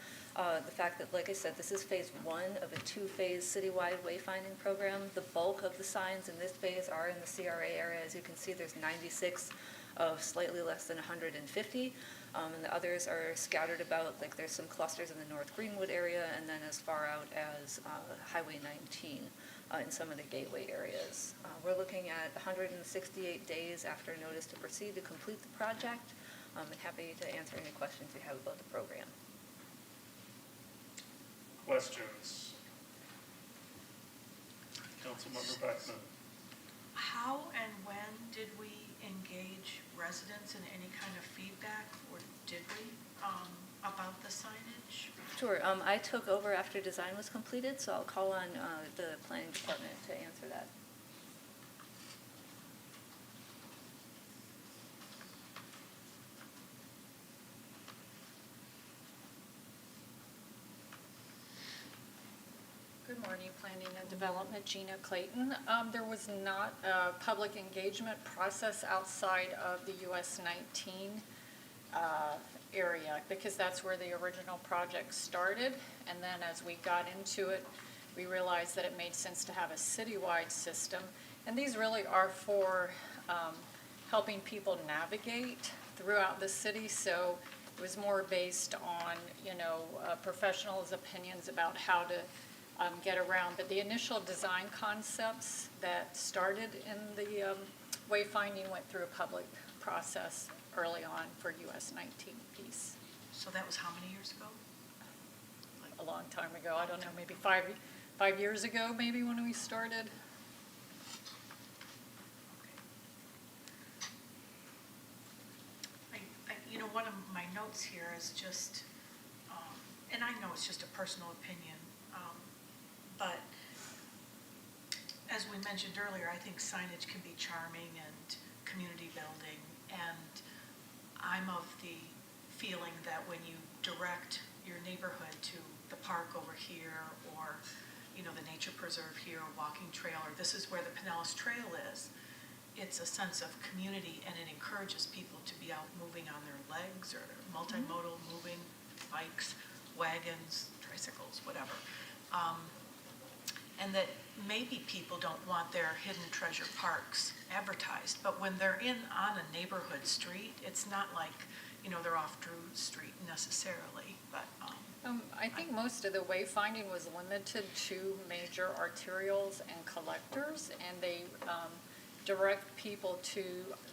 the fact that, like I said, this is phase 1 of a 2-phase citywide wayfinding program. The bulk of the signs in this phase are in the CRA area. As you can see, there's 96 of slightly less than 150, and the others are scattered about, like there's some clusters in the North Greenwood area, and then as far out as Highway 19 in some of the gateway areas. We're looking at 168 days after notice to proceed to complete the project. I'm happy to answer any questions you have about the program. Questions? Councilmember Beckman. How and when did we engage residents in any kind of feedback, or did we, about the signage? Sure. I took over after design was completed, so I'll call on the planning department to answer that. Good morning, Planning and Development, Gina Clayton. There was not a public engagement process outside of the US 19 area, because that's where the original project started. And then as we got into it, we realized that it made sense to have a citywide system. And these really are for helping people navigate throughout the city. So it was more based on, professionals' opinions about how to get around. But the initial design concepts that started in the wayfinding went through a public process early on for US 19 piece. So that was how many years ago? A long time ago. I don't know, maybe five years ago, maybe, when we started. One of my notes here is just, and I know it's just a personal opinion, but as we mentioned earlier, I think signage can be charming and community building, and I'm of the feeling that when you direct your neighborhood to the park over here, or, the nature preserve here, or walking trail, or this is where the Pinellas Trail is, it's a sense of community, and it encourages people to be out moving on their legs, or multimodal moving, bikes, wagons, tricycles, whatever. And that maybe people don't want their hidden treasure parks advertised, but when they're on a neighborhood street, it's not like, they're off Drew Street necessarily, but. I think most of the wayfinding was limited to major arterials and collectors, and they direct people to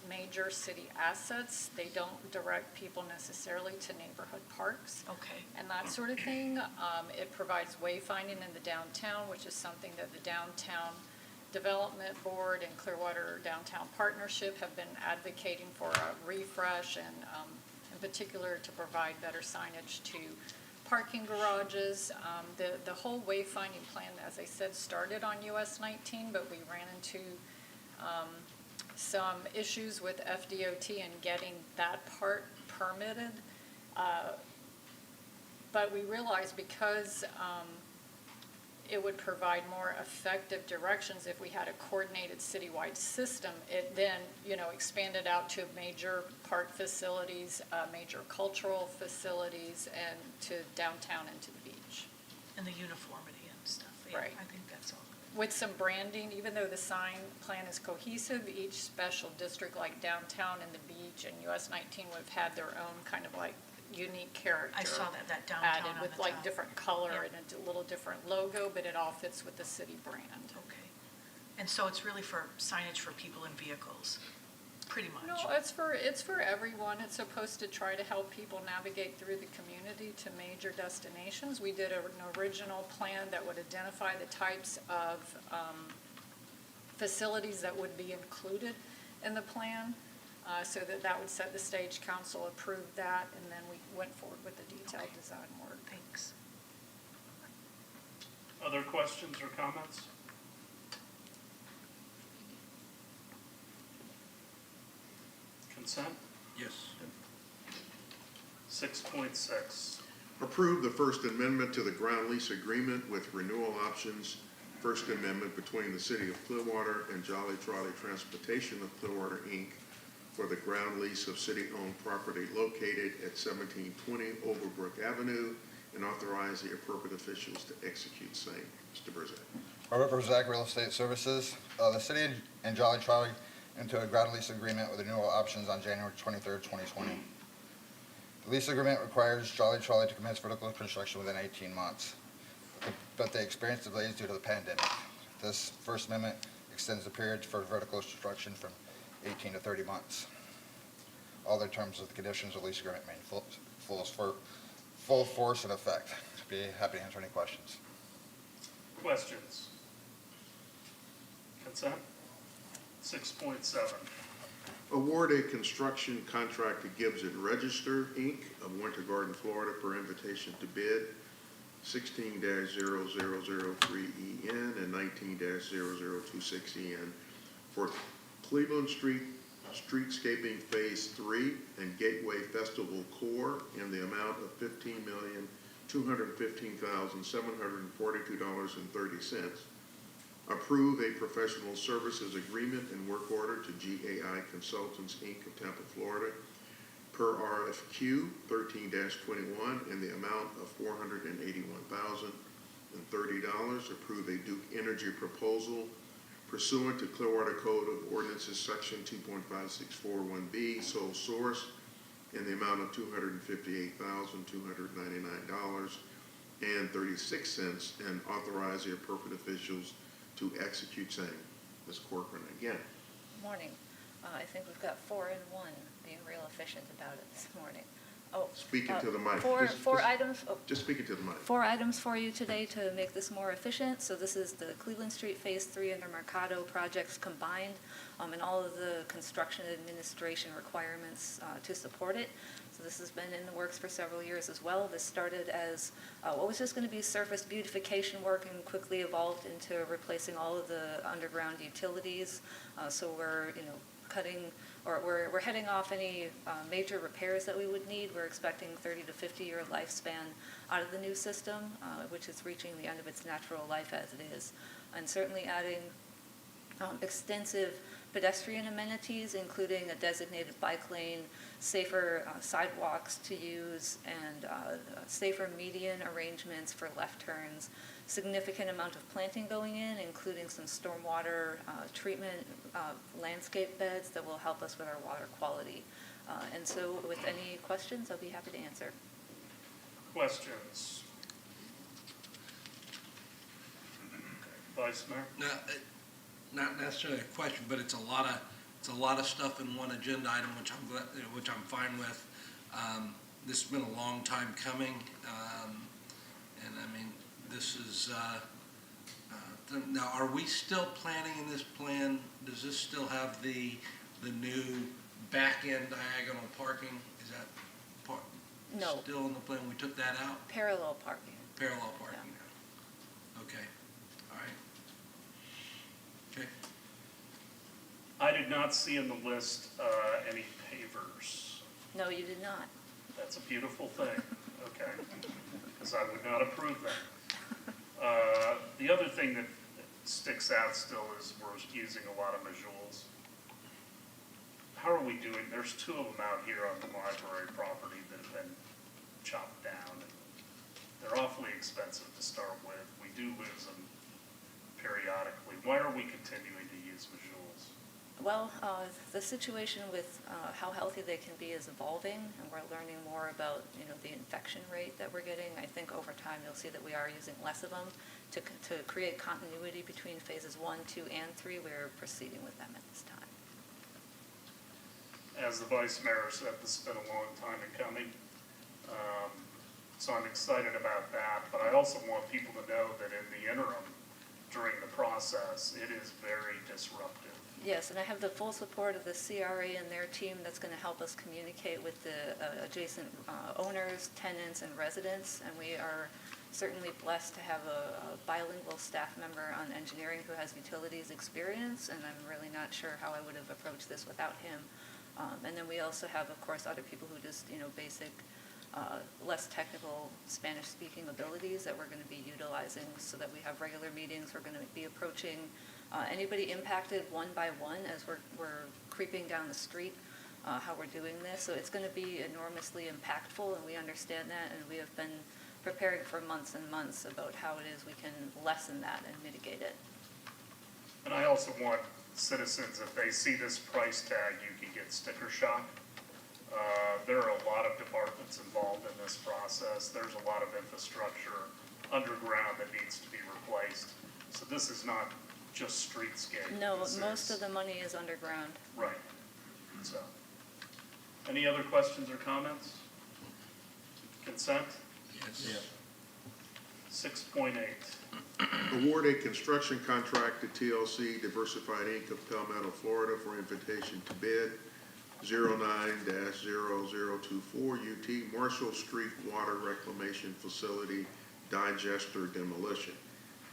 major city assets. They don't direct people necessarily to neighborhood parks. Okay. And that sort of thing. It provides wayfinding in the downtown, which is something that the Downtown Development Board and Clearwater Downtown Partnership have been advocating for a refresh and in particular to provide better signage to parking garages. The whole wayfinding plan, as I said, started on US 19, but we ran into some issues with FDOT and getting that part permitted. But we realized because it would provide more effective directions if we had a coordinated citywide system, it then, expanded out to major park facilities, major cultural facilities, and to downtown and to the beach. And the uniformity and stuff. Yeah, Right. I think that's all good. With some branding, even though the sign plan is cohesive, each special district like downtown and the beach and US 19 would have had their own kind of like unique character. I saw that downtown added on with the like top. different color Yeah. and a little different logo, but it all fits with the city brand. Okay. And so it's really for signage for people in vehicles, pretty much? No, it's for everyone. It's supposed to try to help people navigate through the community to major destinations. We did an original plan that would identify the types of facilities that would be included in the plan, so that would set the stage. Council approved that, and then we went forward with the detailed design work. Thanks. Other questions or comments? Consent? Yes. 6.6. Approve the First Amendment to the ground lease agreement with renewal options. First Amendment between the City of Clearwater and Jolly Trolley Transportation of Clearwater, Inc. for the ground lease of city-owned property located at 1720 Overbrook Avenue, and authorize the appropriate officials to execute same. Mr. Berzak. Robert Berzak, Real Estate Services. The city and Jolly Trolley into a ground lease agreement with renewal options on January 23rd, 2020. The lease agreement requires Jolly Trolley to commence vertical construction within 18 months, but they experienced delays due to the pandemic. This First Amendment extends the period for vertical construction from 18 to 30 months. All the terms of the conditions of the lease agreement remain full force and effect. Be happy to answer any questions. Questions? Consent? 6.7. Award a construction contract to Gibbs and Register, Inc. of Winter Garden, Florida, per invitation to bid 16-0003EN and 19-0026EN for Cleveland Street Streetscaping Phase 3 and Gateway Festival Core in the amount of $15,215,742.30. Approve a professional services agreement and work order to GAI Consultants, Inc. of Tampa, Florida, per RFQ 13-21 in the amount of $481,030. Approve a Duke Energy proposal pursuant to Clearwater Code of Ordinances, Section 2.5641B, sole source, in the amount of $258,299.36, and authorize the appropriate officials to execute same. Ms. Corcoran again. Morning. I think we've got 4 in 1, being real efficient about it this morning. Oh, Speaking to the mic. Four items. Oh. Just speaking to the mic. 4 items for you today to make this more efficient. So this is the Cleveland Street Phase 3 and the Mercado projects combined, and all of the construction administration requirements to support it. So this has been in the works for several years as well. This started as what was just going to be surface beautification work and quickly evolved into replacing all of the underground utilities. So we're, cutting, or we're heading off any major repairs that we would need. We're expecting 30 to 50-year lifespan out of the new system, which is reaching the end of its natural life as it is. And certainly adding extensive pedestrian amenities, including a designated bike lane, safer sidewalks to use, and safer median arrangements for left turns. Significant amount of planting going in, including some stormwater treatment landscape beds that will help us with our water quality. And so with any questions, I'll be happy to answer. Questions? Vice Mayor? Now, not necessarily a question, but it's a lot of stuff in one agenda item, which I'm glad, which I'm fine with. This has been a long time coming, and I mean, this is, now, are we still planning in this plan, does this still have the new back-end diagonal parking? Is that part, No. still in the plan? We took that out? Parallel parking. Parallel parking now. Okay, all right. Okay. I did not see in the list any pavers. No, you did not. That's a beautiful thing, okay, because I would not approve that. The other thing that sticks out still is we're using a lot of visuals. How are we doing? There's two of them out here on the library property that have been chopped down. They're awfully expensive to start with. We do lose them periodically. Why are we continuing to use visuals? Well, the situation with how healthy they can be is evolving, and we're learning more about, the infection rate that we're getting. I think over time you'll see that we are using less of them to create continuity between phases 1, 2, and 3. We're proceeding with them at this time. As the Vice Mayor said, this has been a long time in coming. So I'm excited about that, but I also want people to know that in the interim, during the process, it is very disruptive. Yes, and I have the full support of the CRA and their team that's going to help us communicate with the adjacent owners, tenants, and residents. And we are certainly blessed to have a bilingual staff member on engineering who has utilities experience, and I'm really not sure how I would have approached this without him. And then we also have, of course, other people who just, basic, less technical Spanish-speaking abilities that we're going to be utilizing so that we have regular meetings. We're going to be approaching anybody impacted one by one as we're creeping down the street, how we're doing this. So it's going to be enormously impactful, and we understand that, and we have been preparing for months and months about how it is we can lessen that and mitigate it. And I also want citizens, if they see this price tag, you can get sticker shock. There are a lot of departments involved in this process. There's a lot of infrastructure underground that needs to be replaced. So this is not just streetscape. No, This most is- of the money is underground. Right. So, any other questions or comments? Consent? Yes. 6.8. Award a construction contract to TLC Diversified Inc. of Palmetto, Florida for invitation to bid 09-0024 UT Marshall Street Water Reclamation Facility Digester Demolition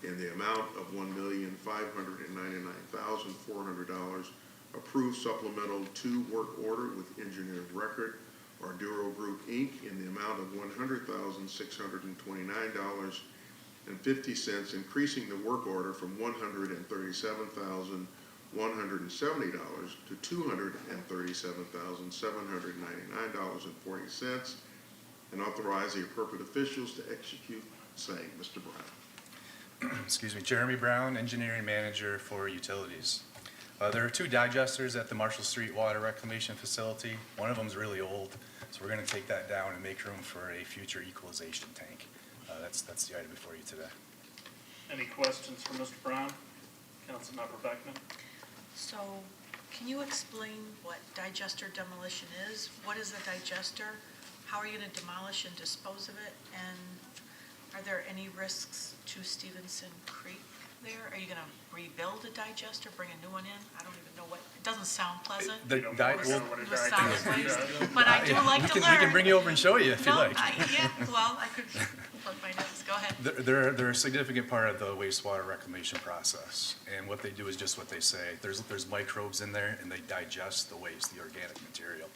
in the amount of $1,599,400. Approved supplemental 2 work order with engineer of record, Arduro Group, Inc. in the amount of $100,629.50, increasing the work order from $137,170 to $237,799.40, and authorize the appropriate officials to execute same. Mr. Brown. Excuse me, Jeremy Brown, Engineering Manager for Utilities. There are 2 digesters at the Marshall Street Water Reclamation Facility. One of them is really old, so we're going to take that down and make room for a future equalization tank. That's the item before you today. Any questions for Mr. Brown? Councilmember Beckman? So, can you explain what digester demolition is? What is a digester? How are you going to demolish and dispose of it? And are there any risks to Stevenson Creek there? Are you going to rebuild a digester, bring a new one in? I don't even know what, it doesn't sound pleasant. The You don't di- wanna well- know what a It was solid digester waste, is. but I do like to learn. We can bring you over and show you if you No, like. yeah, well, I could plug my nose. Go ahead. They're a significant part of the wastewater reclamation process, and what they do is just what they say. There's microbes in there, and they digest the waste, the organic material.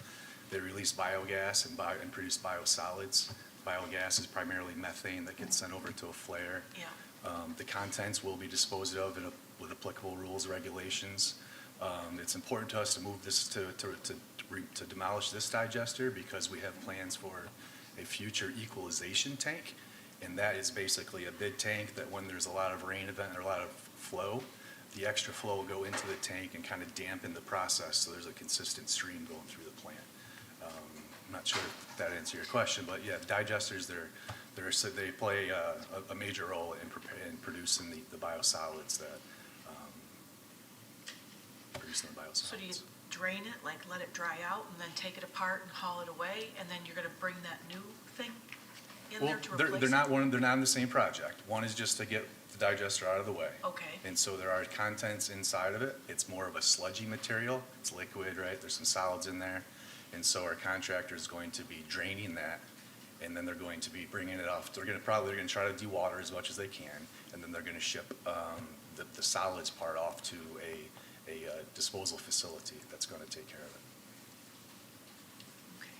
They release biogas and produce biosolids. Biogas is primarily methane that gets sent over to a flare. Yeah. The contents will be disposed of with applicable rules, regulations. It's important to us to move this to demolish this digester because we have plans for a future equalization tank, and that is basically a bid tank that when there's a lot of rain event or a lot of flow, the extra flow will go into the tank and kind of dampen the process so there's a consistent stream going through the plant. I'm not sure if that answers your question, but yeah, digesters, they play a major role in producing the biosolids that increasing the So do you biosolids. drain it, like let it dry out and then take it apart and haul it away? And then you're gonna bring that new thing in Well, there to replace it? they're not in the same project. One is just to get the digester out of the way. Okay. And so there are contents inside of it. It's more of a sludgy material. It's liquid, right? There's some solids in there. And so our contractor is going to be draining that, and then they're going to be bringing it off. They're gonna try to dewater as much as they can, and then they're gonna ship the solids part off to a disposal facility that's gonna take care of it. Okay.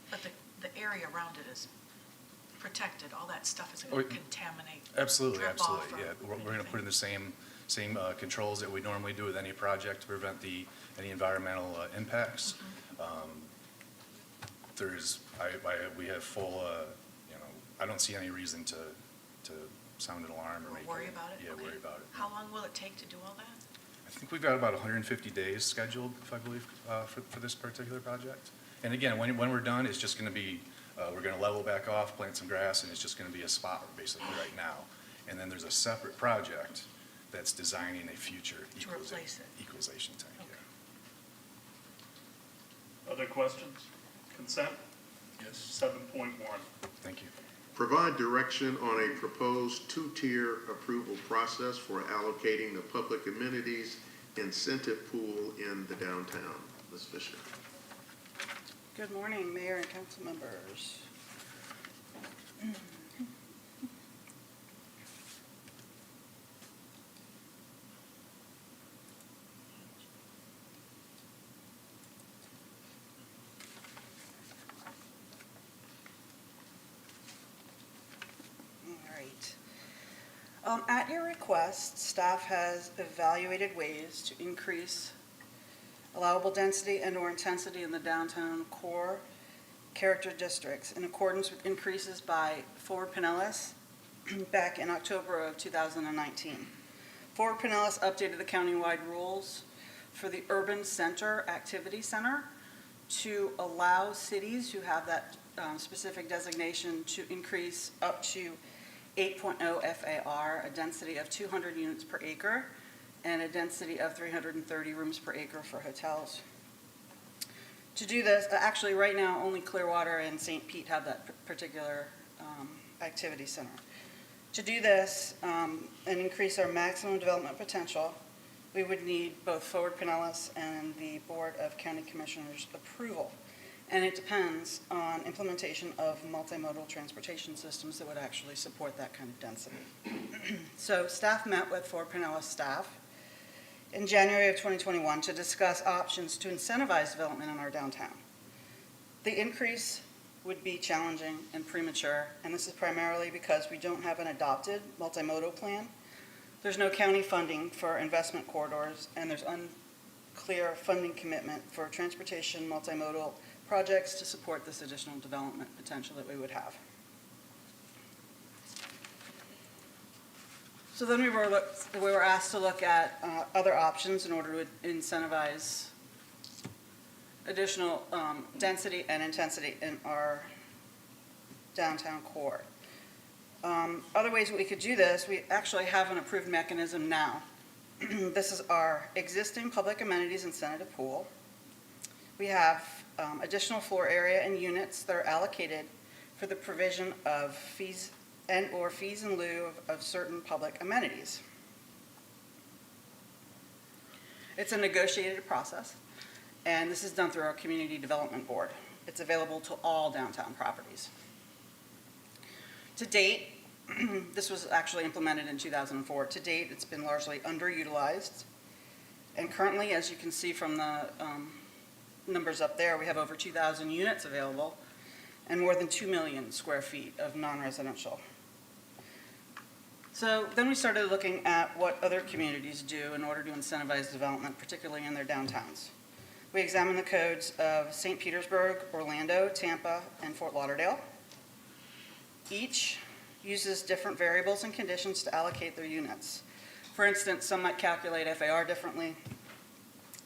But the area around it is protected, all that stuff isn't Oh, gonna contaminate? Absolutely, drip off absolutely, or yeah. We're gonna anything? put in the same controls that we normally do with any project to prevent any environmental impacts. We have full, I don't see any reason to sound an alarm or Or make. worry about it? Yeah, Okay. worry about it. How long will it take to do all that? I think we've got about 150 days scheduled, if I believe, for this particular project. And again, when we're done, it's just gonna be, we're gonna level back off, plant some grass, and it's just gonna be a spot basically right now. And then there's a separate project that's designing a future To replace it. equalization tank, yeah. Other questions? Consent? Yes. 7.1. Thank you. Provide direction on a proposed two-tier approval process for allocating the public amenities incentive pool in the downtown. Ms. Fisher. Good morning, Mayor and council members. All right. At your request, staff has evaluated ways to increase allowable density and/or intensity in the downtown core character districts in accordance with increases by Forward Pinellas back in October of 2019. Forward Pinellas updated the countywide rules for the Urban Center Activity Center to allow cities who have that specific designation to increase up to 8.0 FAR, a density of 200 units per acre, and a density of 330 rooms per acre for hotels. To do this, actually right now, only Clearwater and St. Pete have that particular activity center. To do this and increase our maximum development potential, we would need both Forward Pinellas and the Board of County Commissioners' approval. And it depends on implementation of multimodal transportation systems that would actually support that kind of density. So staff met with Forward Pinellas staff in January of 2021 to discuss options to incentivize development in our downtown. The increase would be challenging and premature, and this is primarily because we don't have an adopted multimodal plan. There's no county funding for investment corridors, and there's unclear funding commitment for transportation multimodal projects to support this additional development potential that we would have. So then we were asked to look at other options in order to incentivize additional density and intensity in our downtown core. Other ways that we could do this, we actually have an approved mechanism now. This is our existing public amenities incentive pool. We have additional floor area and units that are allocated for the provision of fees and/or fees in lieu of certain public amenities. It's a negotiated process, and this is done through our Community Development Board. It's available to all downtown properties. To date, this was actually implemented in 2004. To date, it's been largely underutilized, and currently, as you can see from the numbers up there, we have over 2,000 units available and more than 2 million square feet of non-residential. So then we started looking at what other communities do in order to incentivize development, particularly in their downtowns. We examined the codes of St. Petersburg, Orlando, Tampa, and Fort Lauderdale. Each uses different variables and conditions to allocate their units. For instance, some might calculate FAR differently.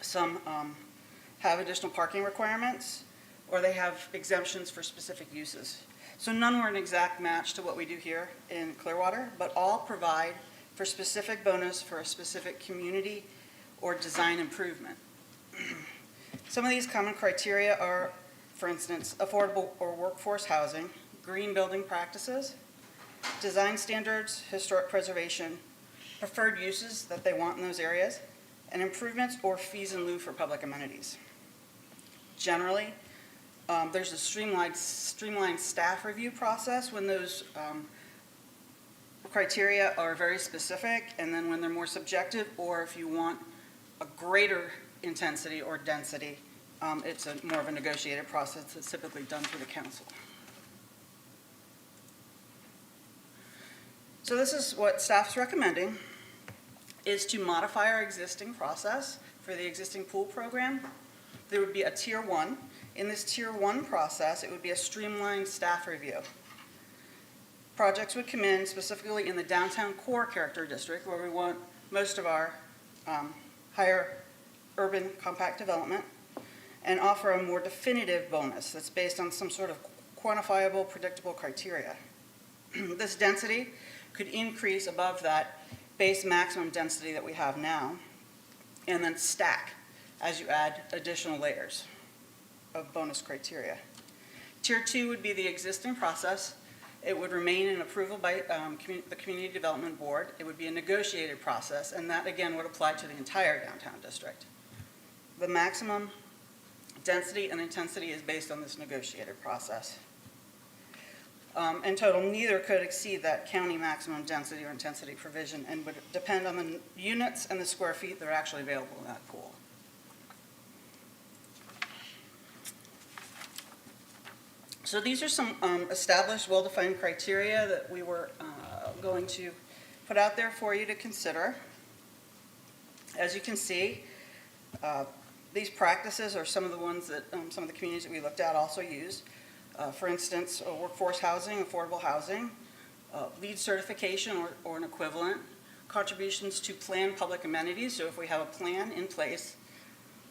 Some have additional parking requirements, or they have exemptions for specific uses. So none were an exact match to what we do here in Clearwater, but all provide for specific bonus for a specific community or design improvement. Some of these common criteria are, for instance, affordable or workforce housing, green building practices, design standards, historic preservation, preferred uses that they want in those areas, and improvements or fees in lieu for public amenities. Generally, there's a streamlined staff review process when those criteria are very specific, and then when they're more subjective, or if you want a greater intensity or density, it's more of a negotiated process that's typically done through the council. So this is what staff's recommending, is to modify our existing process for the existing pool program. There would be a tier 1. In this tier 1 process, it would be a streamlined staff review. Projects would come in specifically in the downtown core character district, where we want most of our higher urban compact development, and offer a more definitive bonus that's based on some sort of quantifiable, predictable criteria. This density could increase above that base maximum density that we have now, and then stack as you add additional layers of bonus criteria. Tier 2 would be the existing process. It would remain in approval by the Community Development Board. It would be a negotiated process, and that again would apply to the entire downtown district. The maximum density and intensity is based on this negotiated process. In total, neither could exceed that county maximum density or intensity provision, and would depend on the units and the square feet that are actually available in that pool. So these are some established, well-defined criteria that we were going to put out there for you to consider. As you can see, these practices are some of the ones that some of the communities that we looked at also use. For instance, workforce housing, affordable housing, LEED certification or an equivalent, contributions to planned public amenities. So if we have a plan in place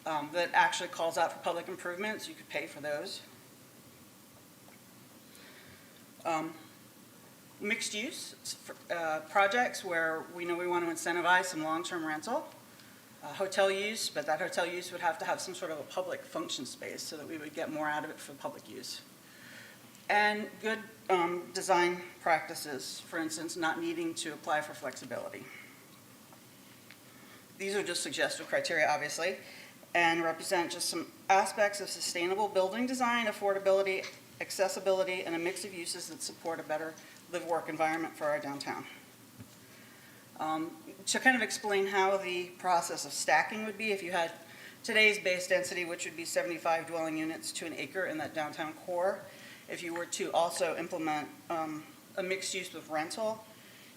that actually calls out for public improvements, you could pay for those. Mixed use projects where we know we want to incentivize some long-term rental. Hotel use, but that hotel use would have to have some sort of a public function space so that we would get more out of it for public use. And good design practices, for instance, not needing to apply for flexibility. These are just suggested criteria, obviously, and represent just some aspects of sustainable building design, affordability, accessibility, and a mix of uses that support a better live-work environment for our downtown. To kind of explain how the process of stacking would be, if you had today's base density, which would be 75 dwelling units to an acre in that downtown core, if you were to also implement a mixed use with rental,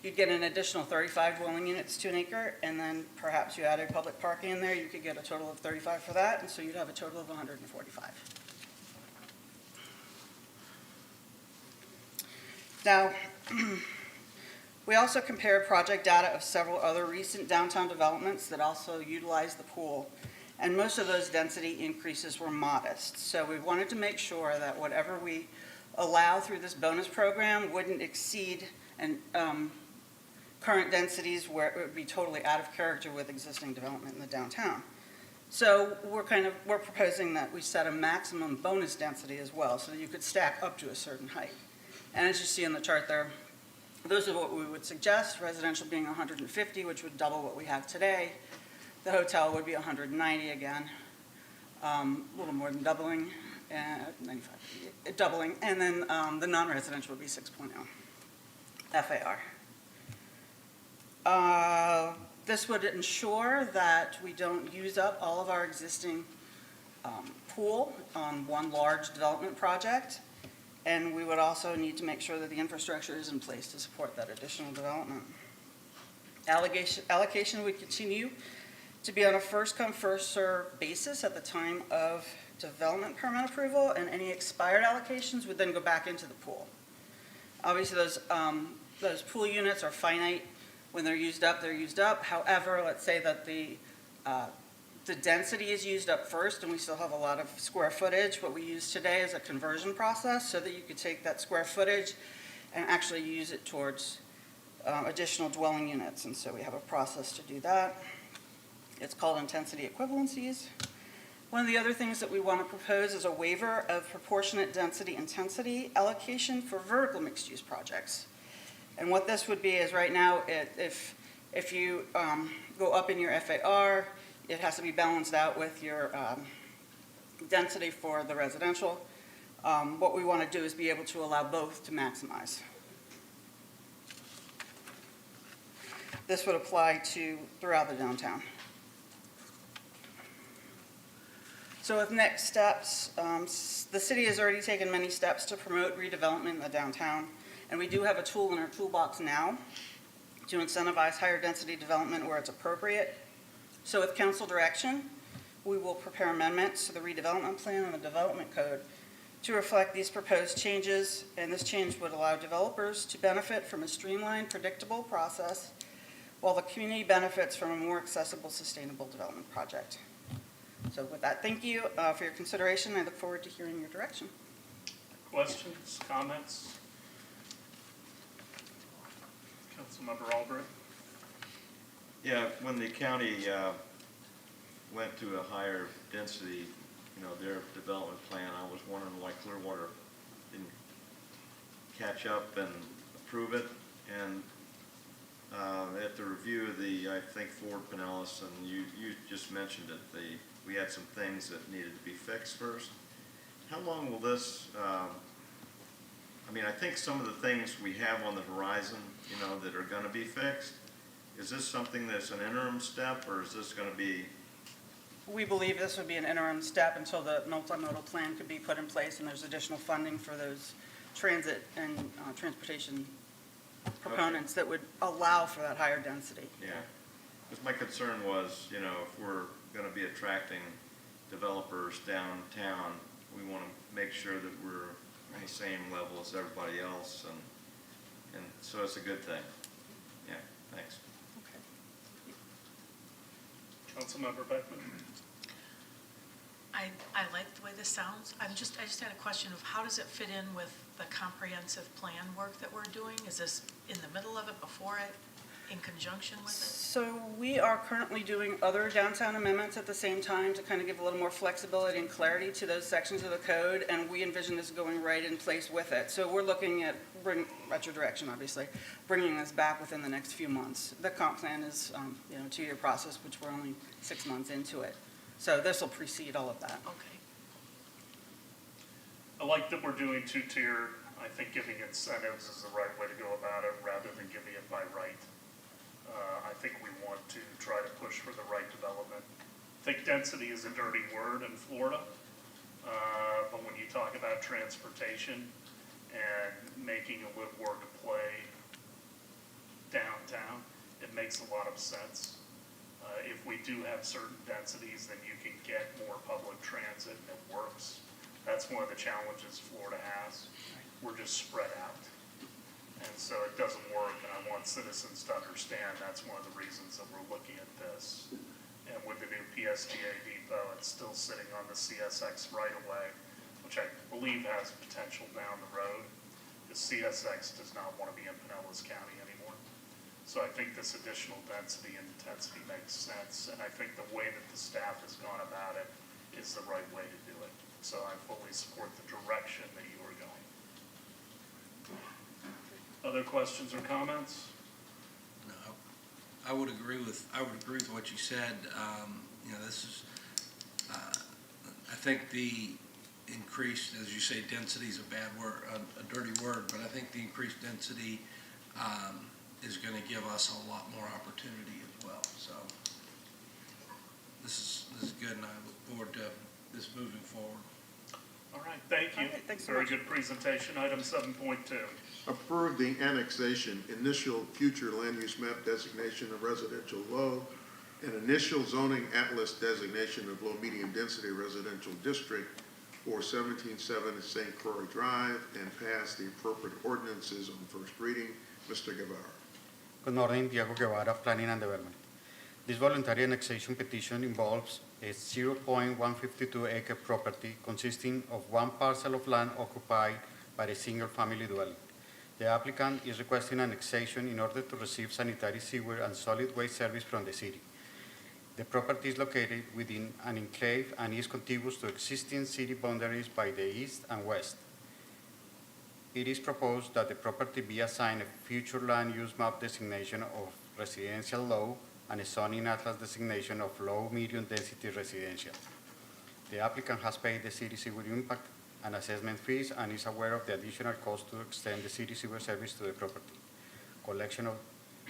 you'd get an additional 35 dwelling units to an acre, and then perhaps you added public parking in there, you could get a total of 35 for that, and so you'd have a total of 145. Now, we also compared project data of several other recent downtown developments that also utilize the pool, and most of those density increases were modest. So we wanted to make sure that whatever we allow through this bonus program wouldn't exceed current densities where it would be totally out of character with existing development in the downtown. So we're proposing that we set a maximum bonus density as well, so that you could stack up to a certain height. And as you see in the chart there, those are what we would suggest, residential being 150, which would double what we have today. The hotel would be 190 again, a little more than doubling, 95, doubling, and then the non-residential would be 6.0 FAR. This would ensure that we don't use up all of our existing pool on one large development project. And we would also need to make sure that the infrastructure is in place to support that additional development. Allocation would continue to be on a first-come, first-served basis at the time of development permit approval, and any expired allocations would then go back into the pool. Obviously, those pool units are finite. When they're used up, they're used up. However, let's say that the density is used up first and we still have a lot of square footage. What we use today is a conversion process so that you could take that square footage and actually use it towards additional dwelling units. And so we have a process to do that. It's called intensity equivalencies. One of the other things that we want to propose is a waiver of proportionate density intensity allocation for vertical mixed-use projects. And what this would be is right now, if you go up in your FAR, it has to be balanced out with your density for the residential. What we want to do is be able to allow both to maximize. This would apply to throughout the downtown. So with next steps, the city has already taken many steps to promote redevelopment in the downtown, and we do have a tool in our toolbox now to incentivize higher density development where it's appropriate. So with council direction, we will prepare amendments to the redevelopment plan and the development code to reflect these proposed changes, and this change would allow developers to benefit from a streamlined, predictable process while the community benefits from a more accessible, sustainable development project. So with that, thank you for your consideration. I look forward to hearing your direction. Questions, comments? Councilmember Albrecht? Yeah, when the county went to a higher density, their development plan, I was wondering why Clearwater didn't catch up and approve it. And at the review of I think Ford Pinellas, and you just mentioned it, we had some things that needed to be fixed first. How long will this, I think some of the things we have on the horizon, that are going to be fixed, is this something that's an interim step, or is this going to be? We believe this would be an interim step until the multimodal plan could be put in place and there's additional funding for those transit and transportation proponents that would allow for that higher density. Yeah, because my concern was, if we're going to be attracting developers downtown, we want to make sure that we're on the same level as everybody else, and so it's a good thing. Yeah, thanks. Councilmember Beckman? I like the way this sounds. I just had a question of how does it fit in with the comprehensive plan work that we're doing? Is this in the middle of it, before it, in conjunction with it? So we are currently doing other downtown amendments at the same time to kind of give a little more flexibility and clarity to those sections of the code, and we envision this going right in place with it. So we're looking at, at your direction obviously, bringing this back within the next few months. The comp plan is a 2-year process, which we're only 6 months into it. So this will precede all of that. Okay. I like that we're doing two-tier. I think giving incentives is the right way to go about it rather than giving it by right. I think we want to try to push for the right development. I think density is a dirty word in Florida, but when you talk about transportation and making a live, work, and play downtown, it makes a lot of sense. If we do have certain densities, then you can get more public transit and it works. That's one of the challenges Florida has. We're just spread out. And so it doesn't work, and I want citizens to understand that's one of the reasons that we're looking at this. And with the new PSTA depot, it's still sitting on the CSX right-of-way, which I believe has potential down the road. The CSX does not want to be in Pinellas County anymore. So I think this additional density and intensity makes sense, and I think the way that the staff has gone about it is the right way to do it. So I fully support the direction that you are going. Other questions or comments? No, I would agree with what you said. This is, I think the increased, as you say, density is a bad word, a dirty word, but I think the increased density is going to give us a lot more opportunity as well. So this is good, and I look forward to this moving forward. All right, thank you. All right, thanks so Very much. good presentation. Item 7.2. Approve the annexation, initial future land use map designation of residential low, and initial zoning atlas designation of low medium density residential district for 177 St. Croix Drive, and pass the appropriate ordinances on first reading. Mr. Guevara. Good morning, Diego Guevara, Planning and Development. This voluntary annexation petition involves a 0.152 acre property consisting of one parcel of land occupied by a single family dwelling. The applicant is requesting annexation in order to receive sanitary sewer and solid waste service from the city. The property is located within an enclave and is contiguous to existing city boundaries by the east and west. It is proposed that the property be assigned a future land use map designation of residential low and a zoning atlas designation of low medium density residential. The applicant has paid the city sewer impact and assessment fees and is aware of the additional cost to extend the city sewer service to the property. Collection of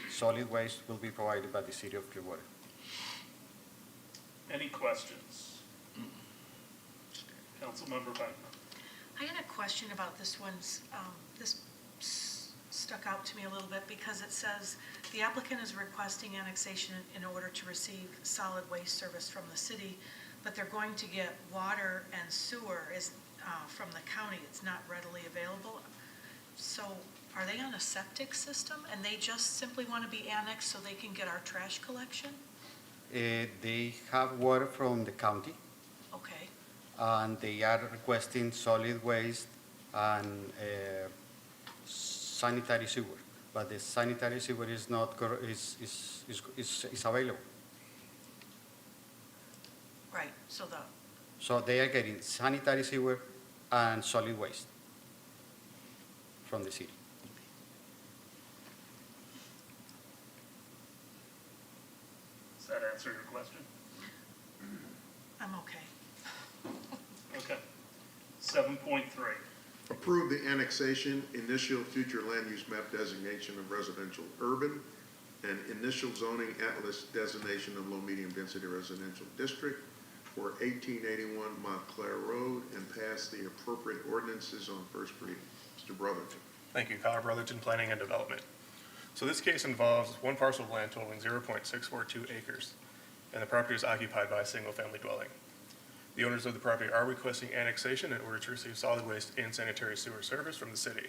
solid waste will be provided by the city of Clearwater. Any questions? Councilmember Beckman. I had a question about this one's, stuck out to me a little bit because it says the applicant is requesting annexation in order to receive solid waste service from the city, but they're going to get water and sewer from the county. It's not readily available. So are they on a septic system and they just simply want to be annexed so they can get our trash collection? They have water from the county, Okay. and they are requesting solid waste and sanitary sewer, but the sanitary sewer is not is available. Right, So they are getting sanitary sewer and solid waste from the city. Does that answer your question? I'm okay. Okay. 7.3. Approve the annexation, initial future land use map designation of residential urban, and initial zoning atlas designation of low medium density residential district for 1881 Montclair Road, and pass the appropriate ordinances on first reading. Mr. Brotherton. Thank you, Kyle Brotherton, Planning and Development. So this case involves one parcel of land totaling 0.642 acres, and the property is occupied by a single-family dwelling. The owners of the property are requesting annexation in order to receive solid waste and sanitary sewer service from the city.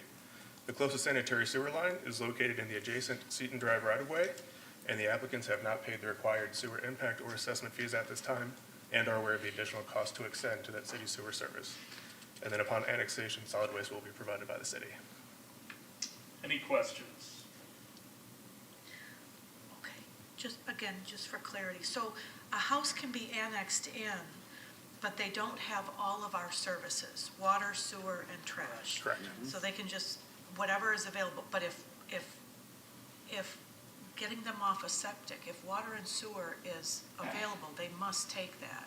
The closest sanitary sewer line is located in the adjacent Seton Drive right-of-way, and the applicants have not paid the required sewer impact or assessment fees at this time, and are aware of the additional cost to extend to that city sewer service. And then upon annexation, solid waste will be provided by the city. Any questions? Okay, just for clarity. So a house can be annexed in, but they don't have all of our services, water, sewer, and trash. Correct. So they can just, whatever is available, but if getting them off a septic, if water and sewer is available, they must take that,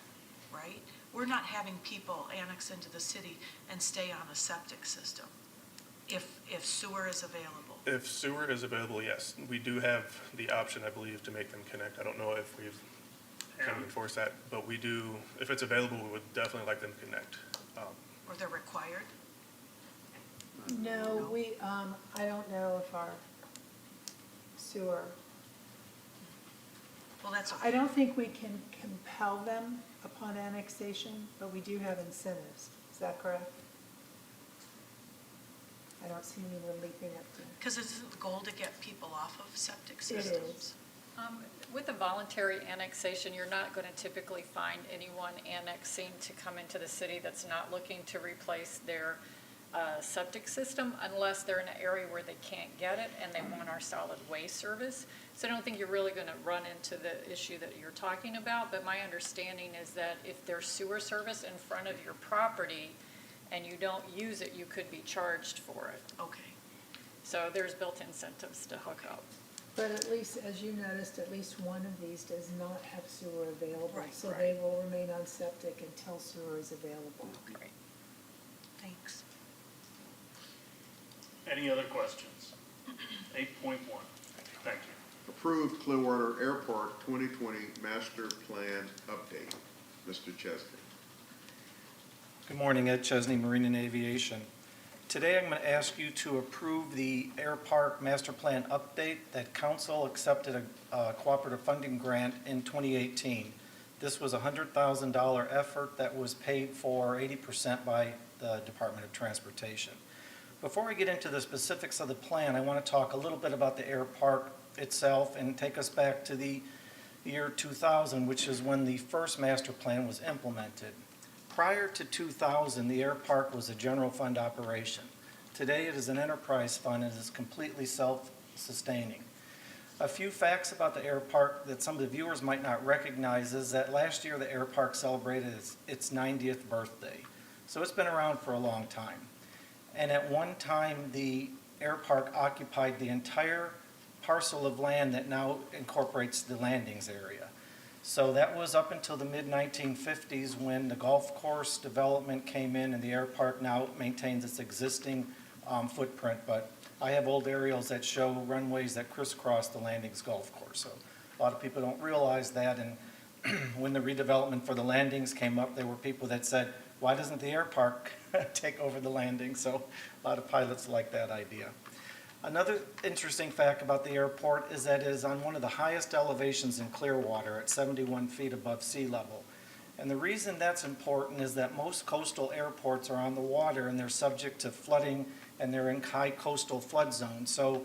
right? We're not having people annex into the city and stay on a septic system if sewer is available. If sewer is available, yes. We do have the option, I believe, to make them connect. I don't know if we've can enforce that, but we do, if it's available, we would definitely like them to connect. Or they're required? No, I don't know if our sewer, Well, that's okay. I don't think we can compel them upon annexation, but we do have incentives. Is that correct? I don't see anyone leaping up to. Because isn't the goal to get people off of septic It systems? is. With a voluntary annexation, you're not going to typically find anyone annexing to come into the city that's not looking to replace their septic system unless they're in an area where they can't get it and they want our solid waste service. So I don't think you're really going to run into the issue that you're talking about, but my understanding is that if there's sewer service in front of your property and you don't use it, you could be charged for it. Okay. So there's built incentives to hook up. But at least, as you noticed, at least one of these does not have sewer available. Right, So right. they will remain on septic until sewer is available. Great. Thanks. Any other questions? 8.1. Thank you. Approved Clearwater Airport 2020 Master Plan Update. Mr. Chesney. Good morning, Ed Chesney, Marine and Aviation. Today I'm going to ask you to approve the Air Park Master Plan update that Council accepted a cooperative funding grant in 2018. This was a $100,000 effort that was paid for 80% by the Department of Transportation. Before I get into the specifics of the plan, I want to talk a little bit about the air park itself and take us back to the year 2000, which is when the first master plan was implemented. Prior to 2000, the air park was a general fund operation. Today, it is an enterprise fund and is completely self-sustaining. A few facts about the air park that some of the viewers might not recognize is that last year the air park celebrated its 90th birthday. So it's been around for a long time. And at one time, the air park occupied the entire parcel of land that now incorporates the landings area. So that was up until the mid-1950s when the golf course development came in and the air park now maintains its existing footprint. But I have old aerials that show runways that crisscross the landings golf course. So a lot of people don't realize that. And when the redevelopment for the landings came up, there were people that said, why doesn't the air park take over the landing? So a lot of pilots like that idea. Another interesting fact about the airport is that it is on one of the highest elevations in Clearwater at 71 feet above sea level. And the reason that's important is that most coastal airports are on the water and they're subject to flooding and they're in high coastal flood zones. So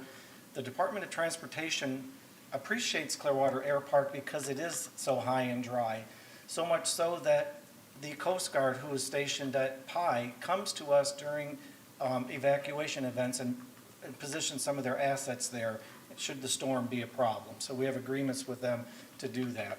the Department of Transportation appreciates Clearwater Air Park because it is so high and dry. So much so that the Coast Guard, who is stationed at Pye, comes to us during evacuation events and position some of their assets there should the storm be a problem. So we have agreements with them to do that.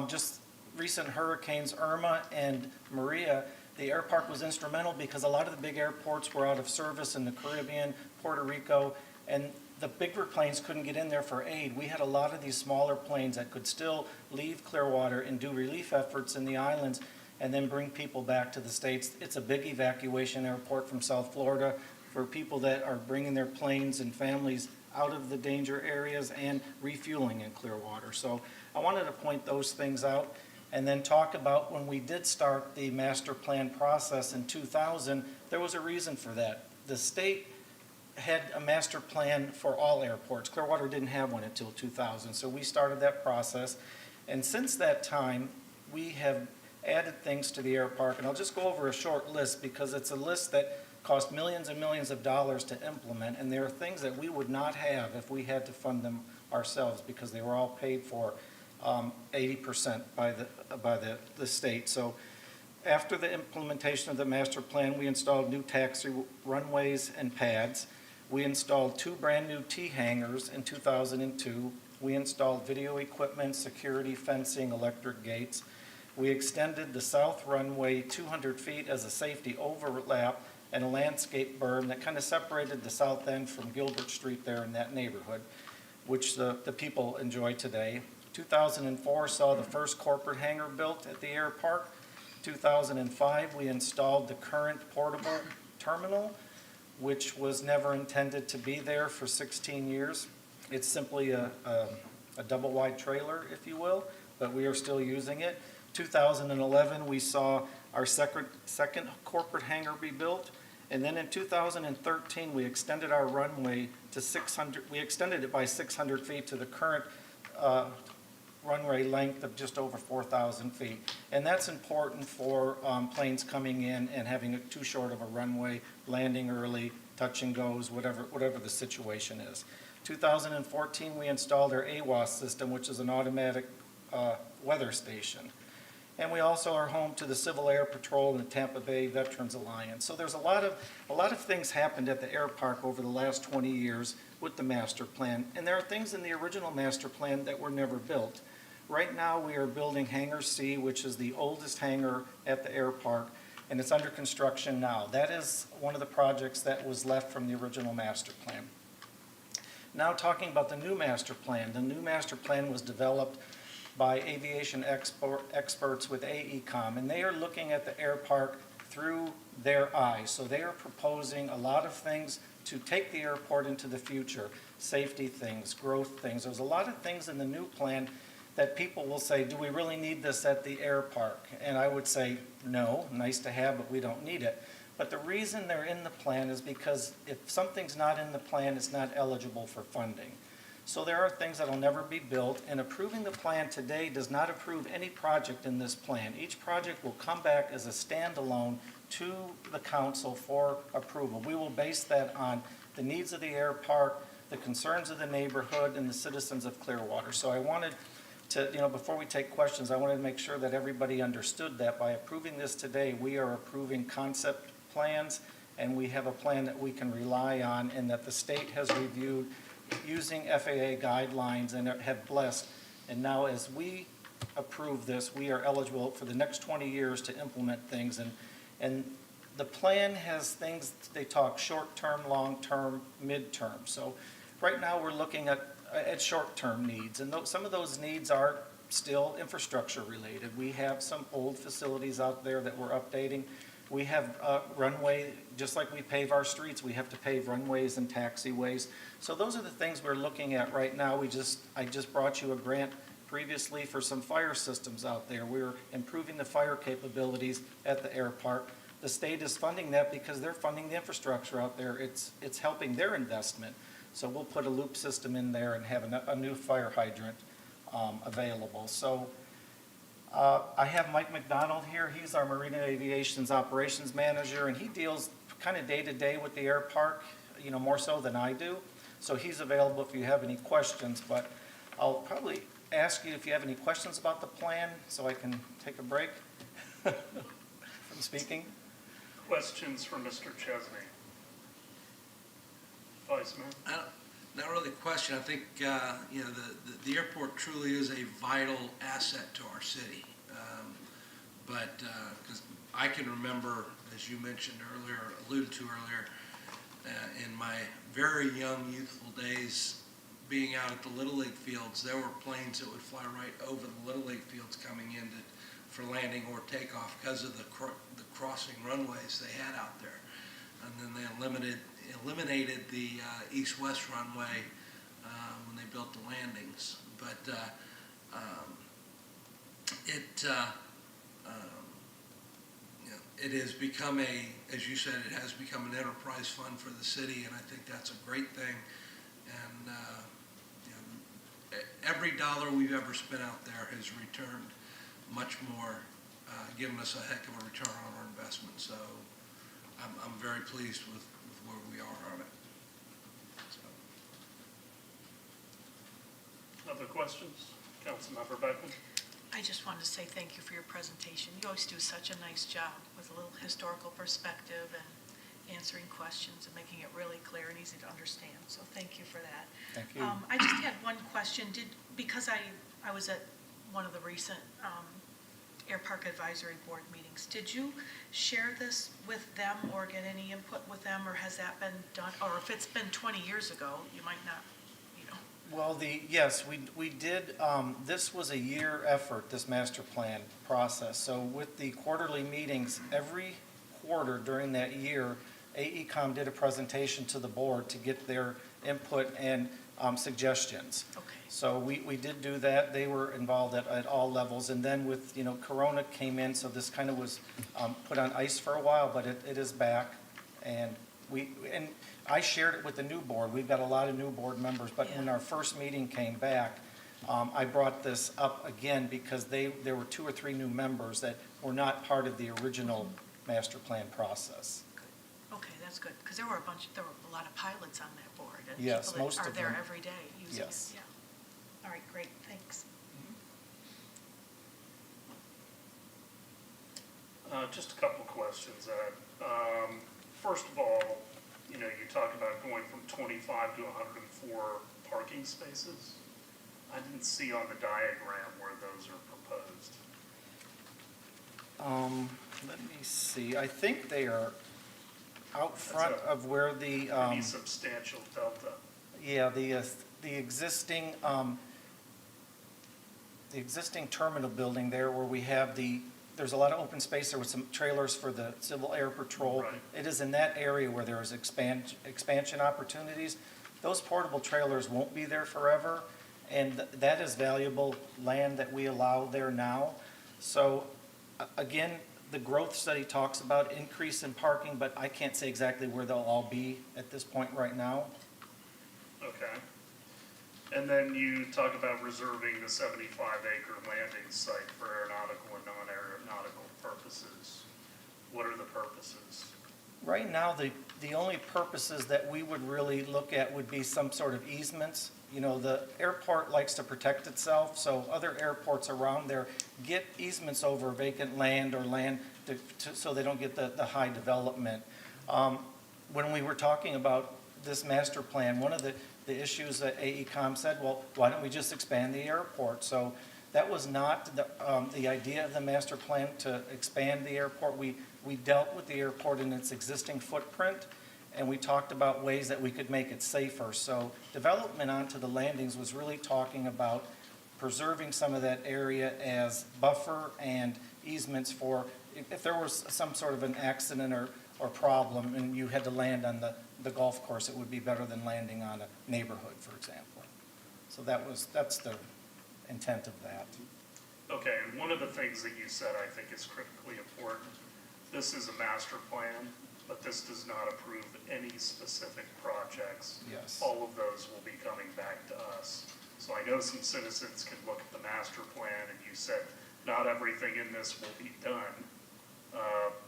Just recent hurricanes Irma and Maria, the air park was instrumental because a lot of the big airports were out of service in the Caribbean, Puerto Rico, and the bigger planes couldn't get in there for aid. We had a lot of these smaller planes that could still leave Clearwater and do relief efforts in the islands and then bring people back to the States. It's a big evacuation airport from South Florida for people that are bringing their planes and families out of the danger areas and refueling in Clearwater. So I wanted to point those things out and then talk about when we did start the master plan process in 2000, there was a reason for that. The state had a master plan for all airports. Clearwater didn't have one until 2000, so we started that process. And since that time, we have added things to the air park, and I'll just go over a short list because it's a list that cost millions and millions of dollars to implement, and there are things that we would not have if we had to fund them ourselves because they were all paid for 80% by the state. So after the implementation of the master plan, we installed new taxi runways and pads. We installed 2 brand new T-hangars in 2002. We installed video equipment, security, fencing, electric gates. We extended the south runway 200 feet as a safety overlap and a landscape berm that kind of separated the south end from Gilbert Street there in that neighborhood, which the people enjoy today. 2004 saw the first corporate hangar built at the air park. 2005, we installed the current portable terminal, which was never intended to be there for 16 years. It's simply a double-wide trailer, if you will, but we are still using it. 2011, we saw our second corporate hangar be built. And then in 2013, we extended our runway to 600, we extended it by 600 feet to the current runway length of just over 4,000 feet. And that's important for planes coming in and having too short of a runway, landing early, touch and goes, whatever the situation is. 2014, we installed our AWAS system, which is an automatic weather station. And we also are home to the Civil Air Patrol and the Tampa Bay Veterans Alliance. So there's a lot of things happened at the air park over the last 20 years with the master plan. And there are things in the original master plan that were never built. Right now, we are building Hangar C, which is the oldest hangar at the air park, and it's under construction now. That is one of the projects that was left from the original master plan. Now talking about the new master plan. The new master plan was developed by aviation experts with AECOM, and they are looking at the air park through their eyes. So they are proposing a lot of things to take the airport into the future, safety things, growth things. There's a lot of things in the new plan that people will say, do we really need this at the air park? And I would say, no, nice to have, but we don't need it. But the reason they're in the plan is because if something's not in the plan, it's not eligible for funding. So there are things that will never be built, and approving the plan today does not approve any project in this plan. Each project will come back as a standalone to the council for approval. We will base that on the needs of the air park, the concerns of the neighborhood, and the citizens of Clearwater. So I wanted to, before we take questions, I wanted to make sure that everybody understood that by approving this today, we are approving concept plans, and we have a plan that we can rely on and that the state has reviewed using FAA guidelines and have blessed. And now as we approve this, we are eligible for the next 20 years to implement things. And the plan has things, they talk short-term, long-term, mid-term. So right now, we're looking at short-term needs. And some of those needs are still infrastructure related. We have some old facilities out there that we're updating. We have runway, just like we pave our streets, we have to pave runways and taxiways. So those are the things we're looking at right now. I just brought you a grant previously for some fire systems out there. We're improving the fire capabilities at the air park. The state is funding that because they're funding the infrastructure out there. It's helping their investment. So we'll put a loop system in there and have a new fire hydrant available. So I have Mike McDonald here. He's our Marine and Aviation's operations manager, and he deals kind of day-to-day with the air park, you know, more so than I do. So he's available if you have any questions, but I'll probably ask you if you have any questions about the plan so I can take a break from speaking. Questions for Mr. Chesney? Vice Mayor? Not really a question. I think, you know, the airport truly is a vital asset to our city. But, because I can remember, as you mentioned earlier, alluded to earlier, in my very young, youthful days, being out at the Little League fields, there were planes that would fly right over the Little League fields coming in for landing or takeoff because of the crossing runways they had out there. And then they eliminated the east-west runway when they built the landings. But you know, it has become as you said, it has become an enterprise fund for the city, and I think that's a great thing. And you know, every dollar we've ever spent out there has returned much more, given us a heck of a return on our investment. So I'm very pleased with where we are on it. So. Other questions? Councilmember Beckman? I just wanted to say thank you for your presentation. You always do such a nice job with a little historical perspective and answering questions and making it really clear and easy to understand. So thank you for that. Thank you. I just had one question. Because I was at one of the recent Air Park Advisory Board meetings, did you share this with them or get any input with them, or has that been done? Or if it's been 20 years ago, you might not, you know. Well, yes, we did, this was a year effort, this master plan process. So with the quarterly meetings, every quarter during that year, AECom did a presentation to the board to get their input and suggestions. Okay. So we did do that. They were involved at all levels. And then with, you know, Corona came in, so this kind of was put on ice for a while, but it is back. And I shared it with the new board. We've got a lot of new board members, but when our first meeting came back, I brought this up again because there were 2 or 3 new members that were not part of the original master plan process. Okay, that's good, because there were a lot of pilots on that board. And Yes, people most that are of there them. every day using it. Yes. Yeah. All right, great, thanks. Just a couple of questions, Ed. First of all, you know, you talk about going from 25 to 104 parking spaces. I didn't see on the diagram where those are proposed. Let me see. I think they are out front of where the Pretty substantial delta. yeah, the existing terminal building there where we have there's a lot of open space there with some trailers for the Civil Air Patrol. Right. It is in that area where there is expansion opportunities. Those portable trailers won't be there forever, and that is valuable land that we allow there now. So again, the growth study talks about increase in parking, but I can't say exactly where they'll all be at this point right now. Okay. And then you talk about reserving the 75-acre landing site for aeronautical and non-aeronautical purposes. What are the purposes? Right now, the only purposes that we would really look at would be some sort of easements. You know, the airport likes to protect itself, so other airports around there get easements over vacant land or land so they don't get the high development. When we were talking about this master plan, one of the issues that AECom said, well, why don't we just expand the airport? So that was not the idea of the master plan to expand the airport. We dealt with the airport in its existing footprint, and we talked about ways that we could make it safer. So development onto the landings was really talking about preserving some of that area as buffer and easements for, if there was some sort of an accident or problem and you had to land on the golf course, it would be better than landing on a neighborhood, for example. So that's the intent of that. Okay, and one of the things that you said I think is critically important, this is a master plan, but this does not approve any specific projects. Yes. All of those will be coming back to us. So I know some citizens can look at the master plan, and you said not everything in this will be done,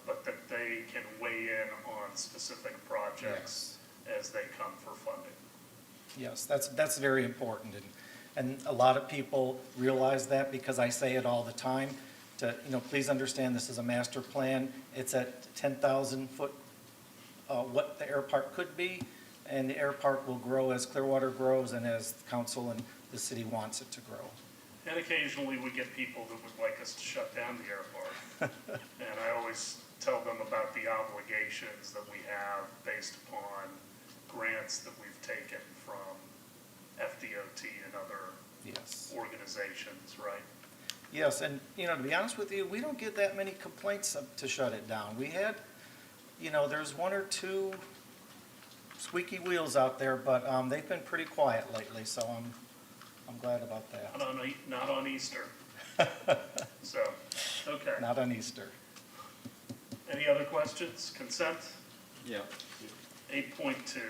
but that they can weigh in on specific projects as they come for funding. Yes, that's very important, and a lot of people realize that because I say it all the time, to, please understand this is a master plan. It's at 10,000 foot, what the air park could be, and the air park will grow as Clearwater grows and as the council and the city wants it to grow. And occasionally we get people that would like us to shut down the airport. And I always tell them about the obligations that we have based upon grants that we've taken from FDOT and other organizations, right? Yes, and, to be honest with you, we don't get that many complaints to shut it down. We had, there's one or two squeaky wheels out there, but they've been pretty quiet lately, so I'm glad about that. Not on Easter. So, okay. Not on Easter. Any other questions? Consent? Yeah. 8.2.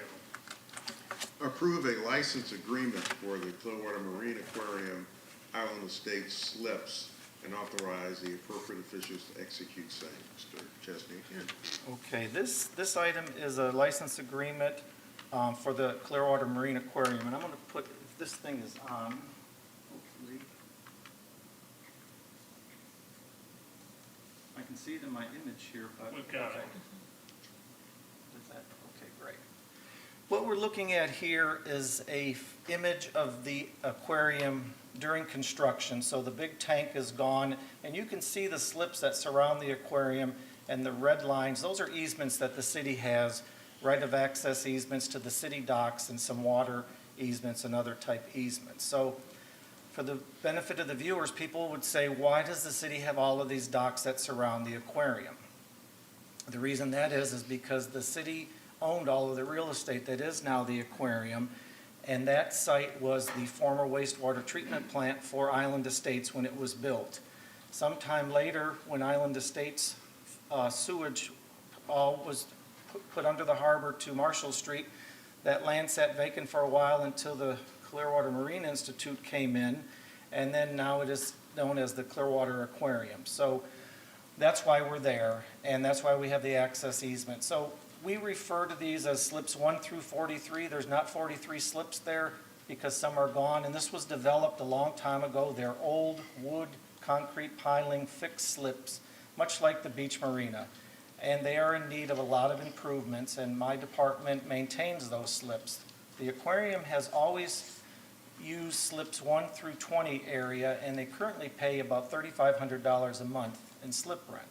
Approve a license agreement for the Clearwater Marine Aquarium Island Estates slips and authorize the appropriate officials to execute same. Mr. Chesney again. Okay, this item is a license agreement for the Clearwater Marine Aquarium, and I'm going to put, if this thing is on, hopefully, I can see it in my image here, but. We've got it. Okay, great. What we're looking at here is a image of the aquarium during construction. So the big tank is gone, and you can see the slips that surround the aquarium and the red lines. Those are easements that the city has, right of access easements to the city docks and some water easements and other type easements. So for the benefit of the viewers, people would say, why does the city have all of these docks that surround the aquarium? The reason that is because the city owned all of the real estate that is now the aquarium, and that site was the former wastewater treatment plant for Island Estates when it was built. Sometime later, when Island Estates sewage all was put under the harbor to Marshall Street, that land sat vacant for a while until the Clearwater Marine Institute came in, and then now it is known as the Clearwater Aquarium. So that's why we're there, and that's why we have the access easement. So we refer to these as slips 1 through 43. There's not 43 slips there because some are gone, and this was developed a long time ago. They're old wood, concrete piling, fixed slips, much like the beach marina. And they are in need of a lot of improvements, and my department maintains those slips. The aquarium has always used slips 1 through 20 area, and they currently pay about $3,500 a month in slip rent.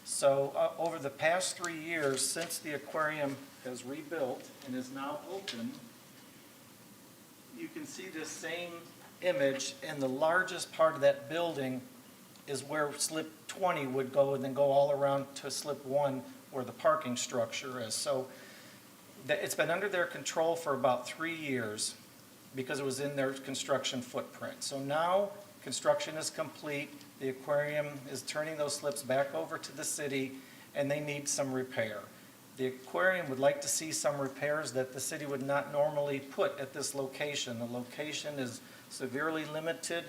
So over the past 3 years, since the aquarium has rebuilt and is now open, you can see this same image, and the largest part of that building is where slip 20 would go, and then go all around to slip 1 where the parking structure is. So it's been under their control for about 3 years because it was in their construction footprint. So now construction is complete. The aquarium is turning those slips back over to the city, and they need some repair. The aquarium would like to see some repairs that the city would not normally put at this location. The location is severely limited.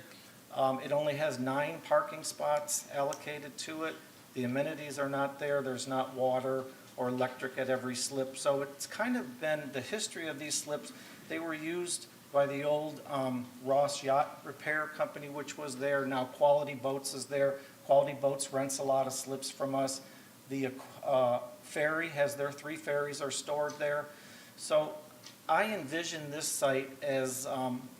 It only has 9 parking spots allocated to it. The amenities are not there. There's not water or electric at every slip. So it's kind of been the history of these slips. They were used by the old Ross Yacht Repair Company, which was there. Now Quality Boats is there. Quality Boats rents a lot of slips from us. The ferry has their 3 ferries are stored there. So I envision this site as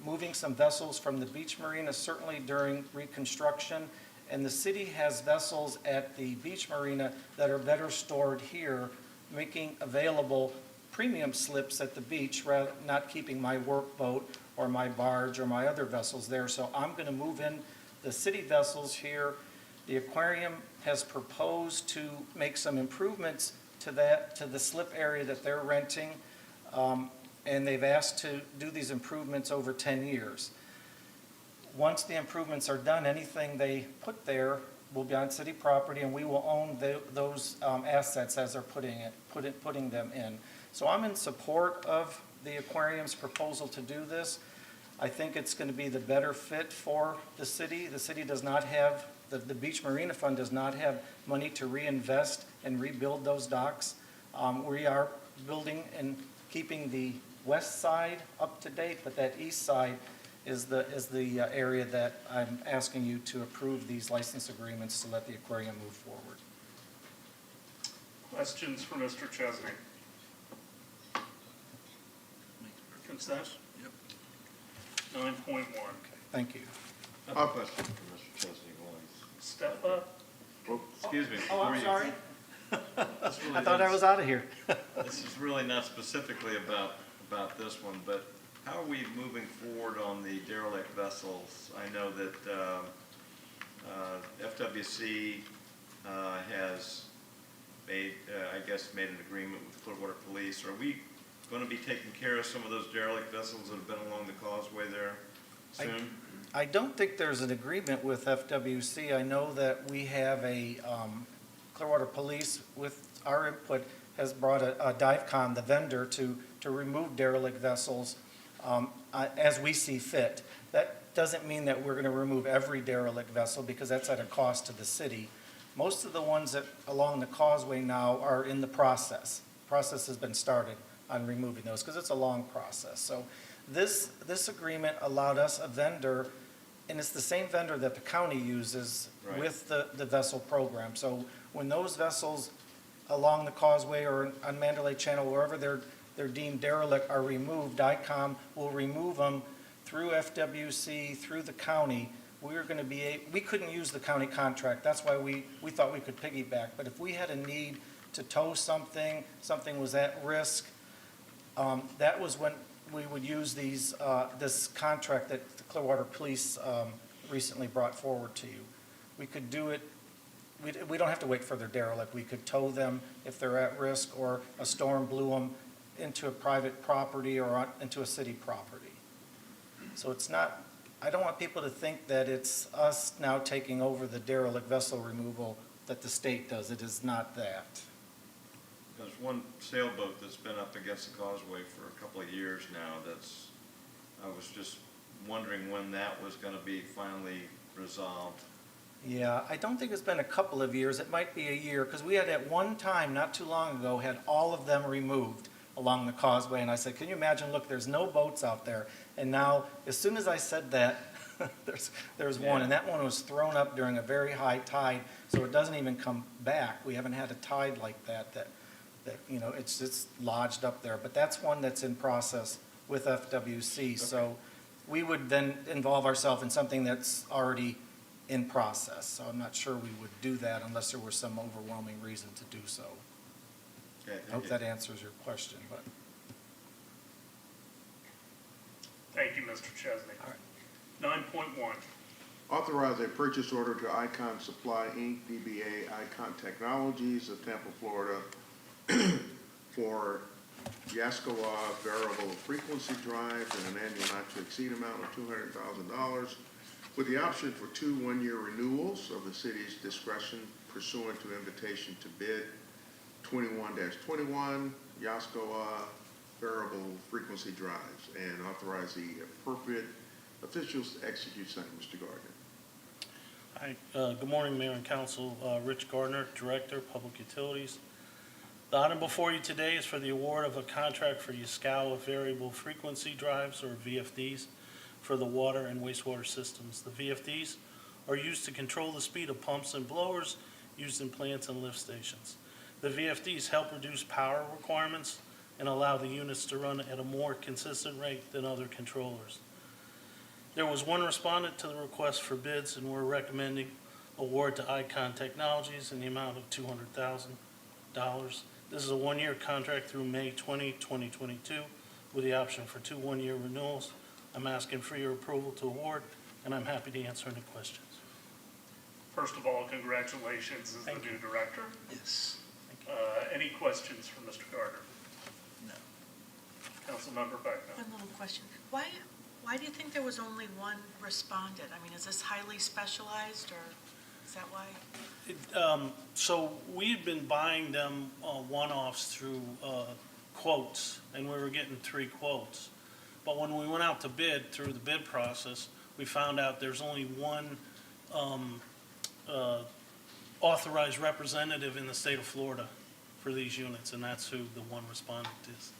moving some vessels from the beach marina, certainly during reconstruction. And the city has vessels at the beach marina that are better stored here, making available premium slips at the beach, rather not keeping my workboat or my barge or my other vessels there. So I'm going to move in the city vessels here. The aquarium has proposed to make some improvements to the slip area that they're renting. And they've asked to do these improvements over 10 years. Once the improvements are done, anything they put there will be on city property, and we will own those assets as they're putting them in. So I'm in support of the aquarium's proposal to do this. I think it's going to be the better fit for the city. The city does not have, the Beach Marina Fund does not have money to reinvest and rebuild those docks. We are building and keeping the west side up to date, but that east side is the area that I'm asking you to approve these license agreements to let the aquarium move forward. Questions for Mr. Chesney? Consent? Yep. 9.1. Thank you. I have a question for Mr. Chesney. Step up. Oh, excuse me. Oh, I'm sorry. Really I thought I was out of here. This is really not specifically about this one, but how are we moving forward on the derelict vessels? I know that FWC has made an agreement with Clearwater Police. Are we going to be taking care of some of those derelict vessels that have been along the causeway there soon? I don't think there's an agreement with FWC. I know that we have a Clearwater Police, with our input, has brought a DiveCon, the vendor, to remove derelict vessels as we see fit. That doesn't mean that we're going to remove every derelict vessel, because that's at a cost to the city. Most of the ones that along the causeway now are in the process. Process has been started on removing those, because it's a long process. So this agreement allowed us a vendor, and it's the same vendor that the county uses with the vessel program. So when those vessels along the causeway or on Mandalay Channel, wherever they're deemed derelict, are removed, DICOM will remove them through FWC, through the county. We couldn't use the county contract. That's why we thought we could piggyback. But if we had a need to tow something was at risk, that was when we would use this contract that the Clearwater Police recently brought forward to you. We could do it. We don't have to wait for their derelict. We could tow them if they're at risk, or a storm blew them into a private property or into a city property. So it's not, I don't want people to think that it's us now taking over the derelict vessel removal that the state does. It is not that. There's one sailboat that's been up against the causeway for a couple of years now. I was just wondering when that was going to be finally resolved. Yeah, I don't think it's been a couple of years. It might be a year, because we had at one time, not too long ago, had all of them removed along the causeway. And I said, can you imagine, look, there's no boats out there. And now, as soon as I said that, there's one. And that one was thrown up during a very high tide, so it doesn't even come back. We haven't had a tide like that it's lodged up there. But that's one that's in process with FWC. Okay. So we would then involve ourselves in something that's already in process. So I'm not sure we would do that unless there was some overwhelming reason to do so. Okay, I hope that answers your question. But Thank you, Mr. Chesney. all right. 9.1. Authorize a purchase order to Icon Supply, Inc., DBA Icon Technologies of Tampa, Florida, for Yaskawa variable frequency drives and an annual not to exceed amount of $200,000, with the option for 2 one-year renewals of the city's discretion pursuant to invitation to bid 21-21 Yaskawa variable frequency drives, and authorize the appropriate officials to execute same. Mr. Gardner. Hi, good morning, Mayor and Council. Rich Gardner, Director, Public Utilities. The item before you today is for the award of a contract for Yaskawa variable frequency drives, or VFDs, for the water and wastewater systems. The VFDs are used to control the speed of pumps and blowers used in plants and lift stations. The VFDs help reduce power requirements and allow the units to run at a more consistent rate than other controllers. There was one respondent to the request for bids, and we're recommending award to Icon Technologies in the amount of $200,000. This is a one-year contract through May 2022, with the option for 2 one-year renewals. I'm asking for your approval to award, and I'm happy to answer any questions. First of all, congratulations as the new director. Yes. Any questions for Mr. Gardner? No. Councilmember Beckman. One little question. Why do you think there was only one respondent? I mean, is this highly specialized, or is that why? So we had been buying them one-offs through quotes, and we were getting 3 quotes. But when we went out to bid through the bid process, we found out there's only one authorized representative in the state of Florida for these units, and that's who the one respondent is.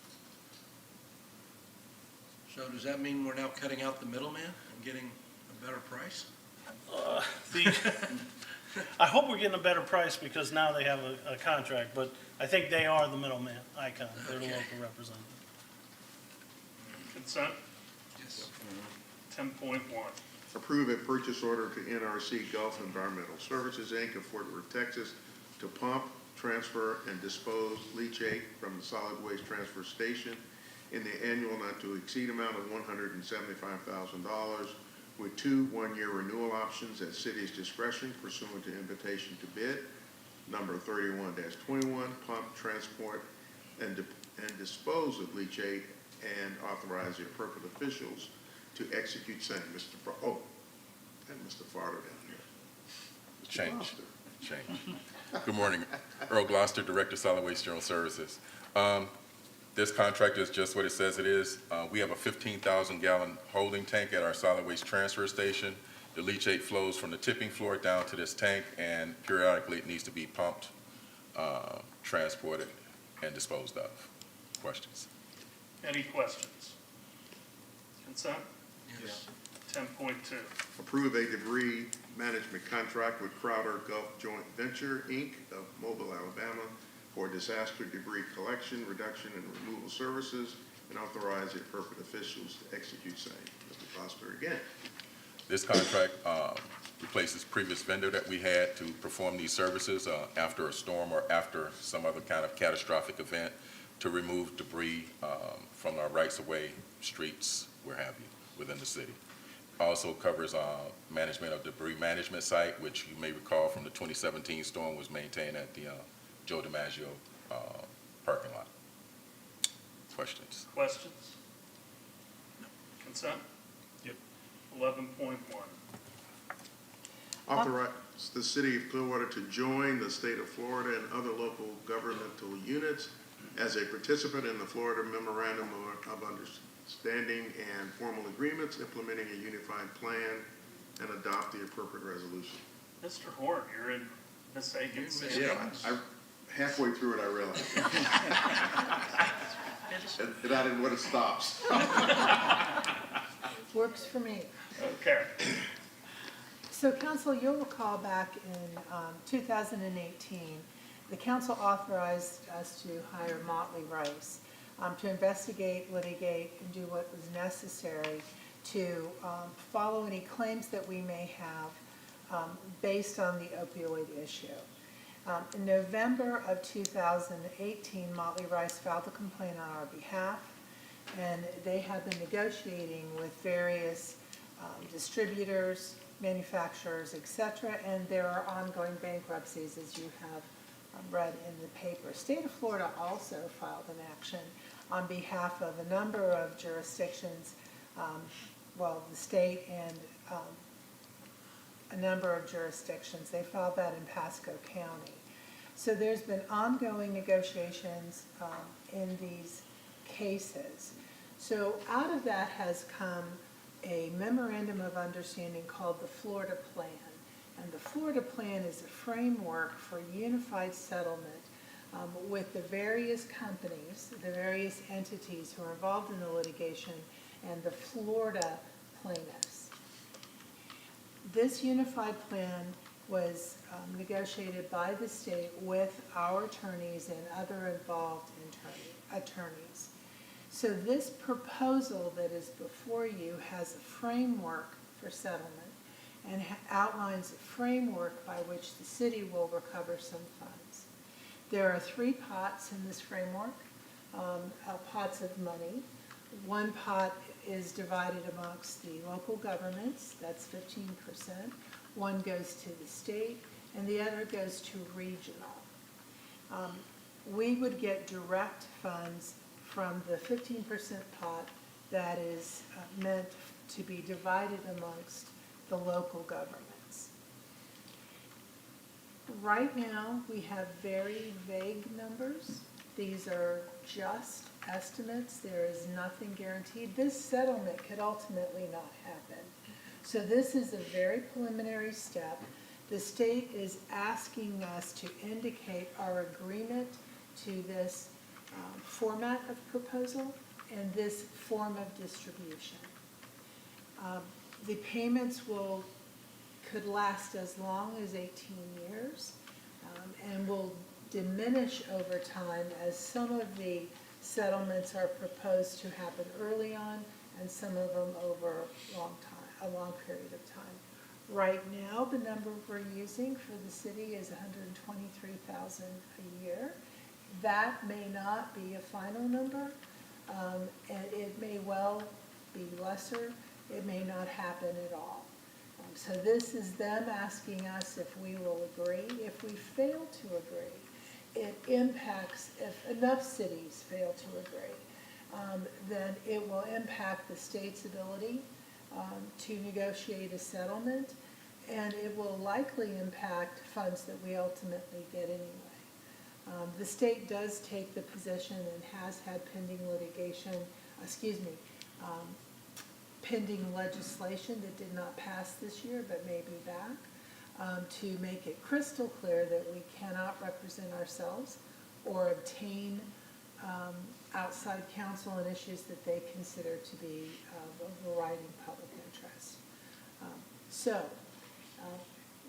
So does that mean we're now cutting out the middleman and getting a better price? I hope we're getting a better price because now they have a contract, but I think they are the middleman, Icon. They're the local representative. Consent? Yes. 10.1. Approve a purchase order to NRC Gulf Environmental Services, Inc. of Fort Worth, Texas, to pump, transfer, and dispose leachate from the solid waste transfer station in the annual not to exceed amount of $175,000 with 2 one-year renewal options at city's discretion pursuant to invitation to bid. Number 31-21, pump, transport, and dispose of leachate, and authorize the appropriate officials to execute same. And Mr. Farter down here. Change. Good morning. Earl Gloucester, Director, Solid Waste General Services. This contract is just what it says it is. We have a 15,000-gallon holding tank at our solid waste transfer station. The leachate flows from the tipping floor down to this tank, and periodically it needs to be pumped, transported, and disposed of. Questions? Any questions? Consent? Yes. 10.2. Approve a debris management contract with Crowder Gulf Joint Venture, Inc. of Mobile, Alabama, for disaster debris collection, reduction, and removal services, and authorize the appropriate officials to execute same. Mr. Foster again. This contract replaces previous vendor that we had to perform these services after a storm or after some other kind of catastrophic event to remove debris from our rights-of-way, streets, where have you, within the city. Also covers management of debris management site, which you may recall from the 2017 storm was maintained at the Joe DiMaggio parking lot. Questions? Questions? No. Consent? Yep. 11.1. Authorize the city of Clearwater to join the state of Florida and other local governmental units as a participant in the Florida Memorandum of Understanding and formal agreements implementing a unified plan and adopt the appropriate resolution. Mr. Horn, you're in Miss Aiken's. Halfway through it, I realized. And I didn't want to stop. Works for me. Okay. So council, you'll recall back in 2018, the council authorized us to hire Motley Rice to investigate, litigate, and do what was necessary to follow any claims that we may have based on the opioid issue. In November of 2018, Motley Rice filed a complaint on our behalf, and they have been negotiating with various distributors, manufacturers, etc., and there are ongoing bankruptcies, as you have read in the paper. State of Florida also filed an action on behalf of a number of jurisdictions, the state and a number of jurisdictions. They filed that in Pasco County. So there's been ongoing negotiations in these cases. So out of that has come a memorandum of understanding called the Florida Plan. And the Florida Plan is a framework for unified settlement with the various companies, the various entities who are involved in the litigation, and the Florida plaintiffs. This unified plan was negotiated by the state with our attorneys and other involved attorneys. So this proposal that is before you has a framework for settlement and outlines a framework by which the city will recover some funds. There are 3 pots in this framework, pots of money. One pot is divided amongst the local governments, that's 15%. One goes to the state, and the other goes to regional. We would get direct funds from the 15% pot that is meant to be divided amongst the local governments. Right now, we have very vague numbers. These are just estimates. There is nothing guaranteed. This settlement could ultimately not happen. So this is a very preliminary step. The state is asking us to indicate our agreement to this format of proposal and this form of distribution. The payments could last as long as 18 years and will diminish over time as some of the settlements are proposed to happen early on and some of them over a long period of time. Right now, the number we're using for the city is $123,000 a year. That may not be a final number, and it may well be lesser. It may not happen at all. So this is them asking us if we will agree. If we fail to agree, it impacts, if enough cities fail to agree, then it will impact the state's ability to negotiate a settlement, and it will likely impact funds that we ultimately get anyway. The state does take the position and has had pending litigation, pending legislation that did not pass this year but may be back, to make it crystal clear that we cannot represent ourselves or obtain outside counsel on issues that they consider to be of overriding public interest.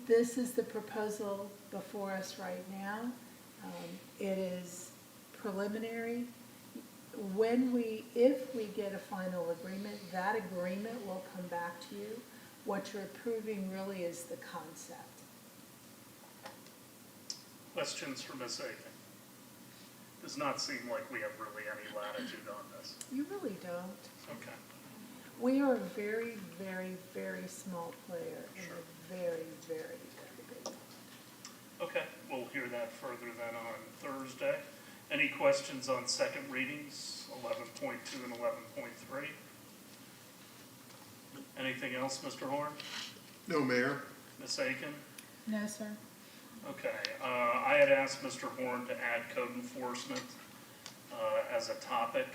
This is the proposal before us right now. It is preliminary. If we get a final agreement, that agreement will come back to you. What you're approving really is the concept. Questions for Ms. Aiken? Does not seem like we have really any latitude on this. You really don't. Okay. We are a very, very, very small player in a very, very, very big one. Okay, we'll hear that further then on Thursday. Any questions on second readings, 11.2 and 11.3? Anything else, Mr. Horn? No, Mayor. Ms. Aiken? No, sir. Okay, I had asked Mr. Horn to add code enforcement as a topic.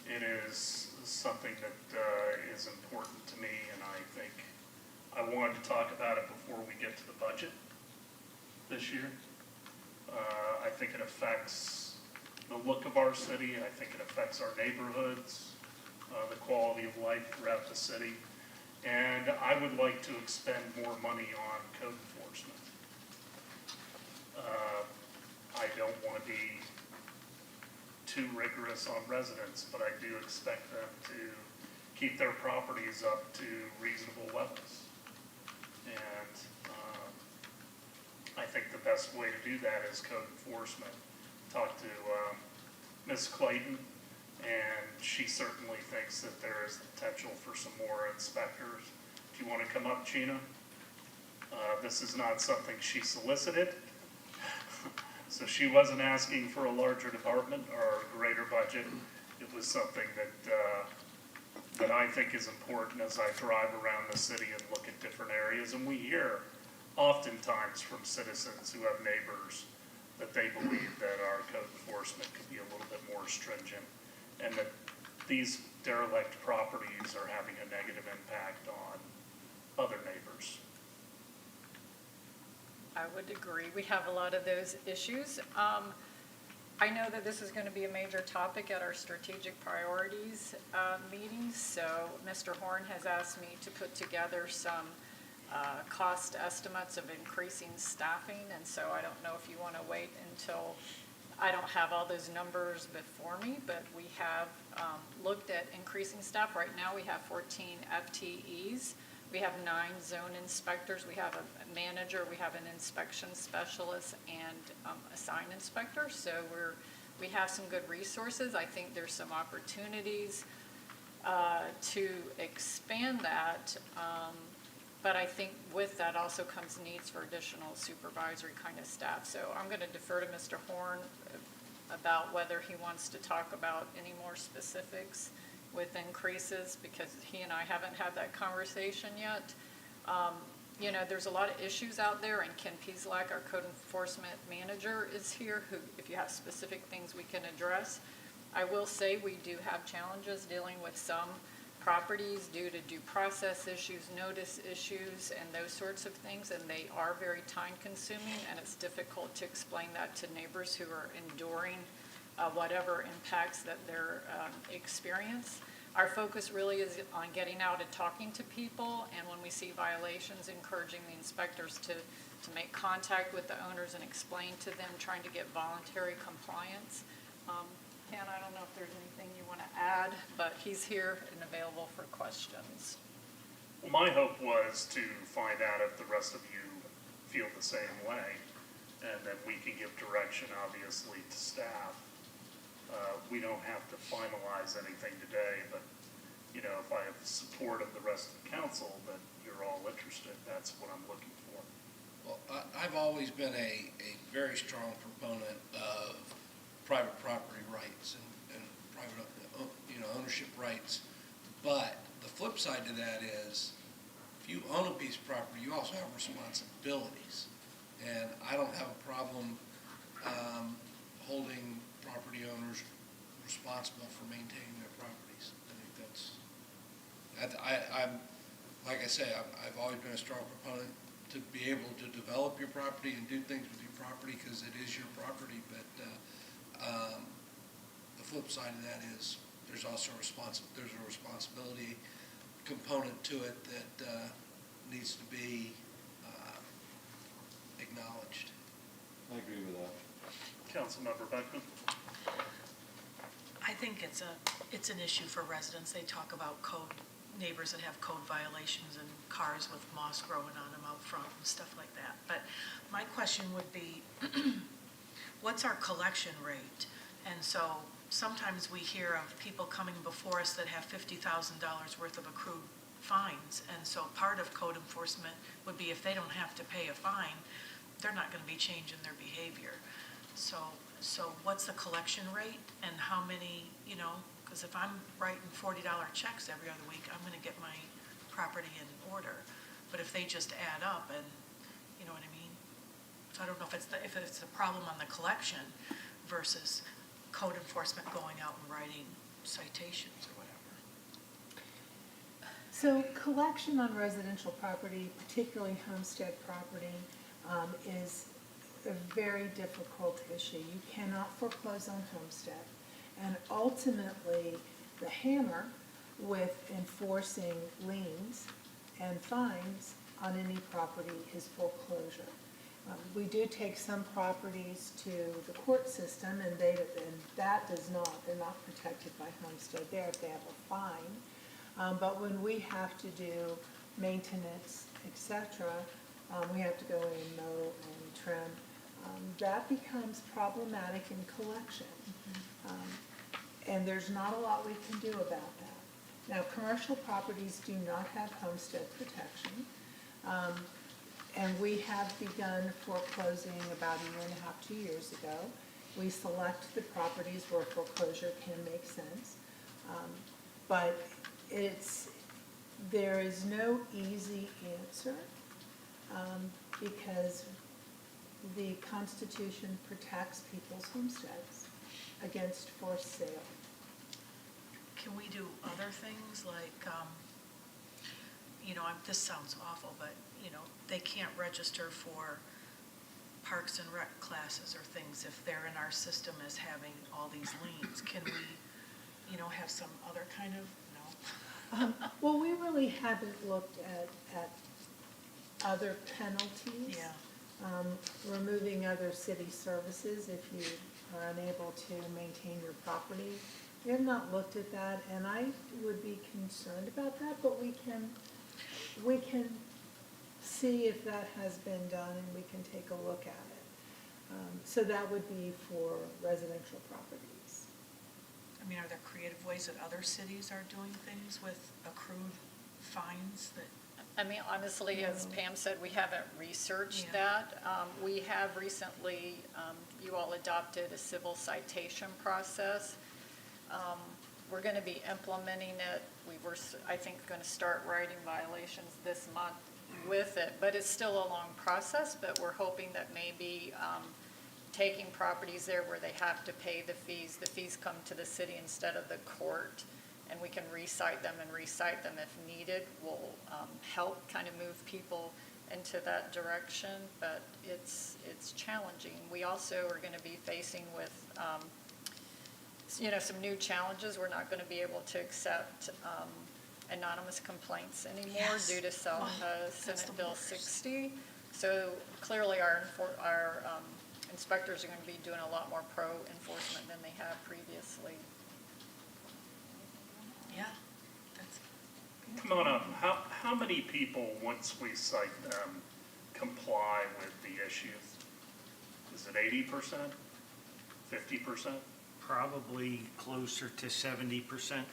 It is something that is important to me, and I think I wanted to talk about it before we get to the budget this year. I think it affects the look of our city. I think it affects our neighborhoods, the quality of life throughout the city. And I would like to expend more money on code enforcement. I don't want to be too rigorous on residents, but I do expect them to keep their properties up to reasonable levels. And I think the best way to do that is code enforcement. Talked to Ms. Clayton, and she certainly thinks that there is potential for some more inspectors. Do you want to come up, Gina? This is not something she solicited. So she wasn't asking for a larger department or a greater budget. It was something that I think is important as I drive around the city and look at different areas. And we hear oftentimes from citizens who have neighbors that they believe that our code enforcement could be a little bit more stringent and that these derelict properties are having a negative impact on other neighbors. I would agree. We have a lot of those issues. I know that this is going to be a major topic at our strategic priorities meetings, so Mr. Horn has asked me to put together some cost estimates of increasing staffing, and so I don't know if you want to wait until I don't have all those numbers before me, but we have looked at increasing staff. Right now, we have 14 FTEs. We have 9 zone inspectors. We have a manager. We have an inspection specialist and a sign inspector. So we have some good resources. I think there's some opportunities to expand that. But I think with that also comes needs for additional supervisory kind of staff. So I'm going to defer to Mr. Horn about whether he wants to talk about any more specifics with increases, because he and I haven't had that conversation yet. You know, there's a lot of issues out there, and Ken Pieslak, our code enforcement manager, is here, who, if you have specific things we can address. I will say we do have challenges dealing with some properties due to due process issues, notice issues, and those sorts of things, and they are very time consuming, and it's difficult to explain that to neighbors who are enduring whatever impacts that they're experience. Our focus really is on getting out and talking to people, and when we see violations, encouraging the inspectors to make contact with the owners and explain to them, trying to get voluntary compliance. Ken, I don't know if there's anything you want to add, but he's here and available for questions. Well, my hope was to find out if the rest of you feel the same way, and then we can give direction, obviously, to staff. We don't have to finalize anything today, but, you know, if I have support of the rest of the council, that you're all interested, that's what I'm looking for. Well, I've always been a very strong proponent of private property rights and private, you know, ownership rights. But the flip side to that is, if you own a piece of property, you also have responsibilities. And I don't have a problem holding property owners responsible for maintaining their properties. I think I'm like I say, I've always been a strong proponent to be able to develop your property and do things with your property because it is your property. But the flip side of that is there's also there's a responsibility component to it that needs to be acknowledged. I agree with that. Councilmember Beckman? I think it's an issue for residents. They talk about neighbors that have code violations and cars with moss growing on them out front and stuff like that. But my question would be, what's our collection rate? And so sometimes we hear of people coming before us that have $50,000 worth of accrued fines. And so part of code enforcement would be if they don't have to pay a fine, they're not going to be changing their behavior. So what's the collection rate and how many, you know, because if I'm writing $40 checks every other week, I'm going to get my property in order. But if they just add up and, you know what I mean? So I don't know if it's a problem on the collection versus code enforcement going out and writing citations or whatever. So collection on residential property, particularly homestead property, is a very difficult issue. You cannot foreclose on homestead. And ultimately, the hammer with enforcing liens and fines on any property is foreclosure. We do take some properties to the court system, and that does not, they're not protected by homestead there if they have a fine. But when we have to do maintenance, et cetera, we have to go in and mow and trim. That becomes problematic in collection. And there's not a lot we can do about that. Now, commercial properties do not have homestead protection. And we have begun foreclosing about a year and a half, 2 years ago. We select the properties where foreclosure can make sense. But there is no easy answer because the Constitution protects people's homesteads against forced sale. Can we do other things like, you know, this sounds awful, but, you know, they can't register for Parks and Rec classes or things if they're in our system as having all these liens. Can we, you know, have some other kind of, no? Well, we really haven't looked at other penalties. Yeah. removing other city services if you are unable to maintain your property. We have not looked at that, and I would be concerned about that, but we can see if that has been done, and we can take a look at it. So that would be for residential properties. I mean, are there creative ways that other cities are doing things with accrued fines that? I mean, honestly, as Pam said, we haven't researched that. We have recently, you all adopted a civil citation process. We're going to be implementing it. We were, I think, going to start writing violations this month with it, but it's still a long process, but we're hoping that maybe taking properties there where they have to pay the fees come to the city instead of the court, and we can recite them if needed, will help kind of move people into that direction, but it's challenging. We also are going to be facing with, some new challenges. We're not going to be able to accept anonymous complaints anymore due to Senate Bill 60. So clearly our inspectors are going to be doing a lot more pro-enforcement than they have previously. Yeah. Come on up. How many people, once we cite them, comply with the issues? Is it 80%? 50%? Probably closer to 70%.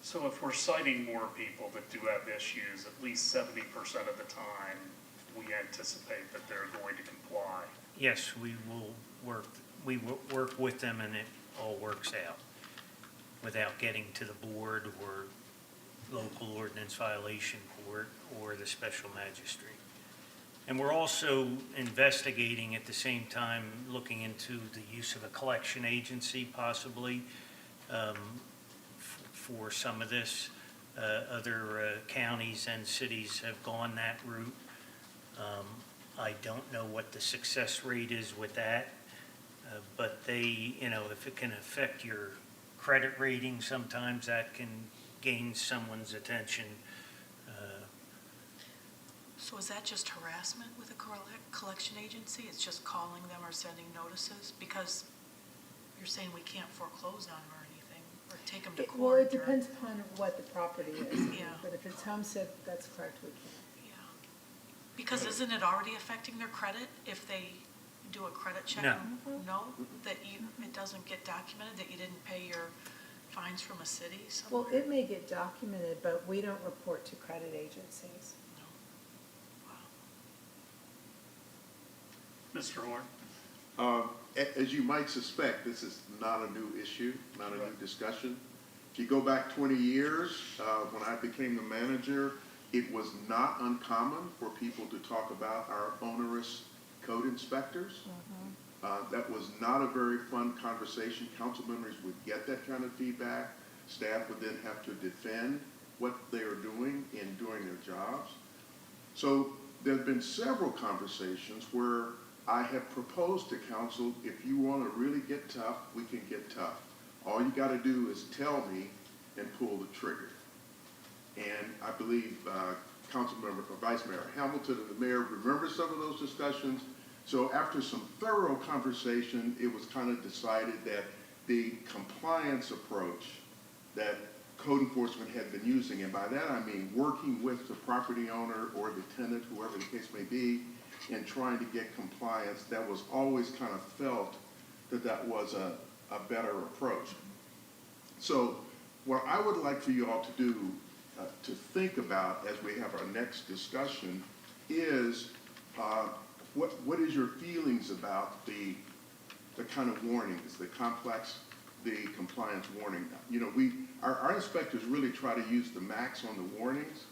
So if we're citing more people that do have issues, at least 70% of the time, we anticipate that they're going to comply. Yes, we will work with them, and it all works out without getting to the board or local ordinance violation court or the special magistrate. And we're also investigating at the same time, looking into the use of a collection agency possibly for some of this. Other counties and cities have gone that route. I don't know what the success rate is with that, but they, if it can affect your credit rating, sometimes that can gain someone's attention. So is that just harassment with a collection agency? It's just calling them or sending notices? Because you're saying we can't foreclose on them or anything, or take them to court? Well, it depends upon what the property is. Yeah. But if it's homestead, that's correct, we can. Because isn't it already affecting their credit if they do a credit check? No. No? That it doesn't get documented, that you didn't pay your fines from a city somewhere? Well, it may get documented, but we don't report to credit agencies. Mr. Horn? As you might suspect, this is not a new issue, not a new discussion. If you go back 20 years, when I became the manager, it was not uncommon for people to talk about our onerous code inspectors. That was not a very fun conversation. Council members would get that kind of feedback. Staff would then have to defend what they are doing in doing their jobs. So there have been several conversations where I have proposed to council, if you want to really get tough, we can get tough. All you got to do is tell me and pull the trigger. And I believe Vice Mayor Hamilton and the mayor remember some of those discussions. So after some thorough conversation, it was kind of decided that the compliance approach that code enforcement had been using, and by that I mean working with the property owner or the tenant, whoever the case may be, and trying to get compliance, that was always kind of felt that was a better approach. So what I would like for you all to do, to think about as we have our next discussion, is what is your feelings about the kind of warnings, the compliance warning? Our inspectors really try to use the max on the warnings,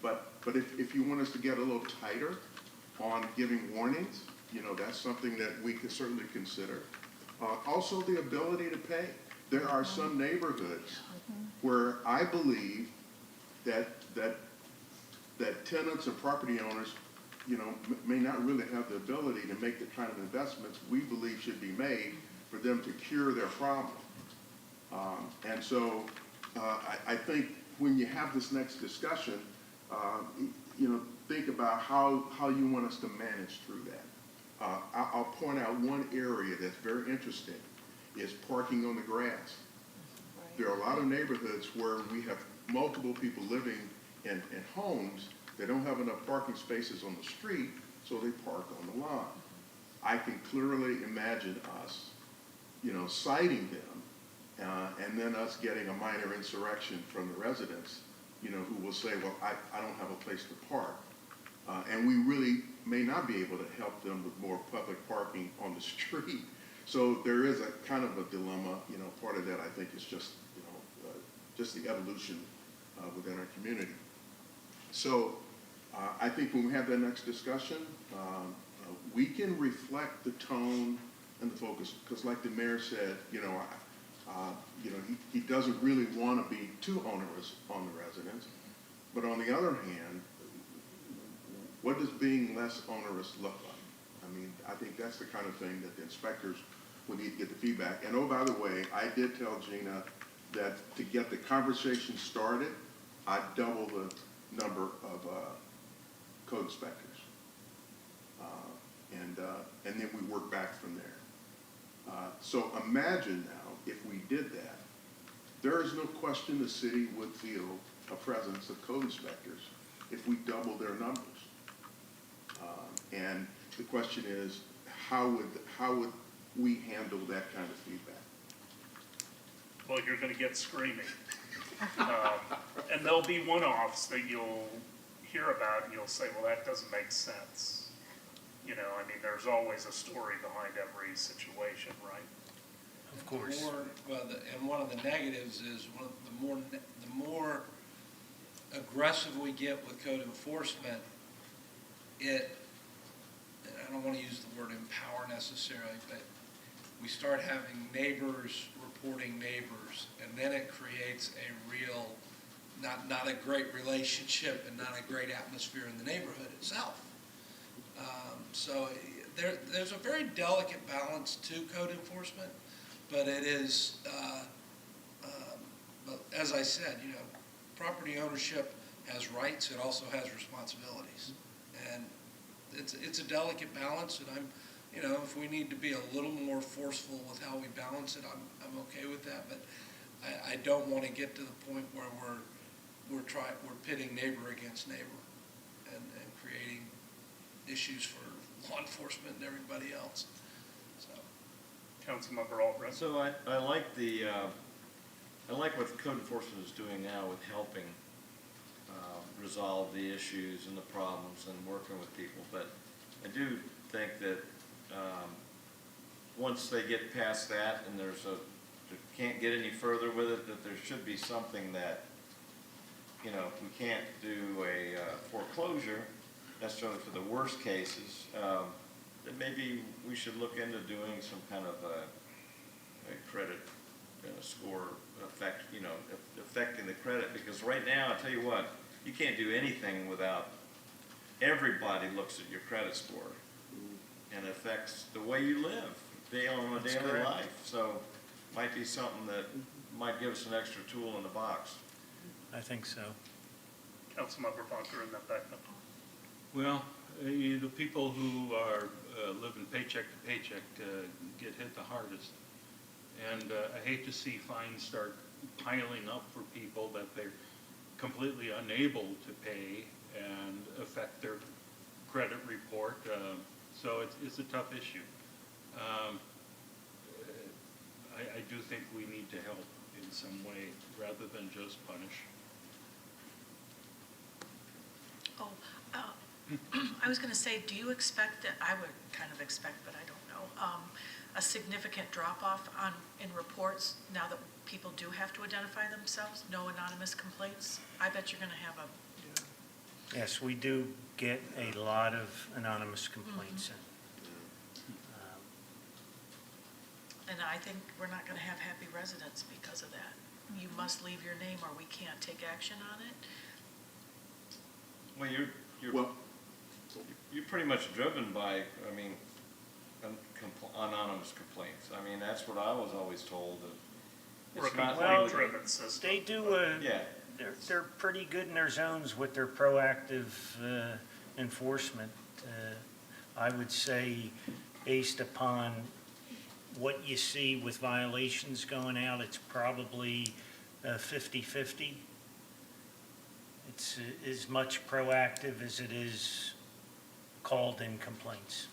but if you want us to get a little tighter on giving warnings, that's something that we could certainly consider. Also, the ability to pay. There are some neighborhoods where I believe that tenants and property owners, may not really have the ability to make the kind of investments we believe should be made for them to cure their problem. And so I think when you have this next discussion, think about how you want us to manage through that. I'll point out one area that's very interesting, is parking on the grass. There are a lot of neighborhoods where we have multiple people living in homes that don't have enough parking spaces on the street, so they park on the lawn. I can clearly imagine us, citing them, and then us getting a minor insurrection from the residents, who will say, well, I don't have a place to park. And we really may not be able to help them with more public parking on the street. So there is a kind of a dilemma, part of that I think is just, just the evolution within our community. So I think when we have that next discussion, we can reflect the tone and the focus, because like the mayor said, he doesn't really want to be too onerous on the residents. But on the other hand, what does being less onerous look like? I mean, I think that's the kind of thing that the inspectors will need to get the feedback. And oh, by the way, I did tell Gina that to get the conversation started, I'd double the number of code inspectors. And then we work back from there. So imagine now, if we did that, there is no question the city would feel a presence of code inspectors if we double their numbers. And the question is, how would we handle that kind of feedback? Well, you're going to get screaming. And there'll be one-offs that you'll hear about and you'll say, well, that doesn't make sense. There's always a story behind every situation, right? Of course. And one of the negatives is the more aggressive we get with code enforcement, I don't want to use the word empower necessarily, but we start having neighbors reporting neighbors, and then it creates a real, not a great relationship and not a great atmosphere in the neighborhood itself. So there's a very delicate balance to code enforcement, but it is, as I said, property ownership has rights, it also has responsibilities. And it's a delicate balance, and if we need to be a little more forceful with how we balance it, I'm okay with that, but I don't want to get to the point where we're pitting neighbor against neighbor and creating issues for law enforcement and everybody else. So, Councilmember Albright. So I like I like what the code enforcement is doing now with helping resolve the issues and the problems and working with people. But I do think that once they get past that and they can't get any further with it, that there should be something that, if we can't do a foreclosure necessarily for the worst cases, then maybe we should look into doing some kind of a credit score affecting the credit, because right now, I'll tell you what, you can't do anything without everybody looks at your credit score, and it affects the way you live on a daily life. So might be something that might give us an extra tool in the box. I think so. Councilmember Bunker and then Beckman. Well, the people who are living paycheck to paycheck get hit the hardest. And I hate to see fines start piling up for people that they're completely unable to pay and affect their credit report. So it's a tough issue. I do think we need to help in some way rather than just punish. I was going to say, do you expect that, I would kind of expect, but I don't know, a significant drop-off in reports now that people do have to identify themselves? No anonymous complaints? I bet you're going to have a... Yes, we do get a lot of anonymous complaints in. And I think we're not going to have happy residents because of that. You must leave your name or we can't take action on it. Well, you're pretty much driven by, anonymous complaints. That's what I was always told. We're a complaint-driven system. They do, they're pretty good in their zones with their proactive enforcement. I would say, based upon what you see with violations going out, it's probably 50-50. It's as much proactive as it is called-in complaints.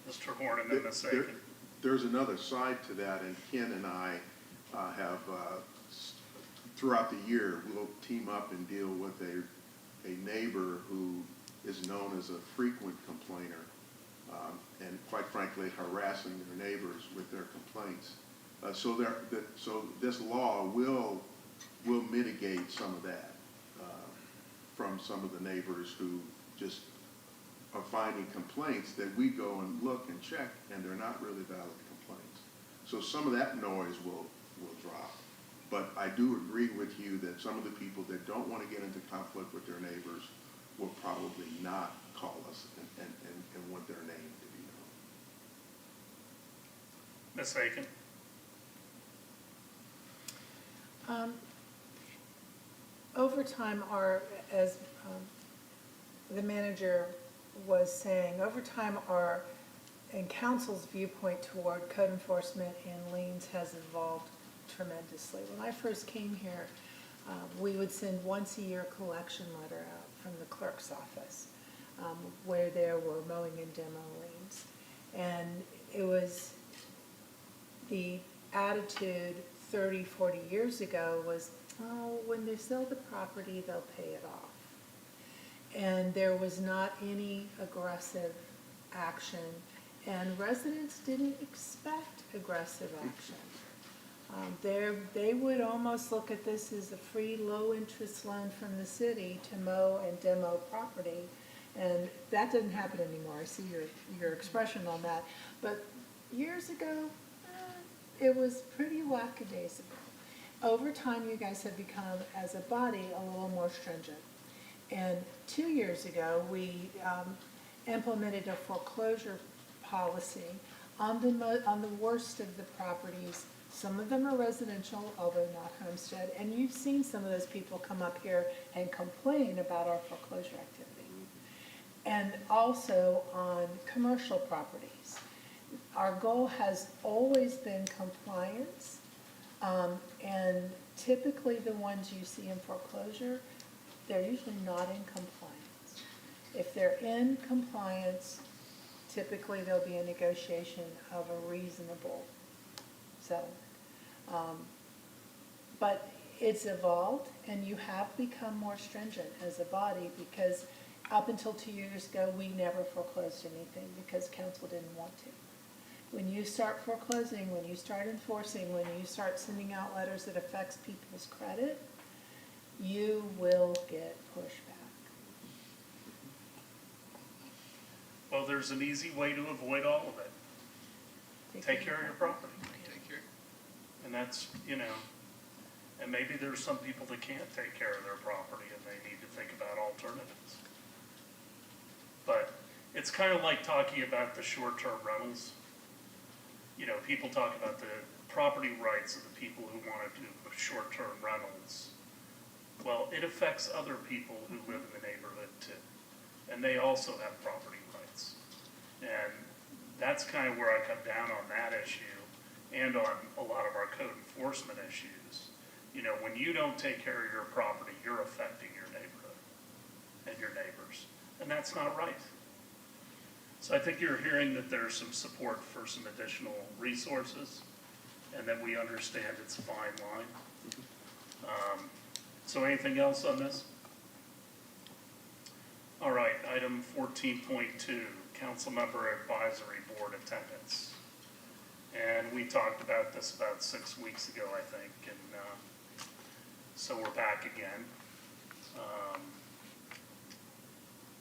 Mr. Horn and then Ms. Aiken. There's another side to that, and Ken and I have, throughout the year, we'll team up and deal with a neighbor who is known as a frequent complainer, and quite frankly, harassing their neighbors with their complaints. So this law will mitigate some of that from some of the neighbors who just are finding complaints that we go and look and check, and they're not really valid complaints. So some of that noise will drop. But I do agree with you that some of the people that don't want to get into conflict with their neighbors will probably not call us and want their name to be known. Ms. Aiken. Over time, as the manager was saying, over time, and council's viewpoint toward code enforcement and liens has evolved tremendously. When I first came here, we would send once a year collection letter out from the clerk's office where there were mowing and demo liens. And it was the attitude 30, 40 years ago was, oh, when they sell the property, they'll pay it off. And there was not any aggressive action, and residents didn't expect aggressive action. They would almost look at this as a free, low-interest loan from the city to mow and demo property, and that doesn't happen anymore. I see your expression on that. But years ago, it was pretty lackadaisical. Over time, you guys have become, as a body, a little more stringent. And 2 years ago, we implemented a foreclosure policy on the worst of the properties. Some of them are residential, although not homestead, and you've seen some of those people come up here and complain about our foreclosure activity. And also on commercial properties. Our goal has always been compliance, and typically the ones you see in foreclosure, they're usually not in compliance. If they're in compliance, typically there'll be a negotiation of a reasonable settlement. But it's evolved, and you have become more stringent as a body, because up until 2 years ago, we never foreclosed anything because council didn't want to. When you start foreclosing, when you start enforcing, when you start sending out letters that affects people's credit, you will get pushback. Well, there's an easy way to avoid all of it. Take care of your property. And that's, and maybe there's some people that can't take care of their property and they need to think about alternatives. But it's kind of like talking about the short-term rentals. People talk about the property rights of the people who want to do short-term rentals. Well, it affects other people who live in the neighborhood too. And they also have property rights. And that's kind of where I come down on that issue and on a lot of our code enforcement issues. When you don't take care of your property, you're affecting your neighborhood and your neighbors. And that's not right. So I think you're hearing that there's some support for some additional resources and that we understand it's a fine line. So anything else on this? All right, item 14.2, Council Member Advisory Board attendance. And we talked about this about 6 weeks ago, I think, and so we're back again.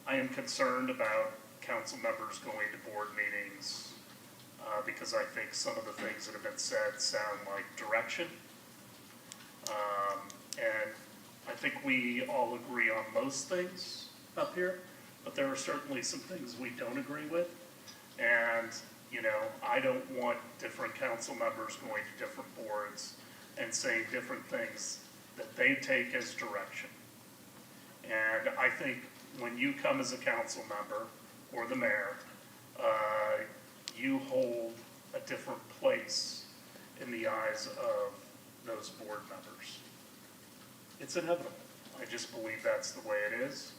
I am concerned about council members going to board meetings because I think some of the things that have been said sound like direction. And I think we all agree on most things up here, but there are certainly some things we don't agree with. And, I don't want different council members going to different boards and saying different things that they take as direction. And I think when you come as a council member or the mayor, you hold a different place in the eyes of those board members. It's inevitable. I just believe that's the way it is.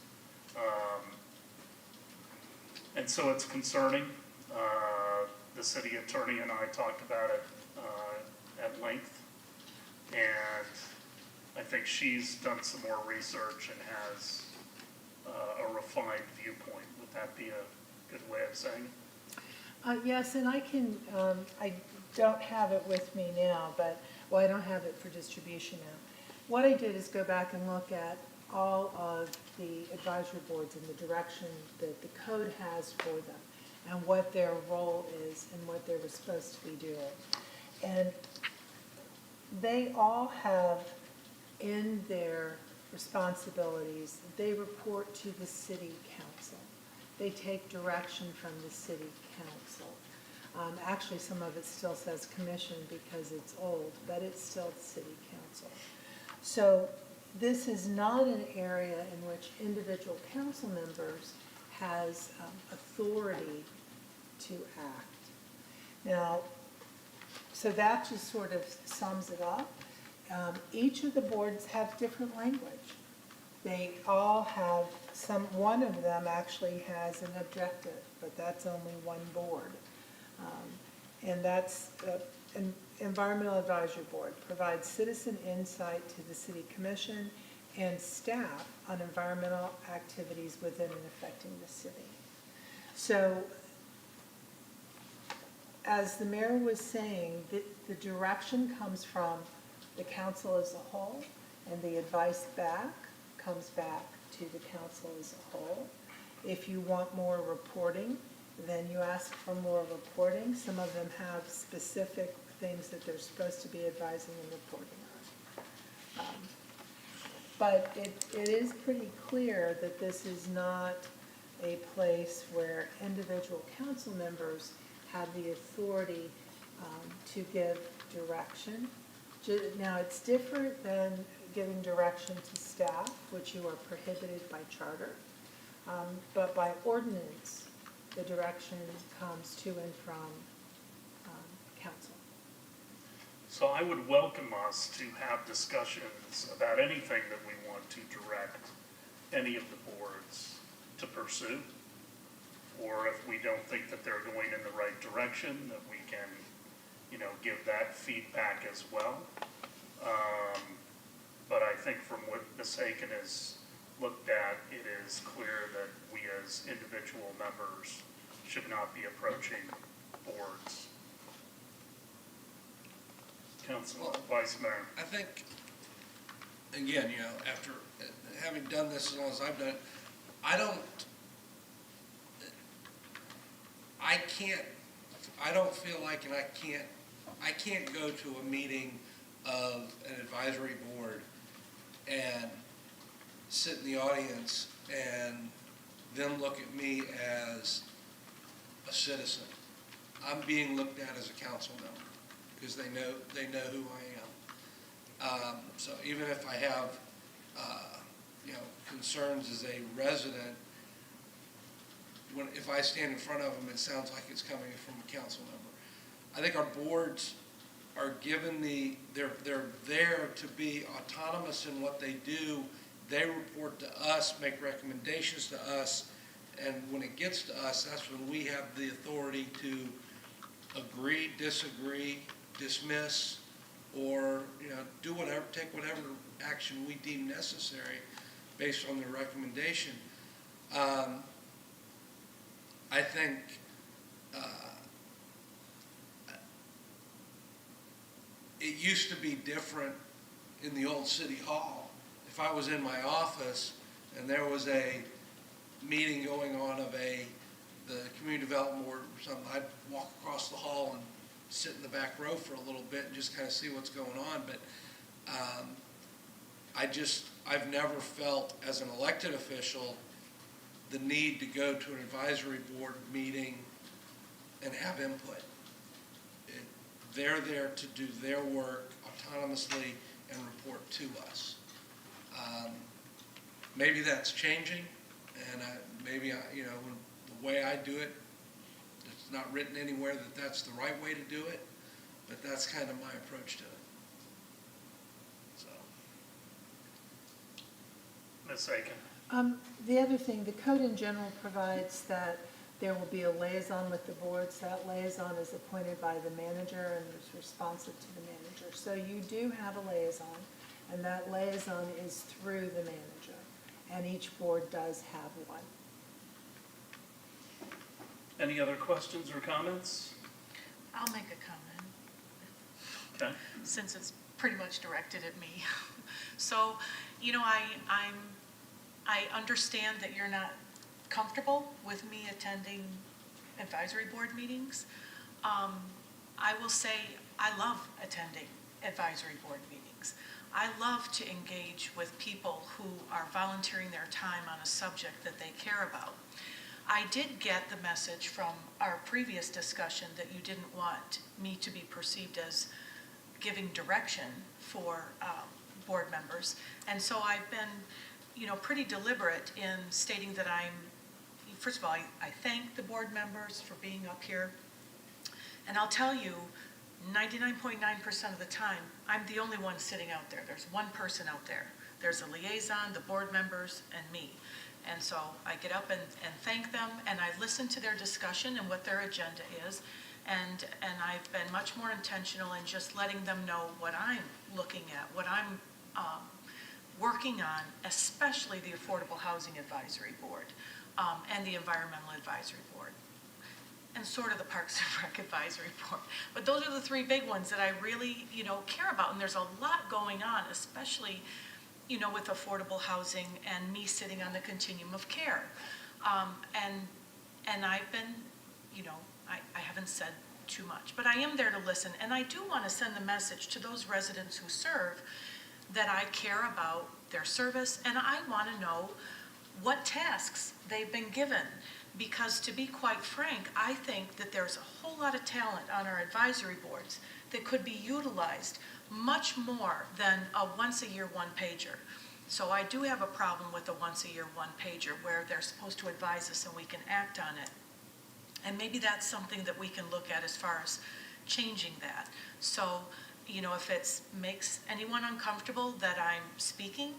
And so it's concerning. The city attorney and I talked about it at length. And I think she's done some more research and has a refined viewpoint. Would that be a good way of saying it? Yes, and I can, I don't have it with me now, but, well, I don't have it for distribution now. What I did is go back and look at all of the advisory boards and the direction that the code has for them and what their role is and what they were supposed to be doing. And they all have in their responsibilities, they report to the city council. They take direction from the city council. Actually, some of it still says commission because it's old, but it's still the city council. So this is not an area in which individual council members has authority to act. Now, so that just sort of sums it up. Each of the boards have different language. They all have one of them actually has an objective, but that's only one board. And that's an Environmental Advisory Board, provides citizen insight to the city commission and staff on environmental activities within and affecting the city. So, as the mayor was saying, the direction comes from the council as a whole, and the advice back comes back to the council as a whole. If you want more reporting, then you ask for more reporting. Some of them have specific things that they're supposed to be advising and reporting on. But it is pretty clear that this is not a place where individual council members have the authority to give direction. Now, it's different than giving direction to staff, which you are prohibited by charter. But by ordinance, the direction comes to and from council. So I would welcome us to have discussions about anything that we want to direct any of the boards to pursue. Or if we don't think that they're going in the right direction, that we can, give that feedback as well. But I think from what Ms. Aiken has looked at, it is clear that we as individual members should not be approaching boards. Councilman, Vice Mayor. I think, again, after having done this as long as I've done it, I don't feel like, and I can't go to a meeting of an advisory board and sit in the audience and them look at me as a citizen. I'm being looked at as a council member because they know who I am. So even if I have, concerns as a resident, if I stand in front of them, it sounds like it's coming from a council member. I think our boards are given they're there to be autonomous in what they do. They report to us, make recommendations to us, and when it gets to us, that's when we have the authority to agree, disagree, dismiss, or do whatever, take whatever action we deem necessary based on their recommendation. I think it used to be different in the old city hall. If I was in my office and there was a meeting going on of the community development board or something, I'd walk across the hall and sit in the back row for a little bit and just kind of see what's going on. But I've never felt as an elected official the need to go to an advisory board meeting and have input. They're there to do their work autonomously and report to us. Maybe that's changing, And maybe, the way I do it, it's not written anywhere that that's the right way to do it, but that's kind of my approach to it. So. Ms. Aiken? The other thing, the code in general provides that there will be a liaison with the boards. That liaison is appointed by the manager and is responsive to the manager. So you do have a liaison, and that liaison is through the manager, and each board does have one. Any other questions or comments? I'll make a comment. Okay. Since it's pretty much directed at me. So, I understand that you're not comfortable with me attending advisory board meetings. I will say I love attending advisory board meetings. I love to engage with people who are volunteering their time on a subject that they care about. I did get the message from our previous discussion that you didn't want me to be perceived as giving direction for board members. And so I've been, pretty deliberate in stating that first of all, I thank the board members for being up here. And I'll tell you, 99.9% of the time, I'm the only one sitting out there. There's one person out there. There's a liaison, the board members, and me. And so I get up and thank them, and I listen to their discussion and what their agenda is. And I've been much more intentional in just letting them know what I'm looking at, what I'm working on, especially the Affordable Housing Advisory Board and the Environmental Advisory Board, and sort of the Parks and Rec Advisory Board. But those are the three big ones that I really, care about. And there's a lot going on, especially, with affordable housing and me sitting on the continuum of care. And I've been, I haven't said too much, but I am there to listen. And I do want to send the message to those residents who serve that I care about their service, and I want to know what tasks they've been given. Because to be quite frank, I think that there's a whole lot of talent on our advisory boards that could be utilized much more than a once-a-year one-pager. So I do have a problem with a once-a-year one-pager where they're supposed to advise us and we can act on it. And maybe that's something that we can look at as far as changing that. So, if it makes anyone uncomfortable that I'm speaking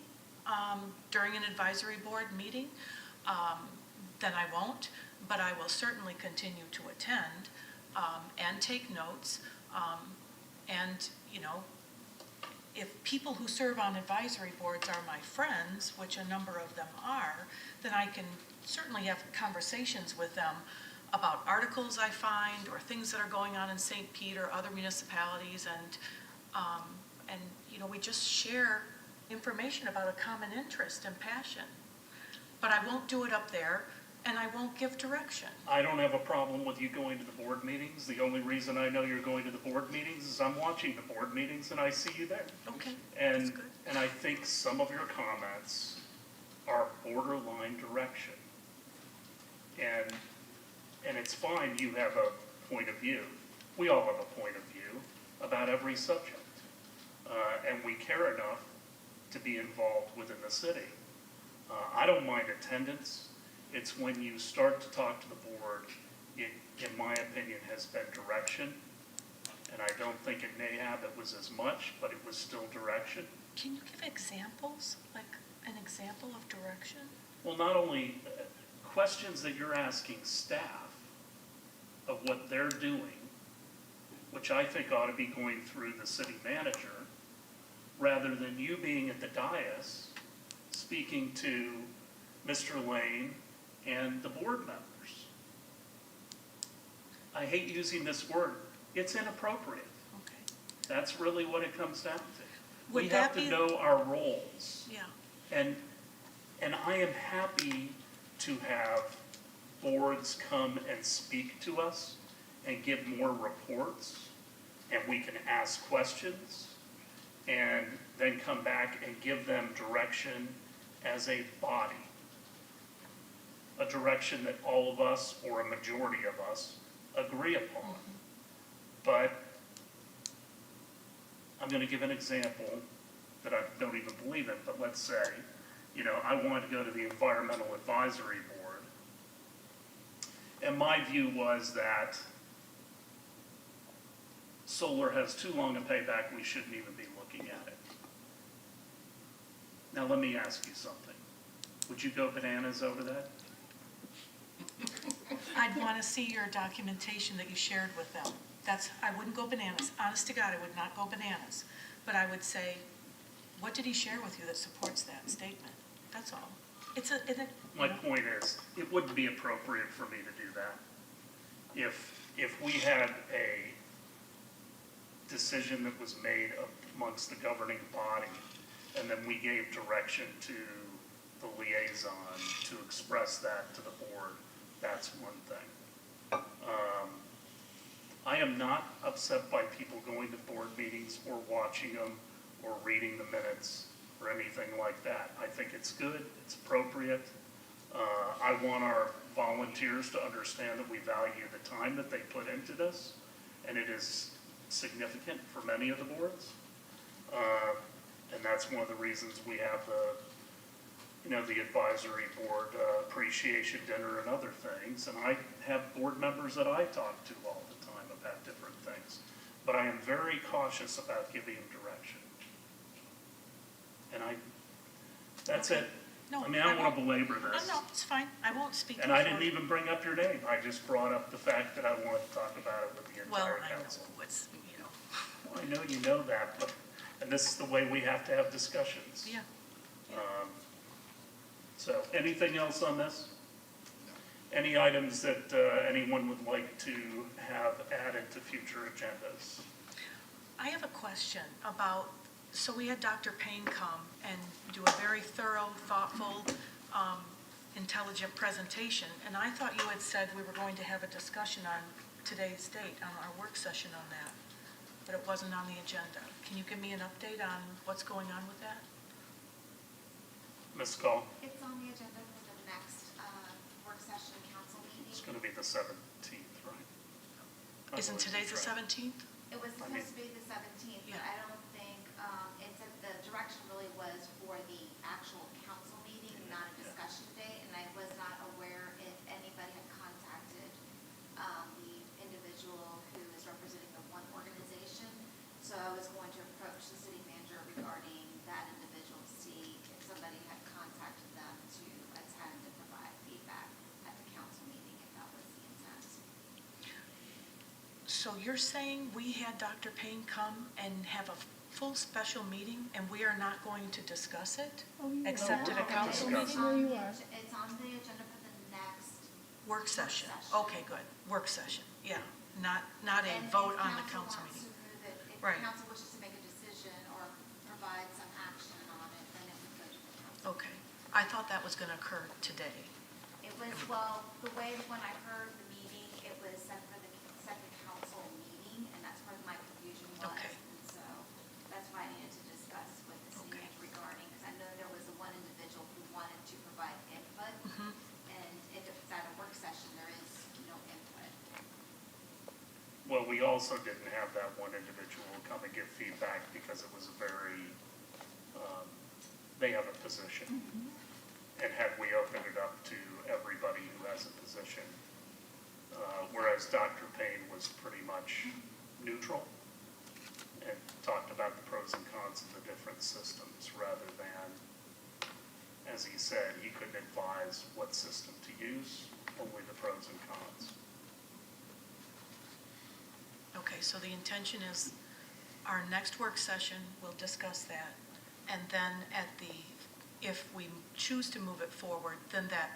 during an advisory board meeting, then I won't, but I will certainly continue to attend and take notes. And, if people who serve on advisory boards are my friends, which a number of them are, then I can certainly have conversations with them about articles I find or things that are going on in St. Pete or other municipalities, and we just share information about a common interest and passion. But I won't do it up there, and I won't give direction. I don't have a problem with you going to the board meetings. The only reason I know you're going to the board meetings is I'm watching the board meetings and I see you there. Okay, And, that's good. and I think some of your comments are borderline direction. And it's fine, you have a point of view. We all have a point of view about every subject. And we care enough to be involved within the city. I don't mind attendance. It's when you start to talk to the board, it, in my opinion, has been direction. And I don't think it was as much, but it was still direction. Can you give examples, like an example of direction? Well, not only questions that you're asking staff of what they're doing, which I think ought to be going through the city manager, rather than you being at the dais speaking to Mr. Lane and the board members. I hate using this word. It's inappropriate. Okay. That's really what it comes down to. Would We that have to be- know our roles. Yeah. And I am happy to have boards come and speak to us and give more reports, and we can ask questions and then come back and give them direction as a body. A direction that all of us, or a majority of us, agree upon. But I'm going to give an example that I don't even believe in, but let's say You know, I wanted to go to the Environmental Advisory Board. And my view was that solar has too long a payback, we shouldn't even be looking at it. Now, let me ask you something. Would you go bananas over that? I'd want to see your documentation that you shared with them. I wouldn't go bananas. Honest to God, I would not go bananas. But I would say, what did he share with you that supports that statement? That's all. My point is, it wouldn't be appropriate for me to do that. If we had a decision that was made amongst the governing body, and then we gave direction to the liaison to express that to the board, that's one thing. I am not upset by people going to board meetings or watching them or reading the minutes or anything like that. I think it's good, it's appropriate. I want our volunteers to understand that we value the time that they put into this, and it is significant for many of the boards. And that's one of the reasons we have the advisory board appreciation dinner and other things. And I have board members that I talk to all the time about different things. But I am very cautious about giving them direction. And that's it. No, I mean, I don't want to belabor this. No, it's fine. I won't speak to And you I for didn't it. even bring up your name. I just brought up the fact that I wanted to talk about it with the Well, entire I know council. what's, Well, I know you know that, but, and this is the way we have to have discussions. yeah. So, anything else on this? Any items that anyone would like to have added to future agendas? I have a question about, so we had Dr. Payne come and do a very thorough, thoughtful, intelligent presentation, and I thought you had said we were going to have a discussion on today's date, on our work session on that, but it wasn't on the agenda. Can you give me an update on what's going on with that? Ms. Call? It's on the agenda for the next work session council meeting. It's going to be the 17th, right? Isn't today the 17th? It was supposed to be the 17th, but I don't think, the direction really was for the actual council meeting, not a discussion day, and I was not aware if anybody had contacted the individual who is representing the one organization. So I was going to approach the city manager regarding that individual to see if somebody had contacted them to attend and provide feedback at the council meeting, if that was the intent. So you're saying we had Dr. Payne come and have a full special meeting, and we are not going to discuss it? Except at a council meeting? It's on the agenda for the next Work session. session. Okay, good. Work session, yeah. Not a vote on the council meeting. If Right. council wishes to make a decision or provide some action on it, then it would go to the council. Okay. I thought that was going to occur today. It was, well, the way when I heard the meeting, it was set for the second council meeting, and that's where my confusion was. Okay. And so that's why I needed to discuss with the city Okay. manager regarding, because I know there was one individual who wanted to provide input. Mhm. And if it's at a work session, there is no input. Well, we also didn't have that one individual come and give feedback because it was a very, they have a position. And had we opened it up to everybody who has a position, whereas Dr. Payne was pretty much neutral and talked about the pros and cons of the different systems rather than, as he said, he couldn't advise what system to use, only the pros and cons. Okay, so the intention is our next work session, we'll discuss that. And then if we choose to move it forward, then that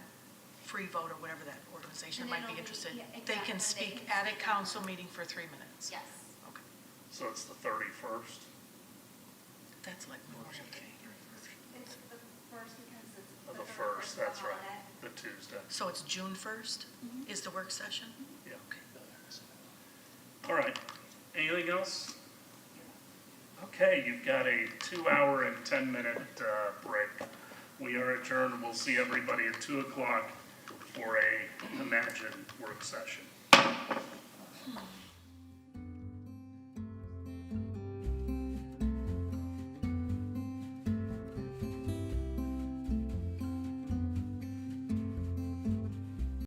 free vote or whatever that organization And might it'll be be- interested, yeah, they exactly, can they speak can at a speak council on it. meeting for 3 minutes. Yes. Okay, So it's the 31st? that's like Memorial Day. It's the first because it's. The first, that's right, the Tuesday. So it's June 1st is the work session? Yeah. Okay. All right. Anything else? Okay, you've got a 2-hour and 10-minute break. We are adjourned. We'll see everybody at 2 o'clock for a imagined work session.